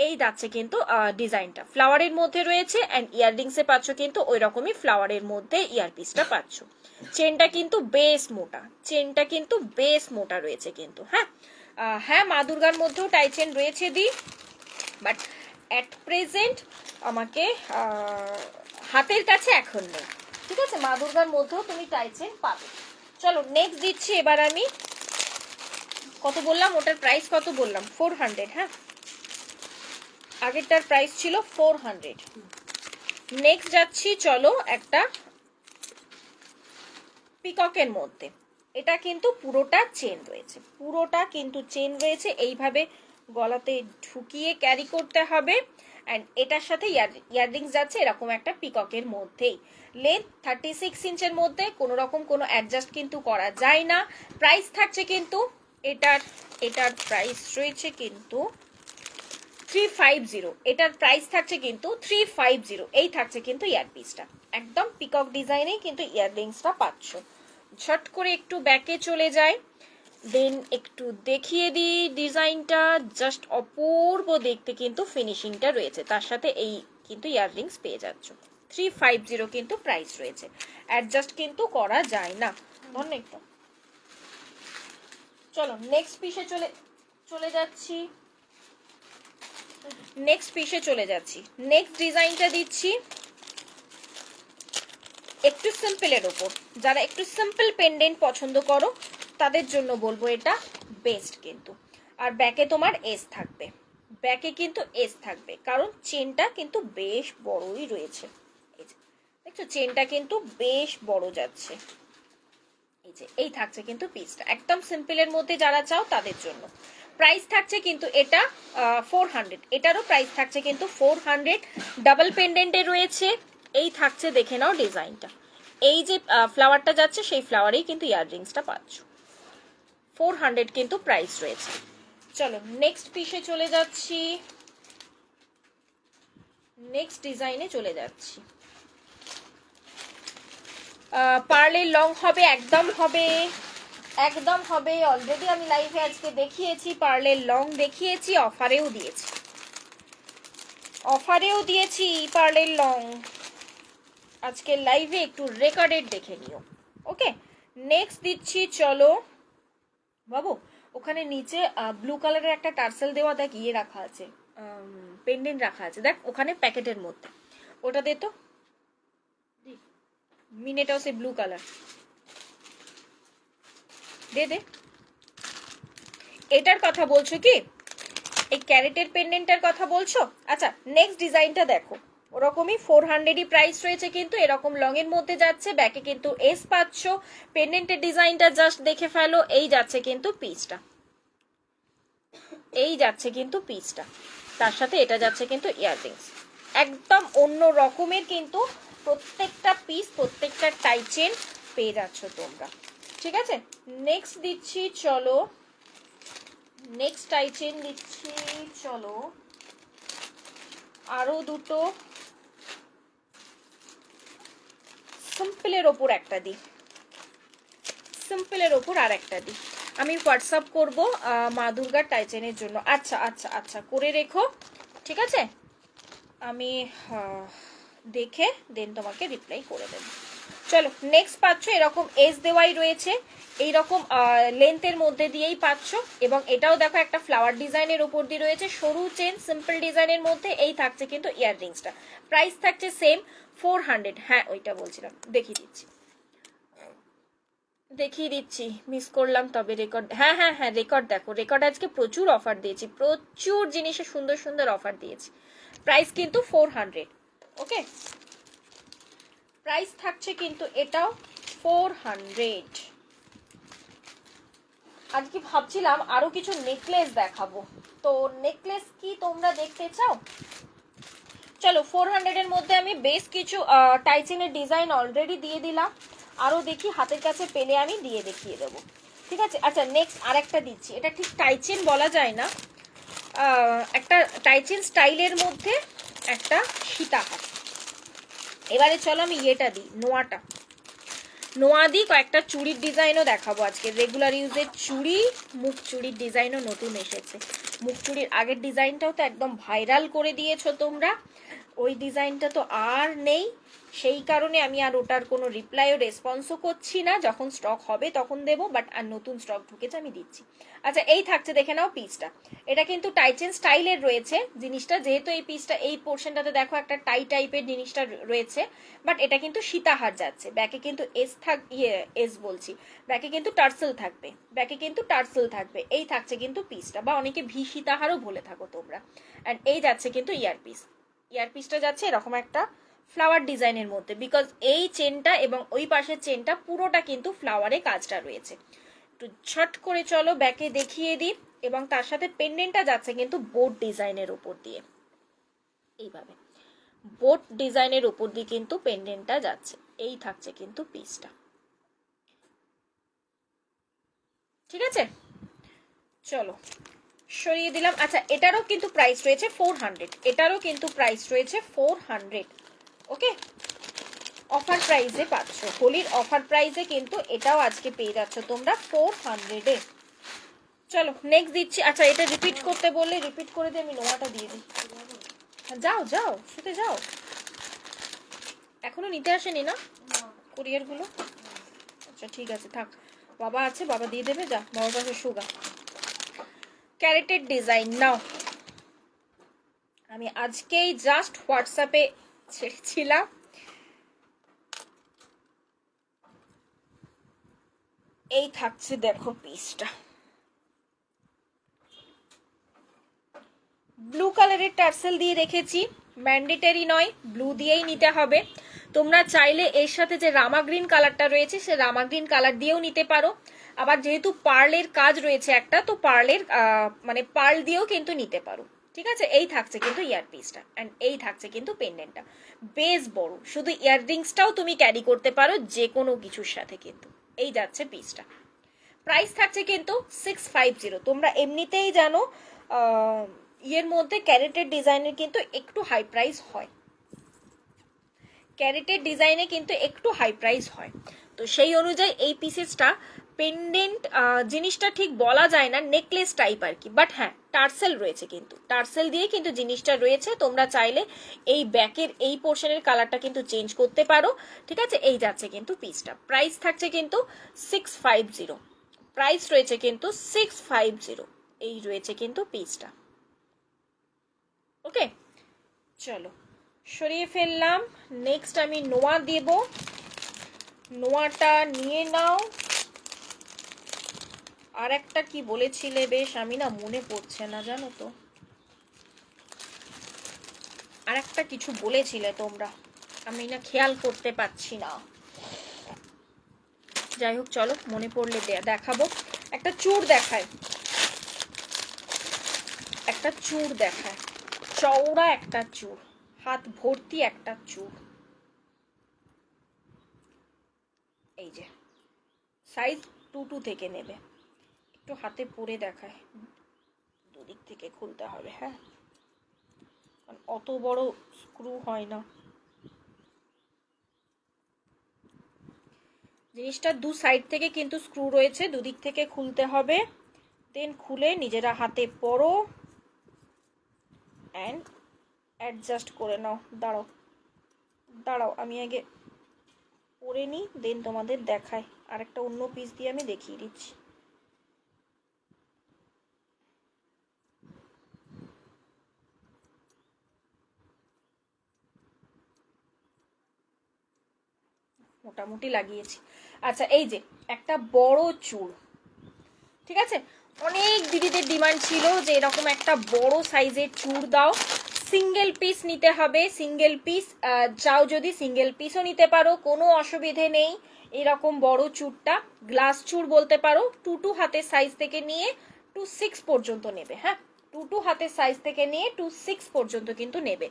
এই যাচ্ছে কিন্তু ডিজাইনটা ফ্লাওয়ারের মধ্যে রয়েছে, অ্যান্ড ইয়াররিংসে পাচ্ছ কিন্তু ওই রকমই ফ্লাওয়ারের মধ্যে ইয়ারপিসটা পাচ্ছ। চেনটা কিন্তু বেশ মোটা, চেনটা কিন্তু বেশ মোটা রয়েছে কিন্তু। হ্যাঁ হ্যাঁ, মা দুর্গার মধ্যেও টাই চেন রয়েছে দি, বাট অ্যাট প্রেজেন্ট আমাকে হাতের কাছে এখন নেই। ঠিক আছে, মা দুর্গার মধ্যেও তুমি টাই চেন পাবে। চলো নেক্সট দিচ্ছি এবার আমি, কত বললাম, ওটার প্রাইস কত বললাম, 400। হ্যাঁ, আগেরটার প্রাইস ছিল 400। নেক্সট যাচ্ছি, চলো একটা পিককের মধ্যে, এটা কিন্তু পুরোটা চেন রয়েছে, পুরোটা কিন্তু চেন রয়েছে, এইভাবে গলাতে ঢুকিয়ে ক্যারি করতে হবে। অ্যান্ড এটার সাথে ইয়াররিংস যাচ্ছে এরকম একটা পিককের মধ্যেই, লেন্থ 36 ইঞ্চের মধ্যে, কোনো রকম কোনো অ্যাডজাস্ট কিন্তু করা যায় না। প্রাইস থাকছে কিন্তু এটার প্রাইস রয়েছে কিন্তু 350, এটার প্রাইস থাকছে কিন্তু 350। এই থাকছে কিন্তু ইয়ারপিসটা, একদম পিকক ডিজাইনেই কিন্তু ইয়াররিংসটা পাচ্ছ। ঝট করে একটু ব্যাকে চলে যায়, দেন একটু দেখিয়ে দিই ডিজাইনটা, জাস্ট অপূর্ব দেখতে কিন্তু ফিনিশিংটা রয়েছে, তার সাথে এই কিন্তু ইয়াররিংস পেয়ে যাচ্ছ। 350 কিন্তু প্রাইস রয়েছে, অ্যাডজাস্ট কিন্তু করা যায় না। ধন্যবাদ। চলো নেক্সট পিসে চলে যাচ্ছি, নেক্সট পিসে চলে যাচ্ছি। নেক্সট ডিজাইনটা দিচ্ছি একটু সিম্পলের ওপর, যারা একটু সিম্পল পেন্ডেন্ট পছন্দ করো তাদের জন্য বলবো এটা বেস্ট কিন্তু। আর ব্যাকে তোমার এস থাকবে, ব্যাকে কিন্তু এস থাকবে, কারণ চেনটা কিন্তু বেশ বড়ই রয়েছে। এই যে দেখছো চেনটা কিন্তু বেশ বড় যাচ্ছে। এই যে এই থাকছে কিন্তু পিসটা, একদম সিম্পলের মধ্যে যারা চাও তাদের জন্য। প্রাইস থাকছে কিন্তু এটা 400, এটারও প্রাইস থাকছে কিন্তু 400, ডাবল পেন্ডেন্টে রয়েছে। এই থাকছে, দেখে নাও ডিজাইনটা, এই যে ফ্লাওয়ারটা যাচ্ছে সেই ফ্লাওয়ারেই কিন্তু ইয়াররিংসটা পাচ্ছ। 400 কিন্তু প্রাইস রয়েছে। চলো নেক্সট পিসে চলে যাচ্ছি, নেক্সট ডিজাইনে চলে যাচ্ছি। পার্লের লং হবে, একদম হবে, একদম হবে। অলরেডি আমি লাইভে আজকে দেখিয়েছি, পার্লের লং দেখিয়েছি, অফারেও দিয়েছি, অফারেও দিয়েছি পার্লের লং। আজকে লাইভে একটু রেকর্ডেড দেখে নিও। ওকে, নেক্সট দিচ্ছি, চলো বাবু ওখানে নিচে ব্লু কালারের একটা টার্সেল দেওয়া দেখ, ইয়ে রাখা আছে, পেন্ডেন্ট রাখা আছে দেখ ওখানে প্যাকেটের মধ্যে, ওটা দে তো মিনেটাও, সে ব্লু কালার দে দে। এটার কথা বলছো কি, এই ক্যারেটের পেন্ডেন্টের কথা বলছো? আচ্ছা নেক্সট ডিজাইনটা দেখো, ওরকমই 400ই প্রাইস রয়েছে কিন্তু, এরকম লং এর মধ্যে যাচ্ছে, ব্যাকে কিন্তু এস পাচ্ছ। পেন্ডেন্টের ডিজাইনটা জাস্ট দেখে ফেলো, এই যাচ্ছে কিন্তু পিসটা। এই যাচ্ছে কিন্তু পিসটা, তার সাথে এটা যাচ্ছে কিন্তু ইয়াররিংস, একদম অন্য রকমের কিন্তু প্রত্যেকটা পিস, প্রত্যেকটা টাই চেন পেয়ে যাচ্ছ তোমরা। ঠিক আছে, নেক্সট দিচ্ছি, চলো নেক্সট টাই চেন দিচ্ছি, চলো আরো দুটো সিম্পলের ওপর একটা দিই, সিম্পলের ওপর আর একটা দিই। আমি হোয়াটসঅ্যাপ করব মা দুর্গার টাইচেনের জন্য। আচ্ছা আচ্ছা আচ্ছা, করে রেখো, ঠিক আছে, আমি দেখে দেন তোমাকে রিপ্লাই করে দেব। চলো নেক্সট পাচ্ছ, এরকম এস দেওয়াই রয়েছে, এইরকম লেন্থের মধ্যে দিয়েই পাচ্ছ, এবং এটাও দেখো একটা ফ্লাওয়ার ডিজাইনের উপর দিয়ে রয়েছে, সরু চেন সিম্পল ডিজাইনের মধ্যে। এই থাকছে কিন্তু ইয়াররিংসটা, প্রাইস থাকছে সেম 400। হ্যাঁ ওইটা বলছিলাম, দেখিয়ে দিচ্ছি, মিস করলাম তবে রেকর্ড, হ্যাঁ হ্যাঁ হ্যাঁ রেকর্ড দেখো, রেকর্ড আজকে প্রচুর অফার দিয়েছি, প্রচুর জিনিসে সুন্দর সুন্দর অফার দিয়েছি। প্রাইস কিন্তু 400, ওকে, প্রাইস থাকছে কিন্তু এটাও 400। আজকে ভাবছিলাম আরো কিছু নেকলেস দেখাবো, তো নেকলেস কি তোমরা দেখতে চাও? চলো 400 এর মধ্যে আমি বেশ কিছু টাইচেনের ডিজাইন অলরেডি দিয়ে দিলাম, আরো দেখি হাতের কাছে পেলে আমি দিয়ে দেখিয়ে দেবো। ঠিক আছে, আচ্ছা নেক্সট আরেকটা দিচ্ছি, এটা ঠিক টাইচেন বলা যায় না, একটা টাইচেন স্টাইলের মধ্যে একটা সীতাহার। এবারে চলো আমি ইয়েটা দিই, নোয়া দিই, কয়েকটা চুড়ির ডিজাইনও দেখাবো আজকে, রেগুলার ইউজের চুড়ি, মুখ চুড়ির ডিজাইনও নতুন এসেছে। মুখ চুড়ির আগের ডিজাইনটাও তো একদম ভাইরাল করে দিয়েছো তোমরা, ওই ডিজাইনটা তো আর নেই, সেই কারণে আমি আর ওটার কোনো রিপ্লাইও রেসপন্সও করছি না, যখন স্টক হবে তখন দেবো, বাট আর নতুন স্টক ঢুকেছে আমি দিচ্ছি। আচ্ছা এই থাকছে, দেখে নাও পিসটা, এটা কিন্তু টাইচেন স্টাইলের রয়েছে জিনিসটা, যেহেতু এই পিসটা এই পোর্শনটাতে দেখো একটা টাই টাইপের জিনিসটা রয়েছে, বাট এটা কিন্তু সীতাহার যাচ্ছে, ব্যাকে কিন্তু এস বলছি, ব্যাকে কিন্তু টার্সেল থাকবে, ব্যাকে কিন্তু টার্সেল থাকবে। এই থাকছে কিন্তু পিসটা, বা অনেকে ভি সীতাহারও বলে থাকো তোমরা। অ্যান্ড এই যাচ্ছে কিন্তু ইয়ারপিসটা যাচ্ছে এরকম একটা ফ্লাওয়ার ডিজাইনের মধ্যে, বিকজ এই চেনটা এবং ওই পাশের চেনটা পুরোটা কিন্তু ফ্লাওয়ারে কাজটা রয়েছে। একটু ছট করে চলো ব্যাকে দেখিয়ে দিই, এবং তার সাথে পেন্ডেন্টটা যাচ্ছে কিন্তু বোট ডিজাইনের উপর দিয়ে, এইভাবে বোট ডিজাইনের উপর দিয়ে কিন্তু পেন্ডেন্টটা যাচ্ছে। এই থাকছে কিন্তু পিসটা, ঠিক আছে, চলো সরিয়ে দিলাম। আচ্ছা এটারও কিন্তু প্রাইস রয়েছে 400, এটারও কিন্তু প্রাইস রয়েছে 400, ওকে, অফার প্রাইসে পাচ্ছ, হোলির অফার প্রাইসে কিন্তু এটাও আজকে পেয়ে যাচ্ছ তোমরা 400 এ। চলো নেক্সট দিচ্ছি, আচ্ছা এটা রিপিট করতে বললে রিপিট করে দিয়ে আমি নোয়াটা দিয়ে দিই। যাও যাও শুতে যাও, এখনো নিতে আসেনি না কুরিয়ার গুলো? আচ্ছা ঠিক আছে থাক, বাবা আছে, বাবা দিয়ে দেবে, যা বাবার পাশে শুগা। ক্যারেটের ডিজাইন নাও, আমি আজকেই জাস্ট হোয়াটসঅ্যাপে ছেড়েছিলাম, এই থাকছে দেখো পিসটা, ব্লু কালারের টার্সেল দিয়ে রেখেছি, ম্যান্ডেটারি নয়, ব্লু দিয়েই নিতে হবে। তোমরা চাইলে এর সাথে যে রামা গ্রিন কালারটা রয়েছে সে রামা গ্রিন কালার দিয়েও নিতে পারো, আবার যেহেতু পার্লের কাজ রয়েছে একটা, তো পার্লের মানে পার্ল দিয়েও কিন্তু নিতে পারো। ঠিক আছে, এই থাকছে কিন্তু ইয়ারপিসটা, অ্যান্ড এই থাকছে কিন্তু পেন্ডেন্টটা, বেশ বড়, শুধু ইয়াররিংসটাও তুমি ক্যারি করতে পারো যে কোনো কিছুর সাথে কিন্তু। এই যাচ্ছে পিসটা, প্রাইস থাকছে কিন্তু 650। তোমরা এমনিতেই জানো ইয়ের মধ্যে ক্যারেটের ডিজাইনের কিন্তু একটু হাই প্রাইস হয়, ক্যারেটের ডিজাইনে কিন্তু একটু হাই প্রাইস হয়, তো সেই অনুযায়ী এই পিসেসটা পেন্ডেন্ট জিনিসটা ঠিক বলা যায় না, নেকলেস টাইপ আর কি, বাট হ্যাঁ টার্সেল রয়েছে, কিন্তু টার্সেল দিয়ে কিন্তু জিনিসটা রয়েছে। তোমরা চাইলে এই ব্যাকের এই পোর্শনের কালারটা কিন্তু চেঞ্জ করতে পারো। ঠিক আছে, এই যাচ্ছে কিন্তু পিসটা, প্রাইস থাকছে কিন্তু 650, প্রাইস রয়েছে কিন্তু 650, এই রয়েছে কিন্তু পিসটা, ওকে। চলো সরিয়ে ফেললাম, নেক্সট আমি নোয়া দেব, নোয়াটা নিয়ে নাও। আর একটা কি বলেছিলে বেশ, আমি না মনে পড়ছে না জানো তো, আর একটা কিছু বলেছিলে তোমরা, আমি না খেয়াল করতে পারছি না, যাই হোক চলো মনে পড়লে দেখাবো। একটা চূড় দেখায়, একটা চূড় দেখায়, চওড়া একটা চূড়, হাত ভর্তি একটা চূড়। এই যে সাইজ 2 থেকে নেবে। একটু হাতে পরে দেখায়, দুদিক থেকে খুলতে হবে। হ্যাঁ, কারণ অত বড় স্ক্রু হয় না। জিনিসটা দু সাইড থেকে কিন্তু স্ক্রু রয়েছে, দুদিক থেকে খুলতে হবে। দেন খুলে নিজেরা হাতে পরো অ্যান্ড অ্যাডজাস্ট করে নাও। দাঁড়াও দাঁড়াও, আমি আগে পরে নিই, দেন তোমাদের দেখাই। আর একটা অন্য পিস দিয়ে আমি দেখিয়ে দিচ্ছি। মোটামুটি লাগিয়েছি। আচ্ছা, এই যে একটা বড় চুড়, ঠিক আছে, অনেক দিদিদের ডিমান্ড ছিল যে এরকম একটা বড় সাইজের চুড় দাও। সিঙ্গেল পিস নিতে হবে, সিঙ্গেল পিস চাও যদি সিঙ্গেল পিসও নিতে পারো, কোনো অসুবিধে নেই। এরকম বড় চুড়টা গ্লাস চুড় বলতে পারো। 2 হাতের সাইজ থেকে নিয়ে 2 6 পর্যন্ত নেবে। হ্যাঁ, 2 হাতের সাইজ থেকে নিয়ে 2 6 পর্যন্ত কিন্তু নেবে।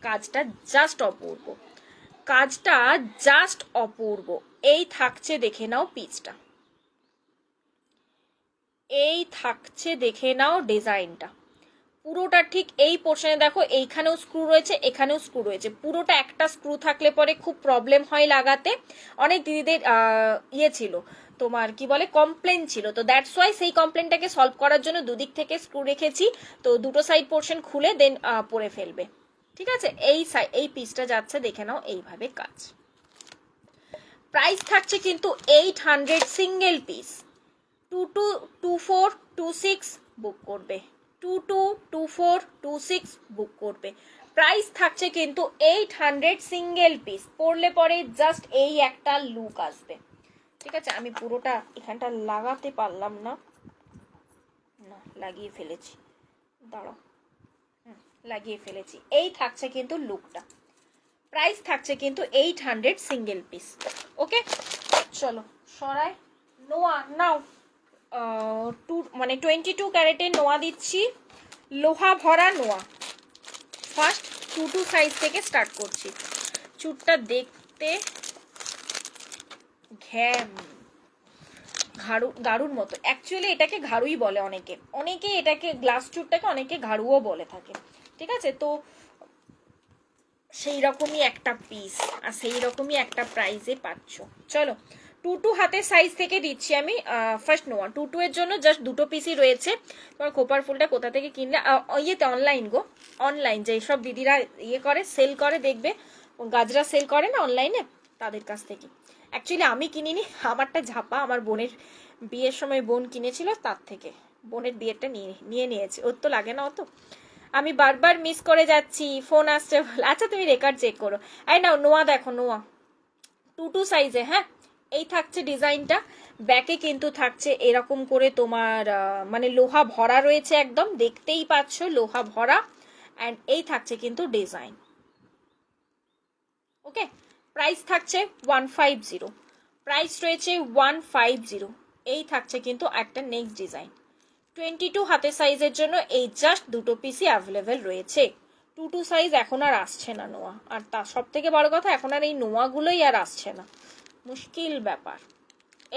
কাজটা জাস্ট অপূর্ব, কাজটা জাস্ট অপূর্ব। এই থাকছে, দেখে নাও পিসটা, এই থাকছে দেখে নাও ডিজাইনটা। পুরোটা ঠিক এই পোর্শনে দেখো, এইখানেও স্ক্রু রয়েছে, এখানেও স্ক্রু রয়েছে। পুরোটা একটা স্ক্রু থাকলে পরে খুব প্রবলেম হয় লাগাতে। অনেক দিদিদের ইয়ে ছিল, তোমার কি বলে, কমপ্লেন ছিল। তো দ্যাটস ওয়াই সেই কমপ্লেনটাকে সলভ করার জন্য দুদিক থেকে স্ক্রু রেখেছি। তো দুটো সাইড পোর্শন খুলে দেন পরে ফেলবে। ঠিক আছে, এই পিসটা যাচ্ছে, দেখে নাও এইভাবে কাজ। প্রাইস থাকছে কিন্তু 800 সিঙ্গেল পিস। 22 24 26 বুক করবে, 22 24 26 বুক করবে। প্রাইস থাকছে কিন্তু 800 সিঙ্গেল পিস। পরলে পরে জাস্ট এই একটা লুক আসবে। ঠিক আছে, আমি পুরোটা এখানটা লাগাতে পারলাম না, না লাগিয়ে ফেলেছি, দাঁড়াও, লাগিয়ে ফেলেছি। এই থাকছে কিন্তু লুকটা। প্রাইস থাকছে কিন্তু 800 সিঙ্গেল পিস। ওকে, চলো সরাই। নোয়া নাও, 22 ক্যারেটের নোয়া দিচ্ছি, লোহা ভরা নোয়া। ফার্স্ট 2 সাইজ থেকে স্টার্ট করছি। চুটটা দেখতে ঘাড়ুর মতো। অ্যাকচুয়ালি এটাকে ঘাড়ুই বলে অনেকে, অনেকে এটাকে গ্লাস চুটটাকে অনেকে ঘাড়ুও বলে থাকে। ঠিক আছে, তো সেই রকমই একটা পিস আর সেই রকমই একটা প্রাইসে পাচ্ছ। চলো, 2 হাতের সাইজ থেকে দিচ্ছি আমি। ফার্স্ট নোয়া 2 এর জন্য জাস্ট 2 পিসই রয়েছে। তোমার খোপার ফুলটা কোথা থেকে কিনলে? ইয়েতে অনলাইন গো, অনলাইন যেই সব দিদিরা ইয়ে করে, সেল করে, দেখবে গাজরা সেল করে না অনলাইনে, তাদের কাছ থেকে। অ্যাকচুয়ালি আমি কিনিনি, আমারটা ঝাপা, আমার বোনের বিয়ের সময় বোন কিনেছিল, তার থেকে বোনের বিয়েরটা নিয়ে নিয়েছে। ওর তো লাগে না অত। আমি বারবার মিস করে যাচ্ছি, ফোন আসছে। আচ্ছা তুমি রেকর্ড চেক করো। এই নাও নোয়া দেখো, নোয়া 2 সাইজে। হ্যাঁ, এই থাকছে ডিজাইনটা। ব্যাকে কিন্তু থাকছে এরকম করে তোমার মানে লোহা ভরা রয়েছে, একদম দেখতেই পাচ্ছ লোহা ভরা। অ্যান্ড এই থাকছে কিন্তু ডিজাইন। ওকে, প্রাইস থাকছে 150, প্রাইস রয়েছে 150। এই থাকছে কিন্তু একটা নেক্সট ডিজাইন। 22 হাতের সাইজের জন্য এই জাস্ট 2 পিসই অ্যাভেলেবেল রয়েছে। 2 সাইজ এখন আর আসছে না নোয়া, আর তার সব থেকে বড় কথা এখন আর এই নোয়াগুলোই আর আসছে না, মুশকিল ব্যাপার।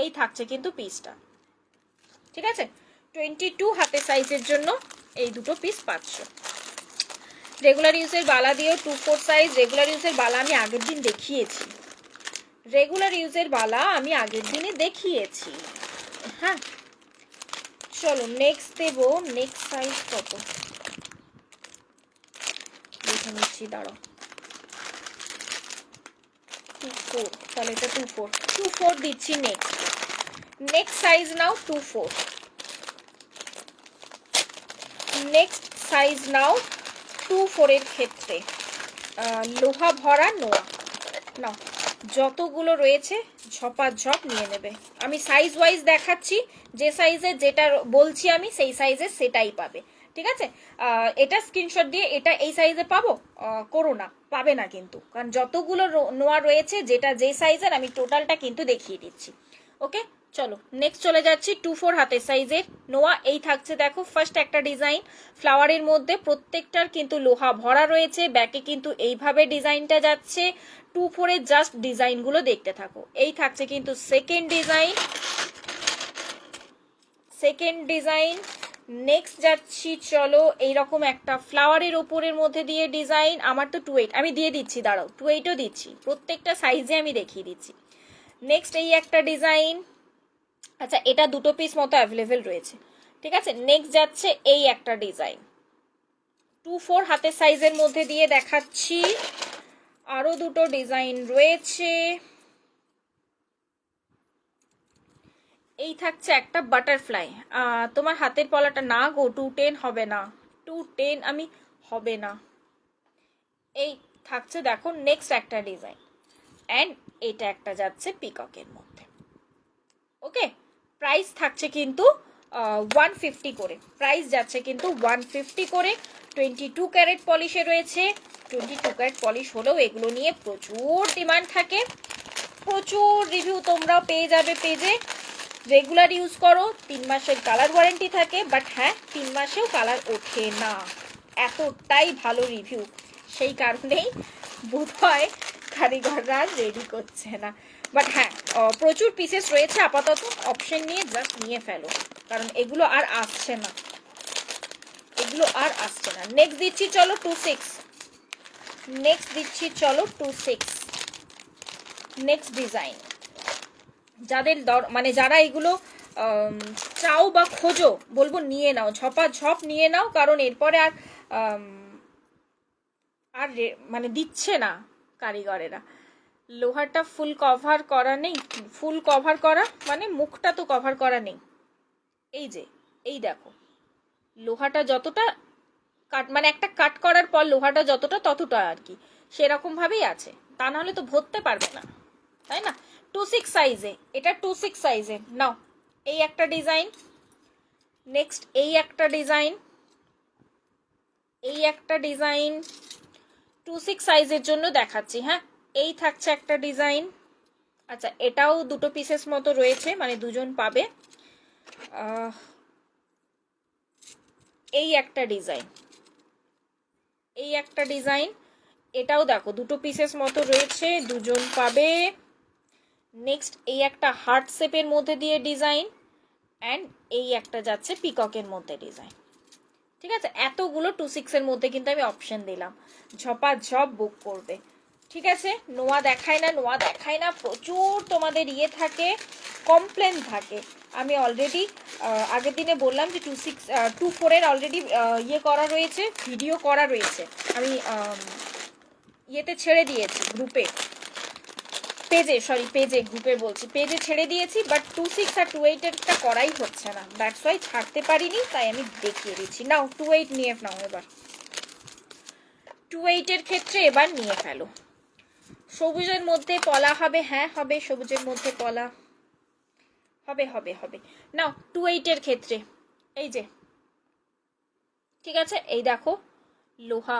এই থাকছে কিন্তু পিসটা। ঠিক আছে, 22 হাতের সাইজের জন্য এই 2 পিস পাচ্ছ। রেগুলার ইউজের বালা দিয়েও 2/4 সাইজ। রেগুলার ইউজের বালা আমি আগের দিন দেখিয়েছি, রেগুলার ইউজের বালা আমি আগের দিনে দেখিয়েছি। হ্যাঁ, চলো নেক্সট দেবো। নেক্সট সাইজ কত দেখে নিচ্ছি, দাঁড়াও। 24, তাহলে এটা 24 দিচ্ছি। নেক্সট সাইজ নাও 24। নেক্সট সাইজ নাও 24 এর ক্ষেত্রে লোহা ভরা নোয়া নাও। যতগুলো রয়েছে ঝপাঝপ নিয়ে নেবে। আমি সাইজ ওয়াইজ দেখাচ্ছি, যে সাইজে যেটা বলছি আমি সেই সাইজে সেটাই পাবে। ঠিক আছে, এটা স্ক্রিনশট দিয়ে এটা এই সাইজে পাবো করো না, পাবে না কিন্তু, কারণ যতগুলো নোয়া রয়েছে যেটা যে সাইজের আমি টোটালটা কিন্তু দেখিয়ে দিচ্ছি। ওকে, চলো নেক্সট চলে যাচ্ছি 2-4 হাতের সাইজের নোয়া। এই থাকছে দেখো ফার্স্ট একটা ডিজাইন ফ্লাওয়ারের মধ্যে, প্রত্যেকটার কিন্তু লোহা ভরা রয়েছে, ব্যাকে কিন্তু এইভাবে ডিজাইনটা যাচ্ছে। 2-4 এর জাস্ট ডিজাইনগুলো দেখতে থাকো। এই থাকছে কিন্তু সেকেন্ড ডিজাইন। নেক্সট যাচ্ছি চলো এইরকম একটা ফ্লাওয়ারের ওপরের মধ্যে দিয়ে ডিজাইন। আমার তো 2-8 আমি দিয়ে দিচ্ছি, দাঁড়াও 2-8ও দিচ্ছি, প্রত্যেকটা সাইজে আমি দেখিয়ে দিচ্ছি। নেক্সট এই একটা ডিজাইন, আচ্ছা এটা 2 পিস মতো অ্যাভেলেবেল রয়েছে, ঠিক আছে। নেক্সট যাচ্ছে এই একটা ডিজাইন 2-4 হাতের সাইজের মধ্যে দিয়ে দেখাচ্ছি। আরো 2টো ডিজাইন রয়েছে। এই থাকছে একটা বাটারফ্লাই, তোমার হাতের পলাটা না গো 210 হবে না, 210 আমি হবে না। এই থাকছে দেখো নেক্সট একটা ডিজাইন, অ্যান্ড এটা একটা যাচ্ছে পিককের মধ্যে। ওকে, প্রাইস থাকছে কিন্তু 150 করে, প্রাইস যাচ্ছে কিন্তু 150 করে। 22 ক্যারেট পলিশে রয়েছে। 22 ক্যারেট পলিশ হলেও এগুলো নিয়ে প্রচুর ডিমান্ড থাকে, প্রচুর রিভিউ তোমরাও পেয়ে যাবে পেজে। রেগুলার ইউজ করো, 3 মাসের কালার ওয়ারেন্টি থাকে, বাট হ্যাঁ 3 মাসেও কালার ওঠে না, এতটাই ভালো রিভিউ। সেই কারণেই বোধহয় কারিগররা রেডি করছে না, বাট হ্যাঁ প্রচুর পিসেস রয়েছে আপাতত, অপশন নিয়ে জাস্ট নিয়ে ফেলো, কারণ এগুলো আর আসছে না, এগুলো আর আসছে না। নেক্সট দিচ্ছি চলো 26, নেক্সট দিচ্ছি চলো 26 নেক্সট ডিজাইন। যাদের মানে যারা এগুলো চাও বা খোঁজো বলবো নিয়ে নাও, ঝপ নিয়ে নাও, কারণ এরপরে আর আর মানে দিচ্ছে না কারিগরেরা। লোহাটা ফুল কভার করা নেই, ফুল কভার করা মানে মুখটা তো কভার করা নেই। এই যে এই দেখো লোহাটা যতটা কাট মানে একটা কাট করার পর লোহাটা যতটা ততটা আর কি সেরকম ভাবেই আছে, তা নাহলে তো ভরতে পারবে না, তাই না। 26 সাইজে, এটা 26 সাইজে নাও। এই একটা ডিজাইন, নেক্সট এই একটা ডিজাইন, এই একটা ডিজাইন 26 সাইজের জন্য দেখাচ্ছি। হ্যাঁ এই থাকছে একটা ডিজাইন, আচ্ছা এটাও 2 পিসেস মতো রয়েছে, মানে দুজন পাবে। এই একটা ডিজাইন, এই একটা ডিজাইন, এটাও দেখো 2 পিসেস মতো রয়েছে, দুজন পাবে। নেক্সট এই একটা হার্ট শেপের মধ্যে দিয়ে ডিজাইন, অ্যান্ড এই একটা যাচ্ছে পিককের মধ্যে ডিজাইন, ঠিক আছে। এতগুলো 26 এর মধ্যে কিন্তু আমি অপশন দিলাম, ঝপ বুক করবে, ঠিক আছে। নোয়া দেখায় না, নোয়া দেখায় না, প্রচুর তোমাদের ইয়ে থাকে, কমপ্লেন থাকে। আমি অলরেডি আগের দিনে বললাম যে 24 এর অলরেডি ইয়ে করা রয়েছে, ভিডিও করা রয়েছে, আমি ইয়েতে ছেড়ে দিয়েছি গ্রুপে, পেজে গ্রুপে বলছি, পেজে ছেড়ে দিয়েছি, বাট 26 আর 28 এরটা করাই হচ্ছে না, দ্যাটস ওয়াই ছাড়তে পারিনি, তাই আমি দেখিয়ে দিচ্ছি। নাও 28 নিয়ে নাও, এবার 28 এর ক্ষেত্রে এবার নিয়ে ফেলো। সবুজের মধ্যে পলা হবে, হ্যাঁ হবে, সবুজের মধ্যে পলা হবে নাও 28 এর ক্ষেত্রে। এই যে ঠিক আছে, এই দেখো লোহা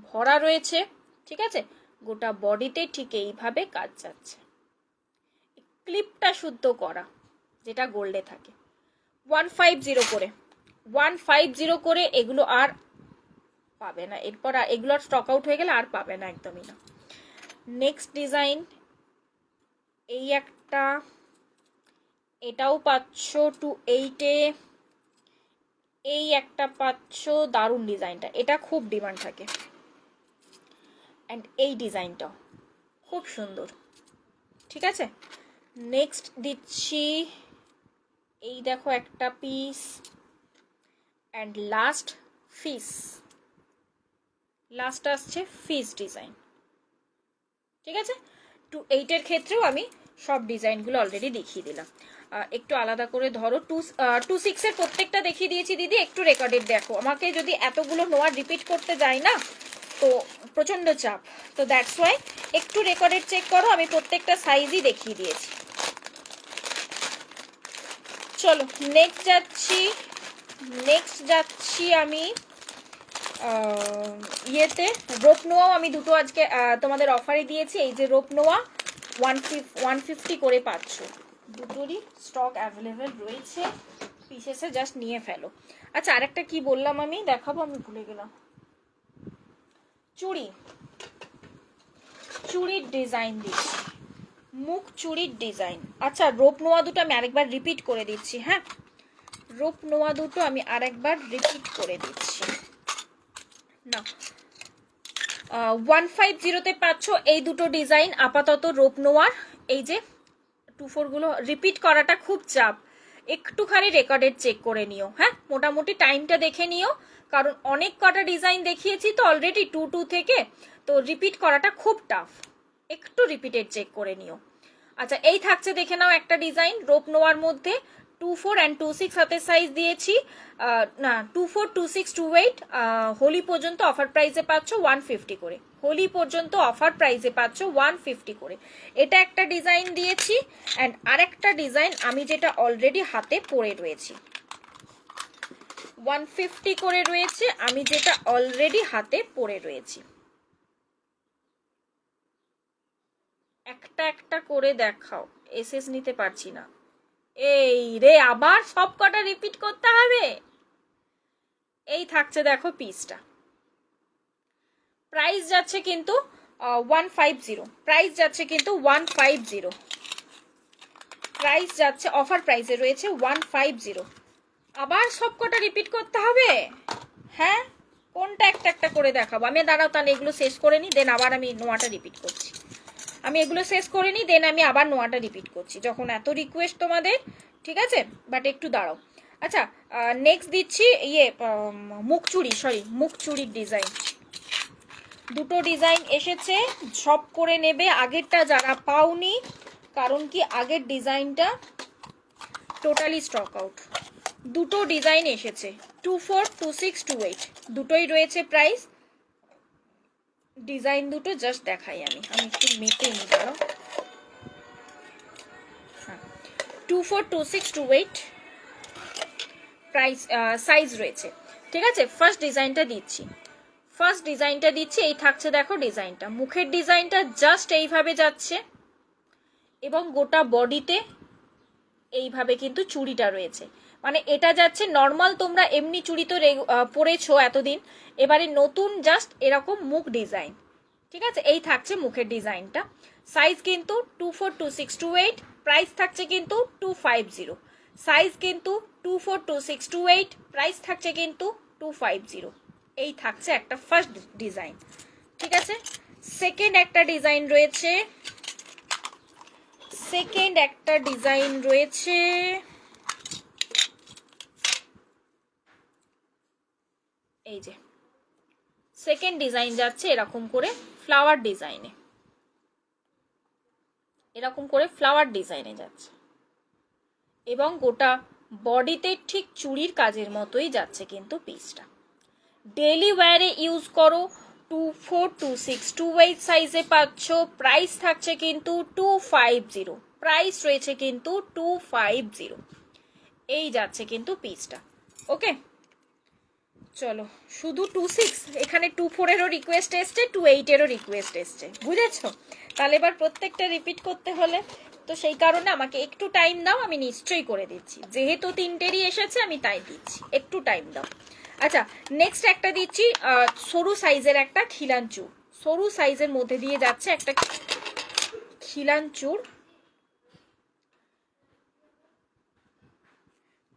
ভরা রয়েছে, ঠিক আছে, গোটা বডিতে ঠিক এইভাবে কাজ যাচ্ছে, ক্লিপটা শুদ্ধ করা যেটা গোল্ডে থাকে। 150 করে, 150 করে, এগুলো আর পাবে না এরপর, এগুলো স্টক আউট হয়ে গেলে আর পাবে না, একদমই না। নেক্সট ডিজাইন এই একটা, এটাও পাচ্ছ 28 এ, এই একটা পাচ্ছ, দারুণ ডিজাইনটা, এটা খুব ডিমান্ড থাকে, অ্যান্ড এই ডিজাইনটাও খুব সুন্দর, ঠিক আছে। নেক্সট দিচ্ছি এই দেখো একটা পিস, অ্যান্ড লাস্ট আসছে ফিস ডিজাইন, ঠিক আছে। 28 এর ক্ষেত্রেও আমি সব ডিজাইনগুলো অলরেডি দেখিয়ে দিলাম, একটু আলাদা করে ধরো। 26 এর প্রত্যেকটা দেখিয়ে দিয়েছি দিদি, একটু রেকর্ডেড দেখো, আমাকে যদি এতগুলো নোয়ার রিপিট করতে যাই না তো প্রচন্ড চাপ, তো দ্যাটস ওয়াই একটু রেকর্ডেড চেক করো, আমি প্রত্যেকটা সাইজই দেখিয়ে দিয়েছি। চলো নেক্সট যাচ্ছি আমি ইয়েতে, রোপ নোয়াও আমি 2টো আজকে তোমাদের অফারে দিয়েছি, এই যে রোপ নোয়া 150 করে পাচ্ছ, দুটোরই স্টক অ্যাভেলেবেল রয়েছে, পিসেসে জাস্ট নিয়ে ফেলো। আচ্ছা আরেকটা কি বললাম আমি, দেখাবো, আমি ভুলে গেলাম। চুড়ি, চুড়ির ডিজাইন দিচ্ছি, মুখ চুড়ির ডিজাইন। আচ্ছা রোপ নোয়া দুটো আমি আরেকবার রিপিট করে দিচ্ছি, হ্যাঁ রোপ নোয়া দুটো আমি আরেকবার রিপিট করে দিচ্ছি। না 150-তে পাচ্ছ এই দুটো ডিজাইন আপাতত রোপ নোয়ার। এই যে 24 গুলো রিপিট করাটা খুব চাপ, একটুখানি রেকর্ডেড চেক করে নিও, হ্যাঁ মোটামুটি টাইমটা দেখে নিও, কারণ অনেক কটা ডিজাইন দেখিয়েছি তো অলরেডি 2 থেকে, তো রিপিট করাটা খুব টাফ, একটু রিপিটেড চেক করে নিও। আচ্ছা এই থাকছে দেখে নাও একটা ডিজাইন রোপ নোয়ার মধ্যে, 24 and 26 হাতের সাইজ দিয়েছি, না 24, 26, 28, হোলি পর্যন্ত অফার প্রাইসে পাচ্ছ 150 করে, হোলি পর্যন্ত অফার প্রাইসে পাচ্ছ 150 করে। এটা একটা ডিজাইন দিয়েছি, অ্যান্ড আরেকটা ডিজাইন আমি যেটা অলরেডি হাতে পরে রয়েছি, 150 করে রয়েছে, আমি যেটা অলরেডি হাতে পরে রয়েছি। একটা একটা করে দেখাও, এসএস নিতে পারছি না। এই রে আবার সব কটা রিপিট করতে হবে। এই থাকছে দেখো পিসটা, প্রাইস যাচ্ছে কিন্তু 150, প্রাইস যাচ্ছে কিন্তু 150, প্রাইস যাচ্ছে অফার প্রাইসে রয়েছে 150। আবার সব কটা রিপিট করতে হবে, হ্যাঁ কোনটা একটা একটা করে দেখাবো আমি, দাঁড়াও তাহলে এগুলো শেষ করে নিই, দেন আবার আমি নোয়াটা রিপিট করছি। আমি এগুলো শেষ করে নিই, দেন আমি আবার নোয়াটা রিপিট করছি, যখন এত রিকোয়েস্ট তোমাদের, ঠিক আছে বাট একটু দাঁড়াও। আচ্ছা নেক্সট দিচ্ছি মুখ চুড়ি, সরি মুখ চুড়ির ডিজাইন, দুটো ডিজাইন এসেছে, সব করে নেবে আগেরটা যারা পাওনি, কারণ কি আগের ডিজাইনটা টোটালি স্টক আউট। দুটো ডিজাইন এসেছে, 24, 26, 28 দুটোই রয়েছে প্রাইস। ডিজাইন দুটো জাস্ট দেখাই আমি একটু মেটে নিই, দাঁড়াও। হ্যাঁ 24, 26, 28 প্রাইস সাইজ রয়েছে, ঠিক আছে। ফার্স্ট ডিজাইনটা দিচ্ছি, এই থাকছে দেখো ডিজাইনটা, মুখের ডিজাইনটা জাস্ট এইভাবে যাচ্ছে, এবং গোটা বডিতে এইভাবে কিন্তু চুড়িটা রয়েছে, মানে এটা যাচ্ছে নর্মাল, তোমরা এমনি চুড়ি তো পরেছো এতদিন, এবারে নতুন জাস্ট এরকম মুখ ডিজাইন, ঠিক আছে। এই থাকছে মুখের ডিজাইনটা, সাইজ কিন্তু 24, 26, 28, প্রাইস থাকছে কিন্তু 250, সাইজ কিন্তু 24, 26, 28, প্রাইস থাকছে কিন্তু 250। এই থাকছে একটা ফার্স্ট ডিজাইন, ঠিক আছে। সেকেন্ড একটা ডিজাইন রয়েছে, এই যে সেকেন্ড ডিজাইন যাচ্ছে এরকম করে ফ্লাওয়ার ডিজাইনে, যাচ্ছে, এবং গোটা বডিতে ঠিক চুড়ির কাজের মতোই যাচ্ছে কিন্তু পিসটা। ডেলি ওয়্যারে ইউজ করো, 24, 26, 28 সাইজে পাচ্ছ, প্রাইস থাকছে কিন্তু 250, প্রাইস রয়েছে কিন্তু 250। এই যাচ্ছে কিন্তু পিসটা, ওকে। চলো শুধু 26, এখানে 24-এরও রিকোয়েস্ট এসছে, 28-এরও রিকোয়েস্ট এসছে, বুঝেছো? তাহলে এবার প্রত্যেকটা রিপিট করতে হলে তো সেই কারণে আমাকে একটু টাইম দাও, আমি নিশ্চয়ই করে দিচ্ছি, যেহেতু 3টেরই এসেছে আমি তাই দিচ্ছি, একটু টাইম দাও। আচ্ছা নেক্সট একটা দিচ্ছি সরু সাইজের একটা খিলান চুড়, সরু সাইজের মধ্যে দিয়ে যাচ্ছে একটা খিলান চুড়,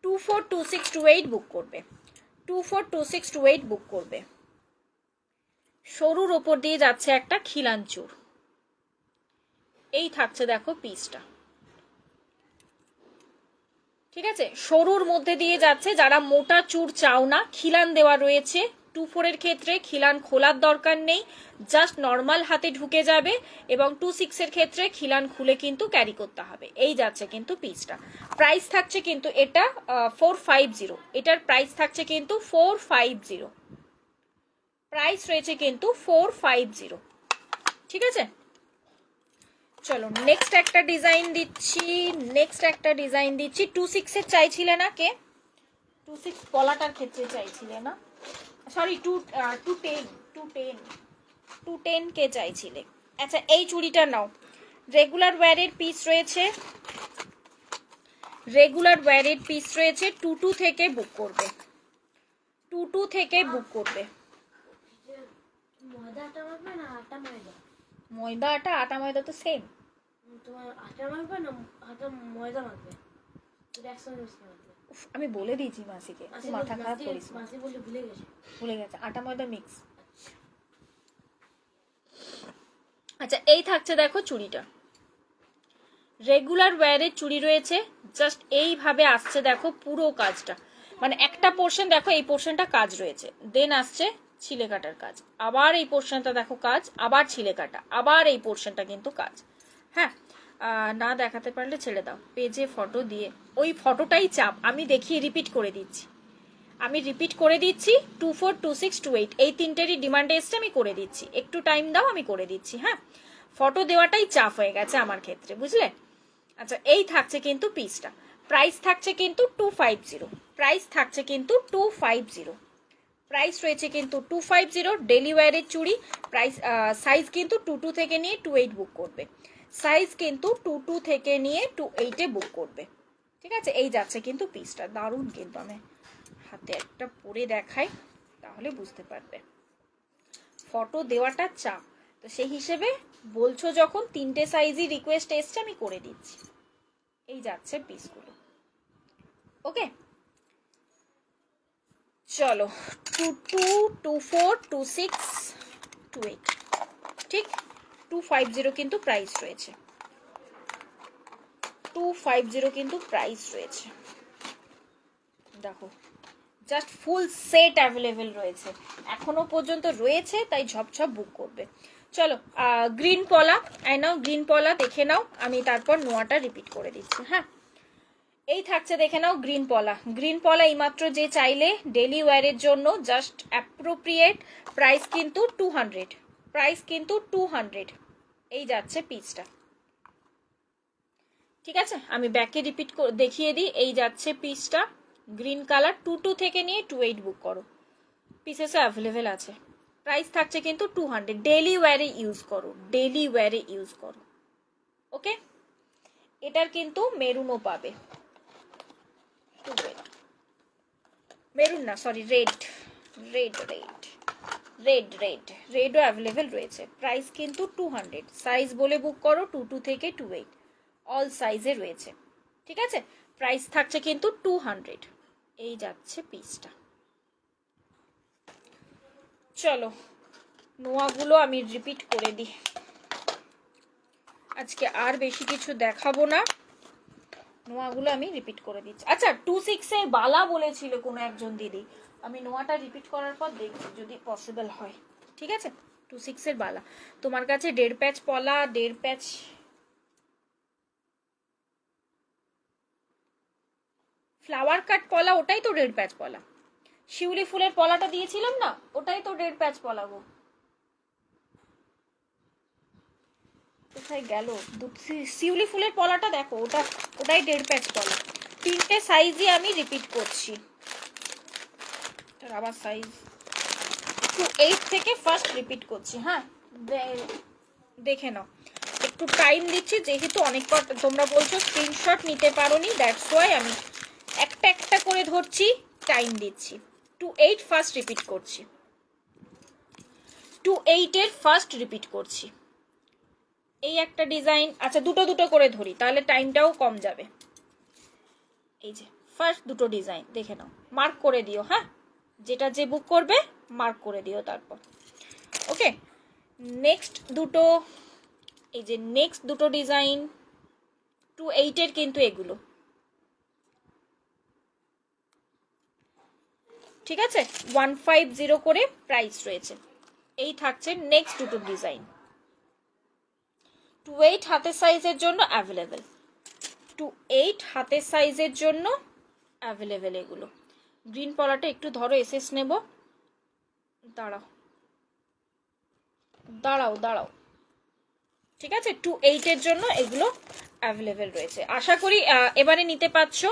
24, 26, 28 বুক করবে, 24, 26, 28 বুক করবে। সরুর ওপর দিয়ে যাচ্ছে একটা খিলান চুড়, এই থাকছে দেখো পিসটা, ঠিক আছে। সরুর মধ্যে দিয়ে যাচ্ছে, যারা মোটা চুড় চাও না, খিলান দেওয়া রয়েছে, 24-এর ক্ষেত্রে খিলান খোলার দরকার নেই, জাস্ট নর্মাল হাতে ঢুকে যাবে, এবং 26-এর ক্ষেত্রে খিলান খুলে কিন্তু ক্যারি করতে হবে। এই যাচ্ছে কিন্তু পিসটা, প্রাইস থাকছে কিন্তু এটা 450, এটার প্রাইস থাকছে কিন্তু 450, প্রাইস রয়েছে কিন্তু 450, ঠিক আছে। চলো নেক্সট একটা ডিজাইন দিচ্ছি, 26-এর চাইছিলে না কে? 26 পলাটার ক্ষেত্রে চাইছিলে না, সরি 210 কে চাইছিলে। আচ্ছা এই চুড়িটা নাও, রেগুলার ওয়্যারের পিস রয়েছে, রেগুলার ওয়্যারের পিস রয়েছে, 22 থেকে বুক করবে, 22 থেকে বুক করবে। ময়দা আটা মাখবে না আটা ময়দা? ময়দা আটা, আটা ময়দা তো সেম। তোমার আটা মাখবে না আটা ময়দা মাখবে? এটা একসঙ্গে মিশিয়ে মাখবে। আমি বলে দিয়েছি মাসিকে, তুই মাথা খারাপ করিস না। মাসি বলে ভুলে গেছে। ভুলে গেছে, আটা ময়দা মিক্স। আচ্ছা এই থাকছে দেখো চুড়িটা, রেগুলার ওয়্যারের চুড়ি রয়েছে, জাস্ট এইভাবে আসছে দেখো পুরো কাজটা, মানে একটা পোর্শন দেখো, এই পোর্শনটা কাজ রয়েছে, দেন আসছে ছিলে কাটার কাজ, আবার এই পোর্শনটা দেখো কাজ, আবার ছিলে কাটা, আবার এই পোর্শনটা কিন্তু কাজ। হ্যাঁ, না দেখাতে পারলে ছেড়ে দাও, পেজে ফটো দিয়ে, ওই ফটোটাই চাপ, আমি দেখিয়ে রিপিট করে দিচ্ছি, আমি রিপিট করে দিচ্ছি, 24, 26, 28 এই তিনটেরই ডিমান্ড এসছে, আমি করে দিচ্ছি, একটু টাইম দাও, আমি করে দিচ্ছি। হ্যাঁ, ফটো দেওয়াটাই চাপ হয়ে গেছে আমার ক্ষেত্রে, বুঝলে? আচ্ছা এই থাকছে কিন্তু পিসটা, প্রাইস থাকছে কিন্তু 250, প্রাইস থাকছে কিন্তু 250, প্রাইস রয়েছে কিন্তু 250, ডেলি ওয়্যারের চুড়ি। প্রাইস সাইজ কিন্তু 22 থেকে নিয়ে 28 বুক করবে, সাইজ কিন্তু 22 থেকে নিয়ে 28-এ বুক করবে। ঠিক আছে, এই যাচ্ছে কিন্তু পিসটা, দারুণ কিন্তু, আমি হাতে একটা পরে দেখাই তাহলে বুঝতে পারবে, ফটো দেওয়াটা চাপ, তো সেই হিসেবে বলছো যখন, তিনটে সাইজই রিকোয়েস্ট এসছে, আমি করে দিচ্ছি। এই যাচ্ছে পিসগুলো, ওকে চলো, 22, 24, 26, 28, ঠিক 250 কিন্তু প্রাইস রয়েছে, 250 কিন্তু প্রাইস রয়েছে, দেখো জাস্ট ফুল সেট অ্যাভেলেবেল রয়েছে, এখনো পর্যন্ত রয়েছে, তাই ঝপঝপ বুক করবে। চলো গ্রিন পলা, নাও গ্রিন পলা দেখে নাও, আমি তারপর নোয়াটা রিপিট করে দিচ্ছি। হ্যাঁ, এই থাকছে দেখে নাও গ্রিন পলা, গ্রিন পলা এইমাত্র যে চাইলে ডেলি ওয়্যারের জন্য জাস্ট অ্যাপ্রোপ্রিয়েট, প্রাইস কিন্তু 200, প্রাইস কিন্তু 200, এই যাচ্ছে পিসটা। ঠিক আছে, আমি ব্যাকে রিপিট দেখিয়ে দিই, এই যাচ্ছে পিসটা, গ্রিন কালার, 22 থেকে নিয়ে 28 বুক করো, পিসেসও অ্যাভেলেবেল আছে, প্রাইস থাকছে কিন্তু 200, ডেলি ওয়্যারে ইউজ করো, ডেলি ওয়্যারে ইউজ করো, ওকে। এটার কিন্তু মেরুনও পাবে, মেরুন না sorry, red red red red red রেডও অ্যাভেলেবেল রয়েছে, প্রাইস কিন্তু 200, সাইজ বলে বুক করো 22 থেকে 28, অল সাইজে রয়েছে। ঠিক আছে, প্রাইস থাকছে কিন্তু 200, এই যাচ্ছে পিসটা। চলো নোয়াগুলো আমি রিপিট করে দিই, আজকে আর বেশি কিছু দেখাবো না, নোয়াগুলো আমি রিপিট করে দিচ্ছি। আচ্ছা 26-এর বালা বলেছিল কোনো একজন দিদি, আমি নোয়াটা রিপিট করার পর দেখছি যদি পসিবল হয়। ঠিক আছে, 26-এর বালা, তোমার কাছে 1.5 প্যাচ পলা, 1.5 প্যাচ ফ্লাওয়ার কাট পলা, ওটাই তো 1.5 প্যাচ পলা, শিউলি ফুলের পলাটা দিয়েছিলাম না, ওটাই তো 1.5 প্যাচ পলা গো, কোথায় গেল? শিউলি ফুলের পলাটা দেখো, ওটাই 1.5 প্যাচ পলা, তিনটে সাইজই আমি রিপিট করছি, আবার সাইজ 28 থেকে ফার্স্ট রিপিট করছি। হ্যাঁ, দেখে নাও, একটু টাইম দিচ্ছি, যেহেতু অনেক তোমরা বলছো স্ক্রিনশট নিতে পারোনি, দ্যাটস ওয়াই আমি একটা একটা করে ধরছি, টাইম দিচ্ছি। 28 ফার্স্ট রিপিট করছি, 28-এর ফার্স্ট রিপিট করছি, এই একটা ডিজাইন, আচ্ছা দুটো দুটো করে ধরি তাহলে টাইমটাও কম যাবে। এই যে ফার্স্ট দুটো ডিজাইন দেখে নাও, মার্ক করে দিও। হ্যাঁ, যেটা যে বুক করবে মার্ক করে দিও তারপর, ওকে। নেক্সট দুটো, এই যে নেক্সট দুটো ডিজাইন 28-এর কিন্তু এগুলো, ঠিক আছে, 150 করে প্রাইস রয়েছে। এই থাকছে নেক্সট দুটো ডিজাইন, 28 হাতের সাইজের জন্য অ্যাভেলেবেল, 28 হাতের সাইজের জন্য অ্যাভেলেবেল এগুলো। গ্রিন পলাটা একটু ধরো, এসএস নেব, দাঁড়াও দাঁড়াও দাঁড়াও, ঠিক আছে, 28-এর জন্য এগুলো অ্যাভেলেবেল রয়েছে। আশা করি এবারে নিতে পারছো,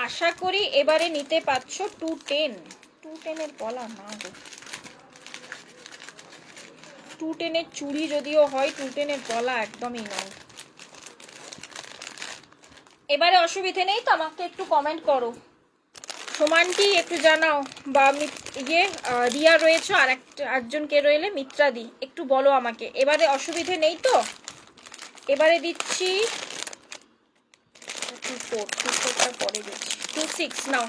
আশা করি এবারে নিতে পারছো। 210-এর পলা না গো, 210-এর চুড়ি যদিও হয়, 210-এর পলা একদমই নয়। এবারে অসুবিধে নেই তো, আমাকে একটু কমেন্ট করো, সমানটি একটু জানাও, বা রিয়া রয়েছে, আর একজন কে রইলে, মিত্রাদি, একটু বলো আমাকে। এবারে অসুবিধে নেই তো? এবারে দিচ্ছি 2-4 পরে দিচ্ছি 2-6 নাও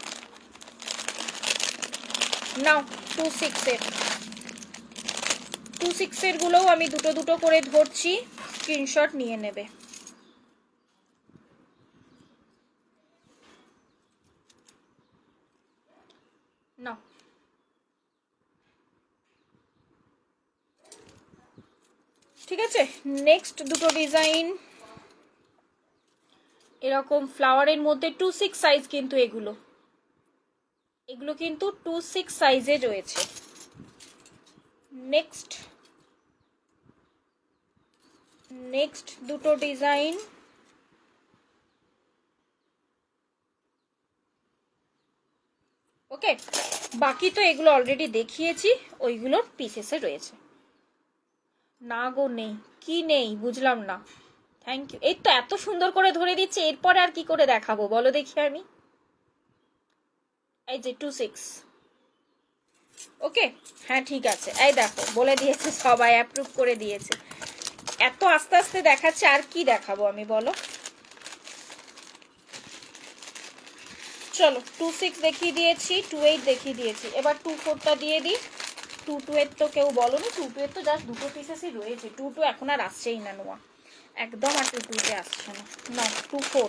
নাও 2-6 এর গুলোও আমি দুটো দুটো করে ধরছি, স্ক্রিনশট নিয়ে নেবে। নাও, ঠিক আছে। নেক্সট দুটো ডিজাইন এরকম ফ্লাওয়ারের মধ্যে 2-6 সাইজ, কিন্তু এগুলো কিন্তু 2-6 সাইজে রয়েছে। নেক্সট দুটো ডিজাইন ওকে। বাকি তো এগুলো অলরেডি দেখিয়েছি, ওইগুলোর পিসেসে রয়েছে। না গো, নেই। কি নেই বুঝলাম না। Thank you. এই তো এত সুন্দর করে ধরে দিচ্ছে, এরপরে আর কি করে দেখাবো বলো দেখি আমি। এই যে 2-6 ওকে, হ্যাঁ ঠিক আছে। এই দেখো বলে দিয়েছে, সবাই অ্যাপ্রুভ করে দিয়েছে। এত আস্তে আস্তে দেখাচ্ছে, আর কি দেখাবো আমি বলো। চলো 2-6 দেখিয়ে দিয়েছি, 2-8 দেখিয়ে দিয়েছি, এবার 2-4টা দিয়ে দিই। 2-2 এর তো কেউ বলোনি, 2-2 এর তো জাস্ট দুটো পিসেসই রয়েছে। 2-2 এখন আর আসছেই না নোয়া, একদম আর 2-2 তে আসছে না। না 2-4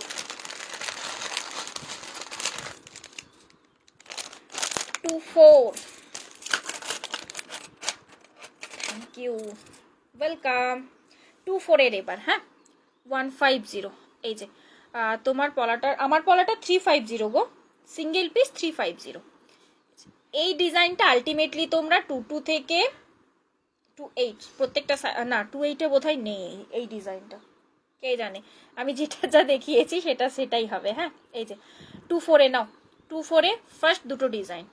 থ্যাংক ইউ, ওয়েলকাম। 2-4 এর এবার, হ্যাঁ 150। এই যে তোমার পলাটার, আমার পলাটা 350 গো, সিঙ্গেল পিস 350। এই ডিজাইনটা আলটিমেটলি তোমরা 2-2 থেকে 2-8 প্রত্যেকটা, না 2-8-এ বোধহয় নেই এই ডিজাইনটা, কে জানে। আমি যেটা যা দেখিয়েছি সেটাই হবে, হ্যাঁ। এই যে 2-4-এ নাও, 2-4-এ ফার্স্ট দুটো ডিজাইন।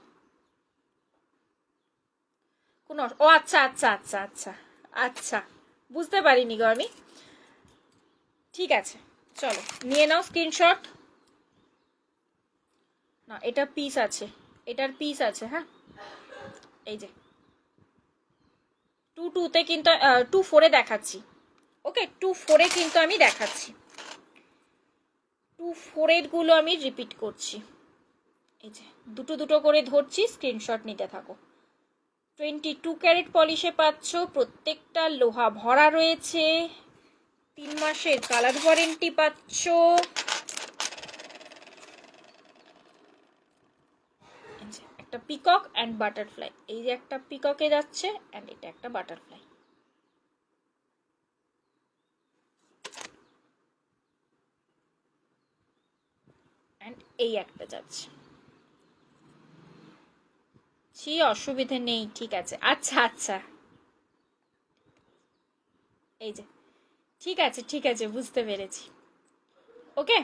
কোনো ও আচ্ছা আচ্ছা আচ্ছা আচ্ছা আচ্ছা, বুঝতে পারিনি গো আমি। ঠিক আছে, চলো নিয়ে নাও স্ক্রিনশট। না এটা পিস আছে, এটার পিস আছে, হ্যাঁ। এই যে 2-2-তে কিন্তু 2-4-এ দেখাচ্ছি, ওকে 2-4-এ কিন্তু আমি দেখাচ্ছি। 2-4-এর গুলো আমি রিপিট করছি। এই যে দুটো দুটো করে ধরছি, স্ক্রিনশট নিতে থাকো। 22 ক্যারেট পলিশে পাচ্ছ, প্রত্যেকটা লোহা ভরা রয়েছে, 3 মাসের কালার ওয়ারেন্টি পাচ্ছ। একটা পিকক অ্যান্ড বাটারফ্লাই, এই যে একটা পিককে যাচ্ছে অ্যান্ড এটা একটা বাটারফ্লাই। অ্যান্ড এই একটা যাচ্ছে। অসুবিধে নেই, ঠিক আছে। আচ্ছা আচ্ছা, এই যে ঠিক আছে ঠিক আছে, বুঝতে পেরেছি। ওকে,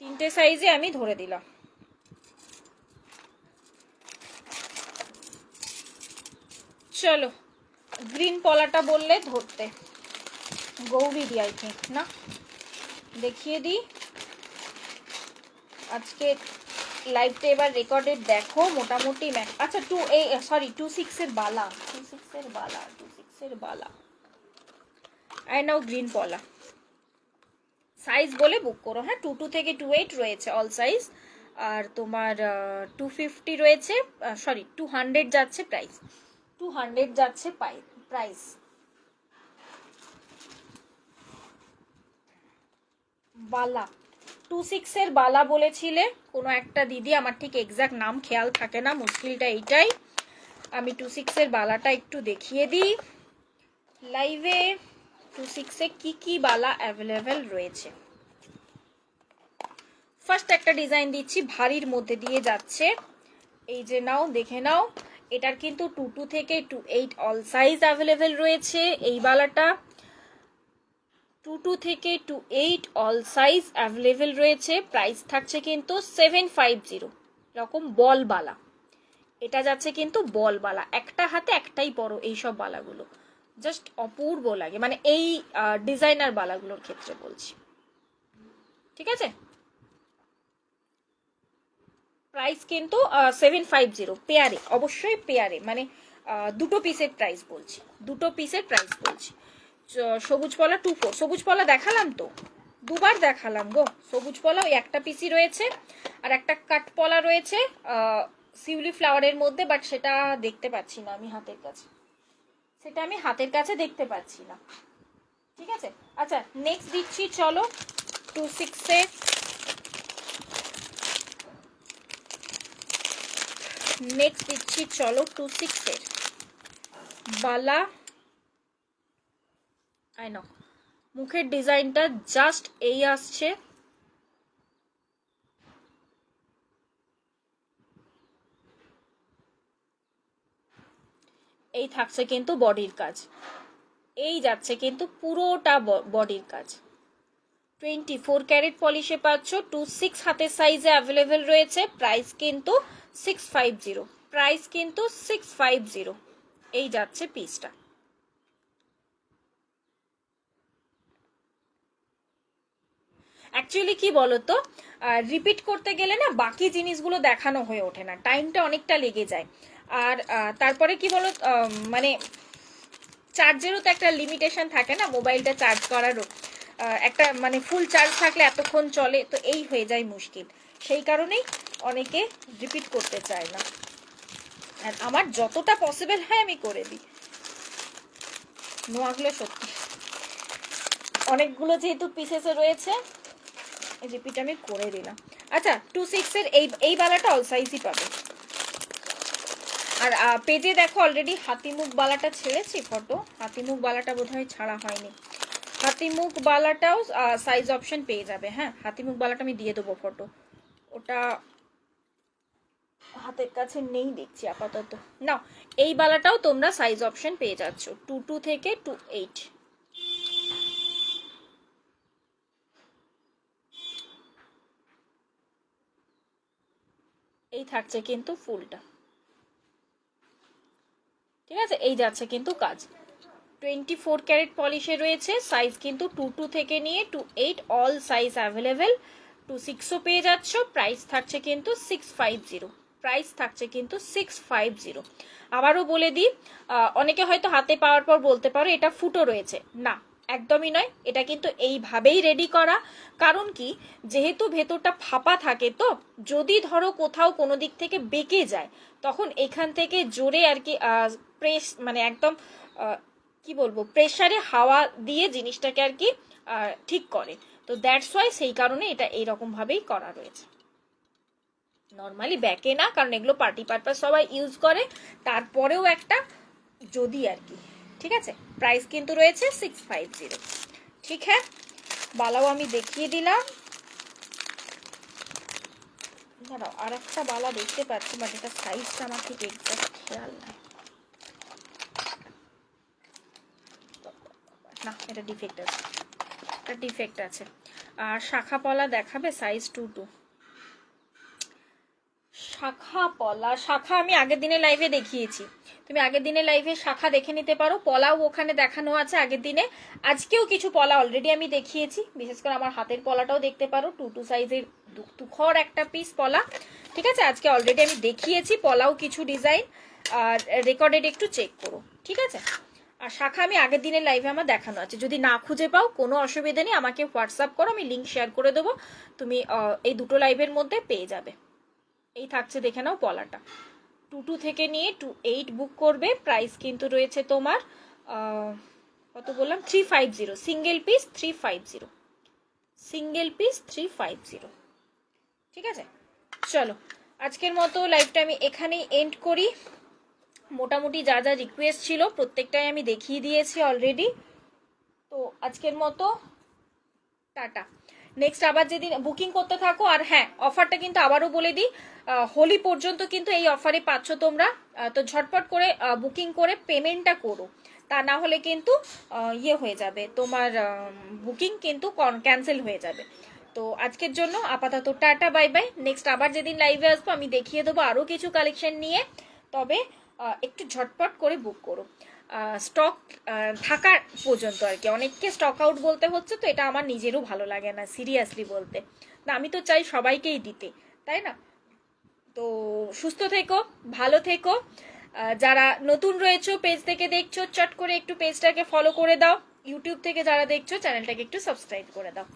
3টে সাইজে আমি ধরে দিলাম। চলো গ্রিন পলাটা বললে ধরতে, গৌরী দি আই থিঙ্ক, না দেখিয়ে দিই। আজকে লাইভটা এবার রেকর্ডেড দেখো মোটামুটি। আচ্ছা 2-6 এর বালা, 2-6 এর বালা আই নাও গ্রিন পলা। সাইজ বলে বুক করো, হ্যাঁ। 2-2 থেকে 2-8 রয়েছে অল সাইজ, আর তোমার 250 রয়েছে, 200 যাচ্ছে প্রাইস, 200 যাচ্ছে প্রাইস। বালা 2-6 এর বালা বলেছিলে কোনো একটা দিদি, আমার ঠিক এক্সাক্ট নাম খেয়াল থাকে না, মুশকিলটা এইটাই। আমি 2-6 এর বালাটা একটু দেখিয়ে দিই লাইভে। 2-6-এ কি কি বালা অ্যাভেলেবেল রয়েছে। ফার্স্ট একটা ডিজাইন দিচ্ছি, ভারীর মধ্যে দিয়ে যাচ্ছে। এই যে নাও, দেখে নাও। এটার কিন্তু 2-2 থেকে 2-8 অল সাইজ অ্যাভেলেবেল রয়েছে। এই বালাটা 2-2 থেকে 2-8 অল সাইজ অ্যাভেলেবেল রয়েছে। প্রাইস থাকছে কিন্তু 750, এরকম বল বালা। এটা যাচ্ছে কিন্তু বল বালা, একটা হাতে একটাই বড়। এইসব বালাগুলো জাস্ট অপূর্ব লাগে, মানে এই ডিজাইনার বালাগুলোর ক্ষেত্রে বলছি। ঠিক আছে, প্রাইস কিন্তু 750 পেয়ারে, অবশ্যই পেয়ারে, মানে দুটো পিসের প্রাইস বলছি, দুটো পিসের প্রাইস বলছি। সবুজ পলা 24, সবুজ পলা দেখালাম তো, দুবার দেখালাম গো। সবুজ পলা ওই একটা পিসি রয়েছে, আর একটা কাট পলা রয়েছে শিউলি ফ্লাওয়ারের মধ্যে, বাট সেটা দেখতে পাচ্ছি না আমি হাতের কাছে, সেটা আমি হাতের কাছে দেখতে পাচ্ছি না। ঠিক আছে, আচ্ছা নেক্সট দিচ্ছি চলো 26-এর, নেক্সট দিচ্ছি চলো 26-এর বালা। আই নো মুখের ডিজাইনটা জাস্ট এই আসছে, এই থাকছে কিন্তু বডির কাজ, এই যাচ্ছে কিন্তু পুরোটা বডির কাজ। 24 ক্যারেট পলিশে পাচ্ছ, 26 হাতের সাইজে অ্যাভেলেবেল রয়েছে, প্রাইস কিন্তু 650, প্রাইস কিন্তু 650, এই যাচ্ছে পিসটা। অ্যাকচুয়ালি কি বলতো, রিপিট করতে গেলে না বাকি জিনিসগুলো দেখানো হয়ে ওঠে না, টাইমটা অনেকটা লেগে যায়। আর তারপরে কি বলো, মানে চার্জেরও তো একটা লিমিটেশন থাকে না, মোবাইলটা চার্জ করারও একটা, মানে ফুল চার্জ থাকলে এতক্ষণ চলে, তো এই হয়ে যায় মুশকিল, সেই কারণেই অনেকে রিপিট করতে চায় না, আর আমার যতটা পসিবল হয় আমি করে দিই। নোয়াগুলো সত্যি অনেকগুলো যেহেতু পিসেসে রয়েছে, রিপিট আমি করে দিলাম। আচ্ছা 26-এর এই বালাটা অল সাইজই পাবে। আর পেজে দেখো অলরেডি হাতিমুখ বালাটা ছেড়েছি ফটো, হাতিমুখ বালাটা বোধহয় ছাড়া হয়নি, হাতিমুখ বালাটাও সাইজ অপশন পেয়ে যাবে। হ্যাঁ হাতিমুখ বালাটা আমি দিয়ে দেবো ফটো, ওটা হাতের কাছে নেই দেখছি আপাতত। নাও এই বালাটাও তোমরা সাইজ অপশন পেয়ে যাচ্ছ 22 থেকে 28। এই থাকছে কিন্তু ফুলটা, ঠিক আছে, এই যাচ্ছে কিন্তু কাজ। 24 ক্যারেট পলিশে রয়েছে, সাইজ কিন্তু 22 থেকে নিয়ে 28 অল সাইজ অ্যাভেলেবেল। 26ও পেয়ে যাচ্ছ, প্রাইস থাকছে কিন্তু 650, প্রাইস থাকছে কিন্তু 650। আবারও বলে দিই, অনেকে হয়তো হাতে পাওয়ার পর বলতে পারো এটা ফুটো রয়েছে, না একদমই নয়, এটা কিন্তু এইভাবেই রেডি করা। কারণ কি, যেহেতু ভেতরটা ফাঁপা থাকে, তো যদি ধরো কোথাও কোনো দিক থেকে বেঁকে যায়, তখন এখান থেকে জোরে আর কি প্রেস, মানে একদম কি বলবো, প্রেসারে হাওয়া দিয়ে জিনিসটাকে আর কি ঠিক করে, তো দ্যাটস ওয়াই, সেই কারণে এটা এইরকম ভাবেই করা রয়েছে। নর্মালি ব্যাকে না, কারণ এগুলো পার্টি পারপাস সবাই ইউজ করে, তারপরেও একটা যদি আর কি, ঠিক আছে। প্রাইস কিন্তু রয়েছে 650। ঠিক হ্যাঁ, বালাও আমি দেখিয়ে দিলাম। দাঁড়াও, আর একটা বালা দেখতে পাচ্ছি, বাট এটা সাইজটা আমার ঠিক এক্সাক্ট খেয়াল নাই, না এটা ডিফেক্ট আছে, এটা ডিফেক্ট আছে। আর শাখা পলা দেখাবে সাইজ 22, শাখা পলা, শাখা আমি আগের দিনে লাইভে দেখিয়েছি, তুমি আগের দিনে লাইভে শাখা দেখে নিতে পারো, পলাও ওখানে দেখানো আছে আগের দিনে। আজকেও কিছু পলা অলরেডি আমি দেখিয়েছি, বিশেষ করে আমার হাতের পলাটাও দেখতে পারো, 22 সাইজের দুখর একটা পিস পলা, ঠিক আছে, আজকে অলরেডি আমি দেখিয়েছি পলাও কিছু ডিজাইন, আর রেকর্ডেড একটু চেক করো, ঠিক আছে। আর শাখা আমি আগের দিনের লাইভে আমার দেখানো আছে, যদি না খুঁজে পাও কোনো অসুবিধা নেই, আমাকে হোয়াটসঅ্যাপ করো, আমি লিঙ্ক শেয়ার করে দেবো, তুমি এই দুটো লাইভের মধ্যে পেয়ে যাবে। এই থাকছে দেখে নাও পলাটা, 22 থেকে নিয়ে 28 বুক করবে, প্রাইস কিন্তু রয়েছে তোমার কত বললাম, 350, সিঙ্গেল পিস 350, সিঙ্গেল পিস 350, ঠিক আছে। চলো আজকের মতো লাইভটা আমি এখানেই এন্ড করি, মোটামুটি যা যা রিকোয়েস্ট ছিল প্রত্যেকটাই আমি দেখিয়ে দিয়েছি অলরেডি, তো আজকের মতো টাটা। নেক্সট আবার যেদিন বুকিং করতে থাকো, আর হ্যাঁ অফারটা কিন্তু আবারও বলে দিই, হোলি পর্যন্ত কিন্তু এই অফারে পাচ্ছ তোমরা, তো ঝটপট করে বুকিং করে পেমেন্টটা করো, তা না হলে কিন্তু ইয়ে হয়ে যাবে, তোমার বুকিং কিন্তু ক্যান্সেল হয়ে যাবে। তো আজকের জন্য আপাতত টাটা, বাই বাই। নেক্সট আবার যেদিন লাইভে আসবো আমি দেখিয়ে দেবো আরও কিছু কালেকশন নিয়ে, তবে একটু ঝটপট করে বুক করো। স্টক থাকার পর্যন্ত আর কি। অনেককে স্টক আউট বলতে হচ্ছে, তো এটা আমার নিজেরও ভালো লাগে না সিরিয়াসলি বলতে। না, আমি তো চাই সবাইকেই দিতে, তাই না? তো সুস্থ থেকো, ভালো থেকো। যারা নতুন রয়েছো, পেজ থেকে দেখছো, চট করে একটু পেজটাকে ফলো করে দাও। ইউটিউব থেকে যারা দেখছো, চ্যানেলটাকে একটু সাবস্ক্রাইব করে দাও।